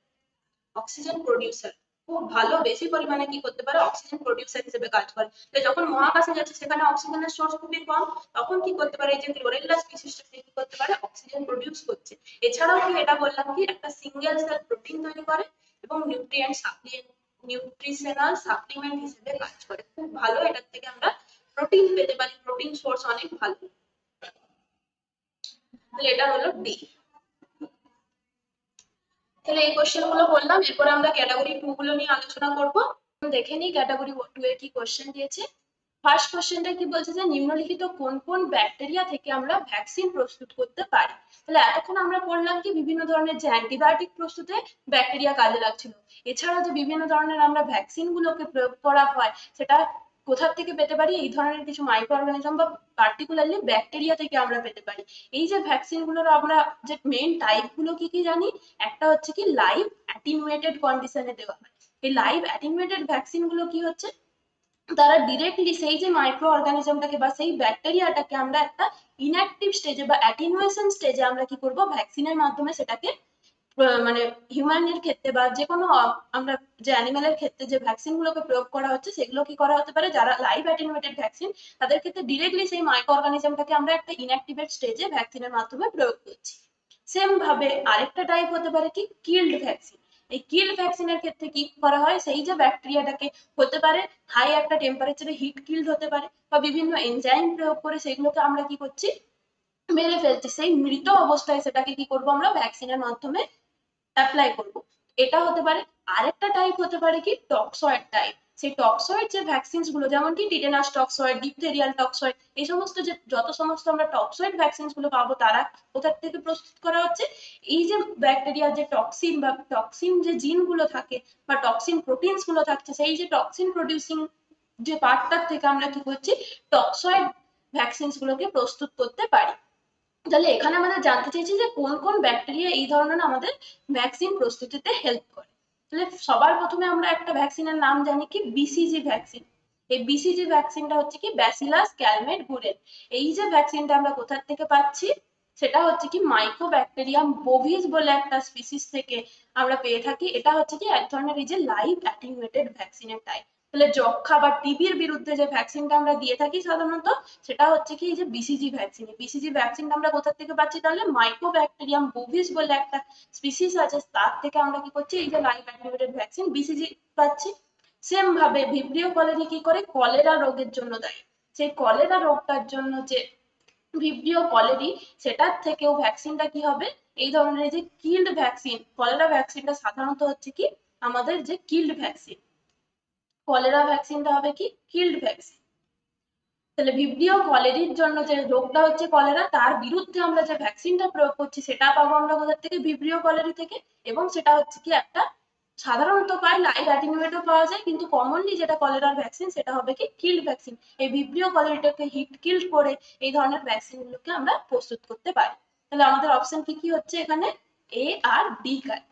S1: অক্সিজেন প্রডিউসার, খুব ভালো বেশি পরিমাণে কি করতে পারে অক্সিজেন প্রডিউসার হিসেবে কাজ করে। তো যখন মহাকাশে যাচ্ছে সেখানে অক্সিজেনের সোর্স খুবই কম, তখন কি করতে পারে এই যে ক্লোরেল্লা স্পিসিসটা কি করতে পারে অক্সিজেন প্রডিউস করছে। এছাড়াও কি এটা বললাম কি একটা সিঙ্গেল সেল প্রোটিন তৈরি করে এবং নিউট্রিশনাল সাপ্লিমেন্ট হিসেবে কাজ করে, খুব ভালো, এটার থেকে আমরা প্রোটিন পেতে পারি, প্রোটিন সোর্স অনেক ভালো। তাহলে এটা হলো ডি। তাহলে এই কোশ্চেন গুলো বললাম, এরপর আমরা ক্যাটাগরি 2 গুলো নিয়ে আলোচনা করব। দেখে নিই ক্যাটাগরি 2 এর কি কোশ্চেন দিয়েছে। ফার্স্ট কোশ্চেনটা কি বলছে যে নিম্নলিখিত কোন কোন ব্যাকটেরিয়া থেকে আমরা ভ্যাকসিন প্রস্তুত করতে পারি? তাহলে এতক্ষণ আমরা পড়লাম কি বিভিন্ন ধরনের যে অ্যান্টিবায়োটিক প্রস্তুতে ব্যাকটেরিয়া কাজে লাগছিল, এছাড়াও যে বিভিন্ন ধরনের আমরা ভ্যাকসিন গুলোকে প্রয়োগ করা হয় সেটা কোথা থেকে পেতে পারি, এই ধরনের কিছু মাইক্রো অর্গানিজম বা পার্টিকুলারলি ব্যাকটেরিয়া থেকে আমরা পেতে পারি। এই যে ভ্যাকসিন গুলোর আমরা যে মেইন টাইপ গুলো কি কি জানি, একটা হচ্ছে কি লাইভ অ্যাটিনুয়েটেড কন্ডিশনে দেওয়া হয়। এই লাইভ অ্যাটিনুয়েটেড ভ্যাকসিন গুলো কি হচ্ছে, তারা ডিরেক্টলি সেই যে মাইক্রো অর্গানিজমটাকে বা সেই ব্যাকটেরিয়াটাকে আমরা একটা ইনঅ্যাক্টিভ স্টেজে বা অ্যাটিনুয়েশন স্টেজে আমরা কি করব ভ্যাকসিনের মাধ্যমে সেটাকে মানে হিউম্যানের ক্ষেত্রে বা যে কোনো আমরা যে অ্যানিমেলের ক্ষেত্রে যে ভ্যাকসিন গুলোকে প্রয়োগ করা হচ্ছে সেগুলো কি করা হতে পারে, যারা লাইভ অ্যাটিনুয়েটেড ভ্যাকসিন তাদের ক্ষেত্রে ডিরেক্টলি সেই মাইক্রো অর্গানিজমটাকে আমরা একটা ইনঅ্যাক্টিভেট স্টেজে ভ্যাকসিনের মাধ্যমে প্রয়োগ করছি। সেম ভাবে আরেকটা টাইপ হতে পারে কি কিল্ড ভ্যাকসিন। এই কিল্ড ভ্যাকসিনের ক্ষেত্রে কি করা হয়, সেই যে ব্যাকটেরিয়াটাকে হতে পারে হাই একটা টেম্পারেচারে হিট কিল্ড হতে পারে, বা বিভিন্ন এনজাইম প্রয়োগ করে সেগুলোকে আমরা কি করছি মেরে ফেলছি, সেই মৃত অবস্থায় সেটাকে কি করব আমরা ভ্যাকসিনের মাধ্যমে অ্যাপ্লাই করব। এটা হতে পারে। আরেকটা টাইপ হতে পারে কি টক্সয়েড টাইপ। সেই টক্সয়েড যে ভ্যাকসিনস গুলো যেমন কি টিটেনাস টক্সয়েড, ডিপথেরিয়াল টক্সয়েড, এই সমস্ত যে যত সমস্ত আমরা টক্সয়েড ভ্যাকসিনস গুলো পাবো তারা কোথা থেকে প্রস্তুত করা হচ্ছে, এই যে ব্যাকটেরিয়ার যে টক্সিন বা টক্সিন যে জিন গুলো থাকে বা টক্সিন প্রোটিনস গুলো থাকছে, সেই যে টক্সিন প্রডিউসিং যে পার্টটার থেকে আমরা কি করছি টক্সয়েড ভ্যাকসিনস গুলোকে প্রস্তুত করতে পারি। তাহলে এখানে আমাদের জানতে চাইছি যে কোন কোন ব্যাকটেরিয়া এই ধরনের আমাদের ভ্যাকসিন প্রস্তুতিতে হেল্প করে। তাহলে সবার প্রথমে আমরা একটা ভ্যাকসিনের নাম জানি কি বিসিজি ভ্যাকসিন। এই বিসিজি ভ্যাকসিনটা হচ্ছে কি ব্যাসিলাস ক্যালমেট গুরেন। এই যে ভ্যাকসিনটা আমরা কোথা থেকে পাচ্ছি, সেটা হচ্ছে কি মাইক্রোব্যাকটেরিয়াম বোভিস বলে একটা স্পিসিস থেকে আমরা পেয়ে থাকি। এটা হচ্ছে কি এক ধরনের এই যে লাইভ অ্যাটিনুয়েটেড ভ্যাকসিনের টাইপ। তাহলে যক্ষা বা টিবির বিরুদ্ধে যে ভ্যাকসিনটা আমরা দিয়ে থাকি সাধারণত, সেটা হচ্ছে কি যে বিসিজি ভ্যাকসিন। বিসিজি ভ্যাকসিনটা আমরা কোথা থেকে পাচ্ছি, তাহলে মাইক্রোব্যাকটেরিয়াম বোভিস বলে একটা স্পিসিস আছে, তার থেকে আমরা কি করছি এই যে লাইভ অ্যাটিনুয়েটেড ভ্যাকসিন বিসিজি পাচ্ছি। সেম ভাবে ভিব্রিও কলেরি কি করে কলেরা রোগের জন্য দায়ী। সেই কলেরা রোগটার জন্য যে ভিব্রিও কলেরি, সেটার থেকেও ভ্যাকসিনটা কি হবে এই ধরনের যে কিল্ড ভ্যাকসিন, কলেরা ভ্যাকসিনটা সাধারণত হচ্ছে কি আমাদের যে কিল্ড ভ্যাকসিন, কলেরা ভ্যাকসিনটা হবে কি কিল্ড ভ্যাকসিন। তাহলে ভিব্রিও কলেরির জন্য যে রোগটা হচ্ছে কলেরা, তার বিরুদ্ধে আমরা যে ভ্যাকসিনটা প্রয়োগ করছি সেটা পাবো আমরা কোথা থেকে ভিব্রিও কলেরি থেকে, এবং সেটা হচ্ছে কি একটা সাধারণত পাই লাইভ অ্যাটিনুয়েটও পাওয়া যায়, কিন্তু কমনলি যেটা কলেরার ভ্যাকসিন সেটা হবে কি কিল্ড ভ্যাকসিন। এই ভিব্রিও কলেরিটাকে হিট কিল্ড করে এই ধরনের ভ্যাকসিন গুলোকে আমরা প্রস্তুত করতে পারি। তাহলে আমাদের অপশন কি কি হচ্ছে এখানে, এ আর ডি কারেক্ট।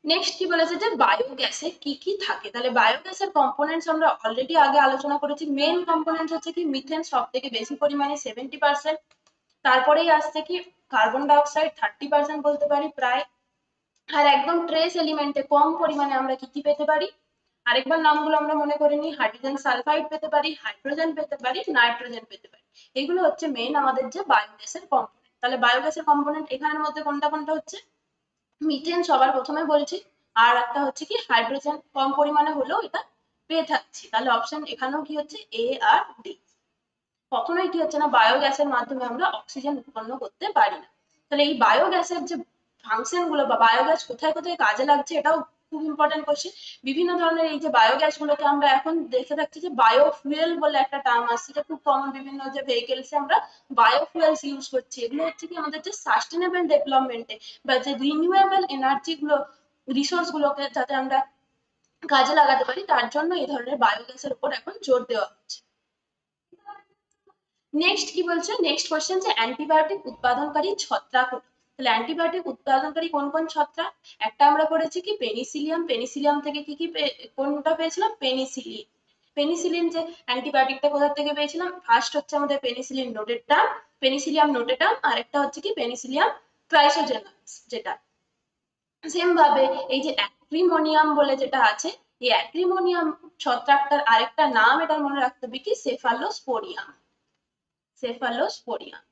S1: নেক্সট কি বলেছে যে বায়োগ্যাসে কি কি থাকে, তাহলে বায়োগ্যাসের কম্পোনেন্টস আমরা অলরেডি আগে আলোচনা করেছি। মেন কম্পোনেন্ট হচ্ছে কি মিথেন সব থেকে বেশি পরিমাণে 70%, তারপরেই আসছে কি কার্বন ডাইঅক্সাইড 30% বলতে পারি প্রায়। আর একদম ট্রেস এলিমেন্টে কম পরিমাণে আমরা কি কি পেতে পারি, আরেকবার নামগুলো আমরা মনে করে নিই, হাইড্রোজেন সালফাইড পেতে পারি, হাইড্রোজেন পেতে পারি, নাইট্রোজেন পেতে পারি। এগুলো হচ্ছে মেন আমাদের যে বায়োগ্যাসের কম্পোনেন্ট। তাহলে বায়োগ্যাসের কম্পোনেন্ট এখানের মধ্যে কোনটা কোনটা হচ্ছে, মিথেন সবার প্রথমে বলছি, আর একটা হচ্ছে কি হাইড্রোজেন কম পরিমাণে হলেও এটা পেয়ে থাকছি। তাহলে অপশন এখানেও কি হচ্ছে এ আর ডি। কখনোই কি হচ্ছে না বায়োগ্যাসের মাধ্যমে আমরা অক্সিজেন উৎপন্ন করতে পারি না। তাহলে এই বায়োগ্যাসের যে ফাংশন গুলো বা বায়োগ্যাস কোথায় কোথায় কাজে লাগছে এটাও খুব ইম্পর্টেন্ট কোশ্চেন। বিভিন্ন ধরনের এই যে বায়োগ্যাস গুলোকে আমরা এখন দেখে থাকছি যে বায়োফুয়েল বলে একটা টার্ম আসছে, যেটা খুব কমন, বিভিন্ন যে ভেহিকেলসে আমরা বায়োফুয়েলস ইউজ করছি। এগুলো হচ্ছে কি আমাদের যে সাস্টেনেবল ডেভেলপমেন্টে বা যে রিনিউয়েবল এনার্জি গুলো রিসোর্স গুলোকে যাতে আমরা কাজে লাগাতে পারি তার জন্য এই ধরনের বায়োগ্যাসের উপর এখন জোর দেওয়া হচ্ছে। নেক্সট কি বলছে, নেক্সট কোশ্চেন যে অ্যান্টিবায়োটিক উৎপাদনকারী ছত্রাক হলো। তাহলে অ্যান্টিবায়োটিক উৎপাদনকারী কোন কোন ছত্রাক, একটা আমরা পড়েছি কি পেনিসিলিয়াম, পেনিসিলিয়াম থেকে কি কি কোনটা পেয়েছিলাম, পেনিসিলিন। পেনিসিলিন যে অ্যান্টিবায়োটিকটা কোথা থেকে পেয়েছিলাম, ফার্স্ট হচ্ছে আমাদের পেনিসিলিন নোটেটাম, পেনিসিলিয়াম নোটেটাম, আর একটা হচ্ছে কি পেনিসিলিয়াম ট্রাইসোজেনাস। যেটা সেম ভাবে এই যে অ্যাক্রিমোনিয়াম বলে যেটা আছে, এই অ্যাক্রিমোনিয়াম ছত্রাকটার আরেকটা নাম এটা মনে রাখতে হবে কি সেফালোস্পোরিয়াম, সেফালোস্পোরিয়াম।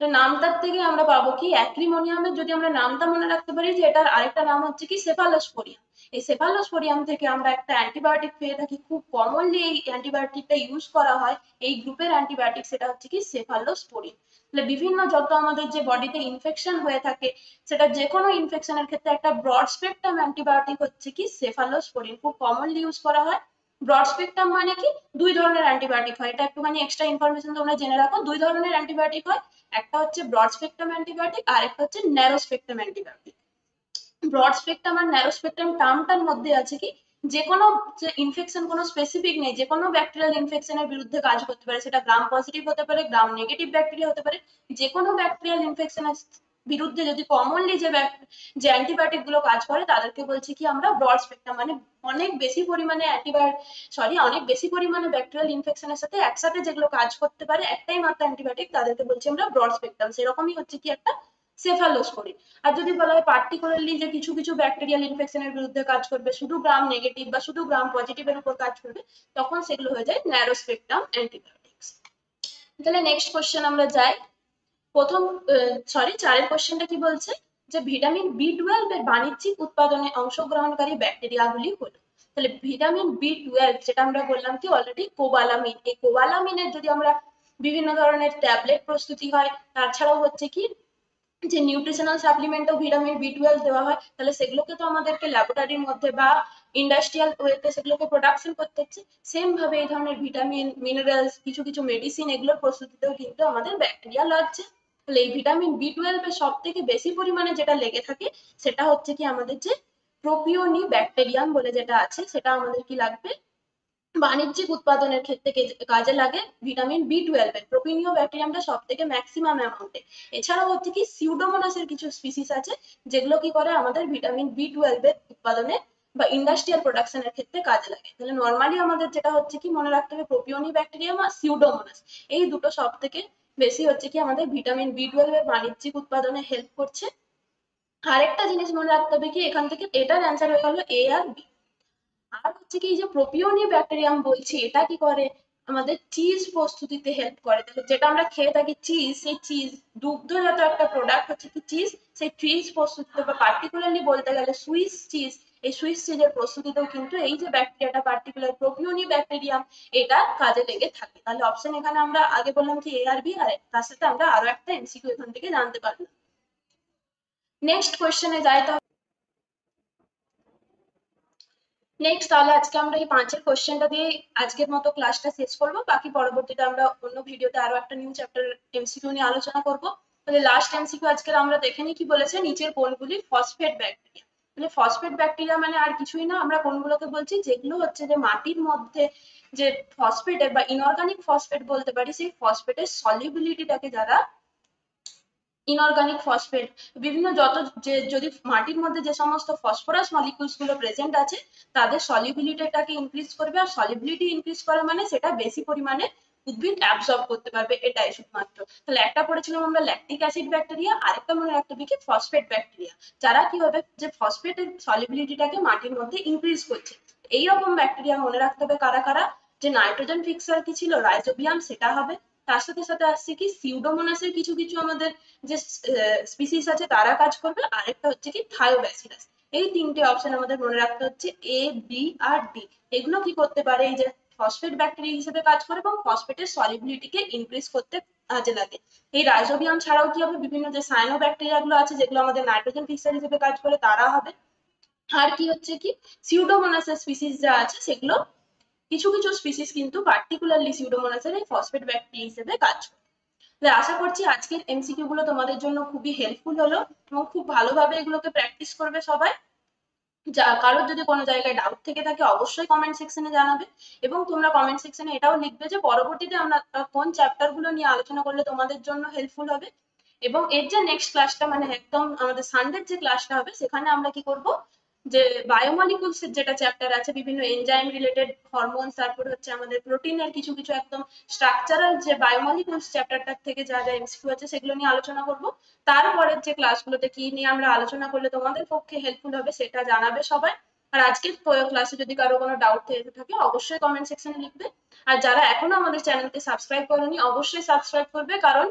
S1: তো নামটার থেকে আমরা পাবো কি অ্যাক্রিমোনিয়ামের যদি আমরা নামটা মনে রাখতে পারি যে এটার আরেকটা নাম হচ্ছে কি সেফালোস্পোরিয়াম। এই সেফালোস্পোরিয়াম থেকে আমরা একটা অ্যান্টিবায়োটিক পেয়ে থাকি, খুব কমনলি এই অ্যান্টিবায়োটিকটা ইউজ করা হয় এই গ্রুপের অ্যান্টিবায়োটিক, সেটা হচ্ছে কি সেফালোস্পোরিন। তাহলে বিভিন্ন যত আমাদের যে বডিতে ইনফেকশন হয়ে থাকে, সেটা যে কোনো ইনফেকশনের ক্ষেত্রে একটা ব্রড স্পেকট্রাম অ্যান্টিবায়োটিক হচ্ছে কি সেফালোস্পোরিন, খুব কমনলি ইউজ করা হয়। ব্রড স্পেকট্রাম মানে কি দুই ধরনের অ্যান্টিবায়োটিক হয়, এটা একটুখানি এক্সট্রা ইনফরমেশন তোমরা জেনে রাখো। দুই ধরনের অ্যান্টিবায়োটিক হয়, একটা হচ্ছে ব্রড স্পেকট্রাম অ্যান্টিবায়োটিক আর একটা হচ্ছে narrow spectrum antibiotic. Broad spectrum আর ন্যারো স্পেকট্রাম টার্মটার মধ্যে আছে কি যে কোনো যে ইনফেকশন কোনো স্পেসিফিক নেই, যে কোনো ব্যাকটেরিয়াল ইনফেকশনের বিরুদ্ধে কাজ করতে পারে, সেটা গ্রাম পজিটিভ হতে পারে, গ্রাম নেগেটিভ ব্যাকটেরিয়া হতে পারে। যে কোনো ব্যাকটেরিয়াল ইনফেকশনের বিরুদ্ধে যদি কমনলি যে অ্যান্টিবায়োটিক গুলো কাজ করে তাদেরকে বলছি কি আমরা ব্রড স্পেকট্রাম, মানে অনেক বেশি পরিমাণে অনেক বেশি পরিমাণে ব্যাকটেরিয়াল ইনফেকশনের সাথে একসাথে যেগুলো কাজ করতে পারে একটাই মাত্র অ্যান্টিবায়োটিক, তাদেরকে বলছি আমরা ব্রড স্পেকট্রাম। সেরকমই হচ্ছে কি একটা সেফালোস্পোরিন। আর যদি বলা হয় পার্টিকুলারলি যে কিছু কিছু ব্যাকটেরিয়াল ইনফেকশনের বিরুদ্ধে কাজ করবে, শুধু গ্রাম নেগেটিভ বা শুধু গ্রাম পজিটিভের উপর কাজ করবে, তখন সেগুলো হয়ে যায় ন্যারো স্পেকট্রাম অ্যান্টিবায়োটিক্স। তাহলে নেক্সট কোশ্চেন আমরা যাই। প্রথম চারের কোশ্চেনটা কি বলছে যে ভিটামিন বি 12 এর বাণিজ্যিক উৎপাদনে অংশগ্রহণকারী ব্যাকটেরিয়াগুলি হলো। তাহলে ভিটামিন বি 12 যেটা আমরা বললাম কি অলরেডি কোবালামিন, এই কোবালামিনের যদি আমরা বিভিন্ন ধরনের ট্যাবলেট প্রস্তুতি হয়, তাছাড়াও হচ্ছে কি যে নিউট্রিশনাল সাপ্লিমেন্টও ভিটামিন বি 12 দেওয়া হয়, তাহলে সেগুলোকে তো আমাদেরকে ল্যাবরেটরির মধ্যে বা ইন্ডাস্ট্রিয়াল ওয়েতে সেগুলোকে প্রোডাকশন করতে হচ্ছে। সেম ভাবে এই ধরনের ভিটামিন মিনারেলস কিছু কিছু মেডিসিন এগুলোর প্রস্তুতিতেও কিন্তু আমাদের ব্যাকটেরিয়া লাগছে। তাহলে এই ভিটামিন বি 12 এর সব থেকে বেশি পরিমাণে যেটা লেগে থাকে সেটা হচ্ছে কি আমাদের যে প্রোপিওনি ব্যাকটেরিয়াম বলে যেটা আছে, সেটা আমাদের কি লাগবে বাণিজ্যিক উৎপাদনের ক্ষেত্রে কাজে লাগে ভিটামিন বি 12 এর। প্রোপিনিও ব্যাকটেরিয়ামটা সব থেকে ম্যাক্সিমাম অ্যামাউন্টে। এছাড়াও হচ্ছে কি সিউডোমোনাসের কিছু স্পিসিস আছে যেগুলো কি করে আমাদের ভিটামিন বি 12 এর উৎপাদনে বা ইন্ডাস্ট্রিয়াল প্রোডাকশনের ক্ষেত্রে কাজে লাগে। তাহলে নর্মালি আমাদের যেটা হচ্ছে কি মনে রাখতে হবে প্রোপিওনি ব্যাকটেরিয়াম আর সিউডোমোনাস, এই দুটো সব থেকে বেশি হচ্ছে কি আমাদের ভিটামিন বি 12 এর বাণিজ্যিক উৎপাদনে হেল্প করছে। আরেকটা জিনিস মনে রাখতে হবে কি এখান থেকে এটার অ্যান্সার হয়ে গেল এ আর বি। আর হচ্ছে কি এই যে প্রোপিওনি ব্যাকটেরিয়াম বলছি এটা কি করে আমাদের চিজ প্রস্তুতিতে হেল্প করে। তাহলে যেটা আমরা খেয়ে থাকি চিজ, সেই চিজ দুগ্ধজাত একটা প্রোডাক্ট হচ্ছে কি চিজ, সেই চিজ প্রস্তুতিতে বা পার্টিকুলারলি বলতে গেলে সুইস চিজ, এই সুইস চিজের প্রস্তুতিতেও কিন্তু এই যে ব্যাকটেরিয়াটা পার্টিকুলার প্রোপিওনি ব্যাকটেরিয়াম এটা কাজে লেগে থাকে। তাহলে অপশন এখানে আমরা আগে বললাম কি এ আর বি, আর তার সাথে আমরা আরো একটা এমসিকিউ এখান থেকে জানতে পারলাম। নেক্সট কোয়েশ্চেনে যাই। নেক্সট তাহলে আজকে আমরা এই 5 কোশ্চেনটা দিয়ে আজকের মতো ক্লাসটা শেষ করবো, বাকি পরবর্তীতে আমরা অন্য ভিডিওতে আরো একটা নিউ চ্যাপ্টার এমসিকিউ নিয়ে আলোচনা করব। তাহলে লাস্ট এমসিকিউ আজকে আমরা দেখে নিই কি বলেছে, নিচের কোনগুলি ফসফেট ব্যাকটেরিয়া। তাহলে ফসফেট ব্যাকটেরিয়া মানে আর কিছুই না, আমরা কোনগুলোকে বলছি যেগুলো হচ্ছে যে মাটির মধ্যে যে ফসফেটের বা ইনঅর্গানিক ফসফেট বলতে পারি সেই ফসফেটের সলিবিলিটিটাকে যারা ইনঅর্গানিক ফসফেট, বিভিন্ন যত যে যদি মাটির মধ্যে যে সমস্ত ফসফরাস মলিকিউলস গুলো প্রেজেন্ট আছে তাদের সলিবিলিটিটাকে ইনক্রিজ করবে, আর সলিবিলিটি ইনক্রিজ করা মানে সেটা বেশি পরিমাণে উদ্ভিদ অ্যাবজর্ব করতে পারবে, এটাই শুধুমাত্র। তাহলে একটা পড়েছিলাম আমরা ল্যাকটিক অ্যাসিড ব্যাকটেরিয়া, আরেকটা মনে রাখতে হবে কি ফসফেট ব্যাকটেরিয়া, যারা কি হবে যে ফসফেটের সলিবিলিটিটাকে মাটির মধ্যে ইনক্রিজ করছে। এইরকম ব্যাকটেরিয়া মনে রাখতে হবে কারা কারা, যে নাইট্রোজেন ফিক্সার কি ছিল, রাইজোবিয়াম, সেটা হবে। তার সাথে সাথে আসছে কি সিউডোমোনাসের কিছু কিছু আমাদের যে স্পিসিস আছে তারা কাজ করবে, আরেকটা হচ্ছে কি থায়োব্যাসিলাস। এই তিনটে অপশন আমাদের মনে রাখতে হচ্ছে, এ, বি আর ডি। এগুলো কি করতে পারে, এই যে ফসফেট ব্যাকটেরিয়া হিসেবে কাজ করে এবং ফসফেটের সলিবিলিটিকে ইনক্রিজ করতে কাজে লাগে। এই রাইজোবিয়াম ছাড়াও কি হবে, বিভিন্ন যে সায়ানো ব্যাকটেরিয়া গুলো আছে যেগুলো আমাদের নাইট্রোজেন ফিক্সার হিসেবে কাজ করে তারা হবে। আর কি হচ্ছে কি সিউডোমোনাসের স্পিসিস যা আছে সেগুলো, কিছু কিছু স্পিসিস কিন্তু পার্টিকুলারলি সিউডোমোনাসের এই ফসফেট ব্যাকটেরিয়া হিসেবে কাজ করে। আশা করছি আজকের এমসিকিউ গুলো তোমাদের জন্য খুবই হেল্পফুল হলো এবং খুব ভালোভাবে এগুলোকে প্র্যাকটিস করবে সবাই। যা কারোর যদি কোনো জায়গায় ডাউট থেকে থাকে অবশ্যই কমেন্ট সেকশনে জানাবে, এবং তোমরা কমেন্ট সেকশনে এটাও লিখবে যে পরবর্তীতে আমরা কোন চ্যাপ্টার গুলো নিয়ে আলোচনা করলে তোমাদের জন্য হেল্পফুল হবে। এবং এর যে নেক্সট ক্লাসটা মানে একদম আমাদের সানডের যে ক্লাসটা হবে সেখানে আমরা কি করব, যে বায়োমলিকুলস এর যেটা চ্যাপ্টার আছে, বিভিন্ন এনজাইম রিলেটেড হরমোনস, তারপর হচ্ছে আমাদের প্রোটিনের কিছু কিছু একদম স্ট্রাকচারাল যে বায়োমলিকুলস চ্যাপ্টারটা থেকে যা যা এমসিকিউ আছে সেগুলো নিয়ে আলোচনা করব। তারপরের যে ক্লাসগুলোতে কি নিয়ে আমরা আলোচনা করলে তোমাদের পক্ষে হেল্পফুল হবে সেটা জানাবে সবাই। আর আজকের ক্লাসে যদি কারো কোনো ডাউট থেকে থাকে অবশ্যই কমেন্ট সেকশনে লিখবে। আর যারা এখনো আমাদের চ্যানেলকে সাবস্ক্রাইব করেনি অবশ্যই সাবস্ক্রাইব করবে, কারণ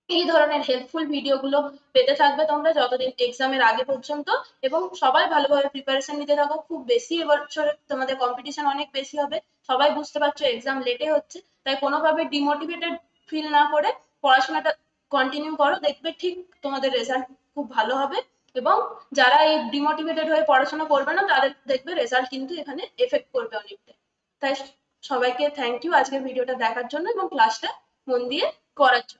S1: এই ধরনের হেল্পফুল ভিডিওগুলো পেতে থাকবে তোমরা যতদিন এক্সামের আগে পর্যন্ত। এবং সবাই ভালোভাবে প্রিপারেশন নিতে থাকো, খুব বেশি এবছরে তোমাদের কম্পিটিশন অনেক বেশি হবে, সবাই বুঝতে পারছো এক্সাম লেটে হচ্ছে, তাই কোনোভাবে ডিমোটিভেটেড ফিল না করে পড়াশোনাটা কন্টিনিউ করো, দেখবে ঠিক তোমাদের রেজাল্ট খুব ভালো হবে। এবং যারা এই ডিমোটিভেটেড হয়ে পড়াশোনা করবে না তাদের দেখবে রেজাল্ট কিন্তু এখানে এফেক্ট করবে অনেকটা। তাই সবাইকে থ্যাংক ইউ আজকের ভিডিওটা দেখার জন্য এবং ক্লাসটা মন দিয়ে করার জন্য।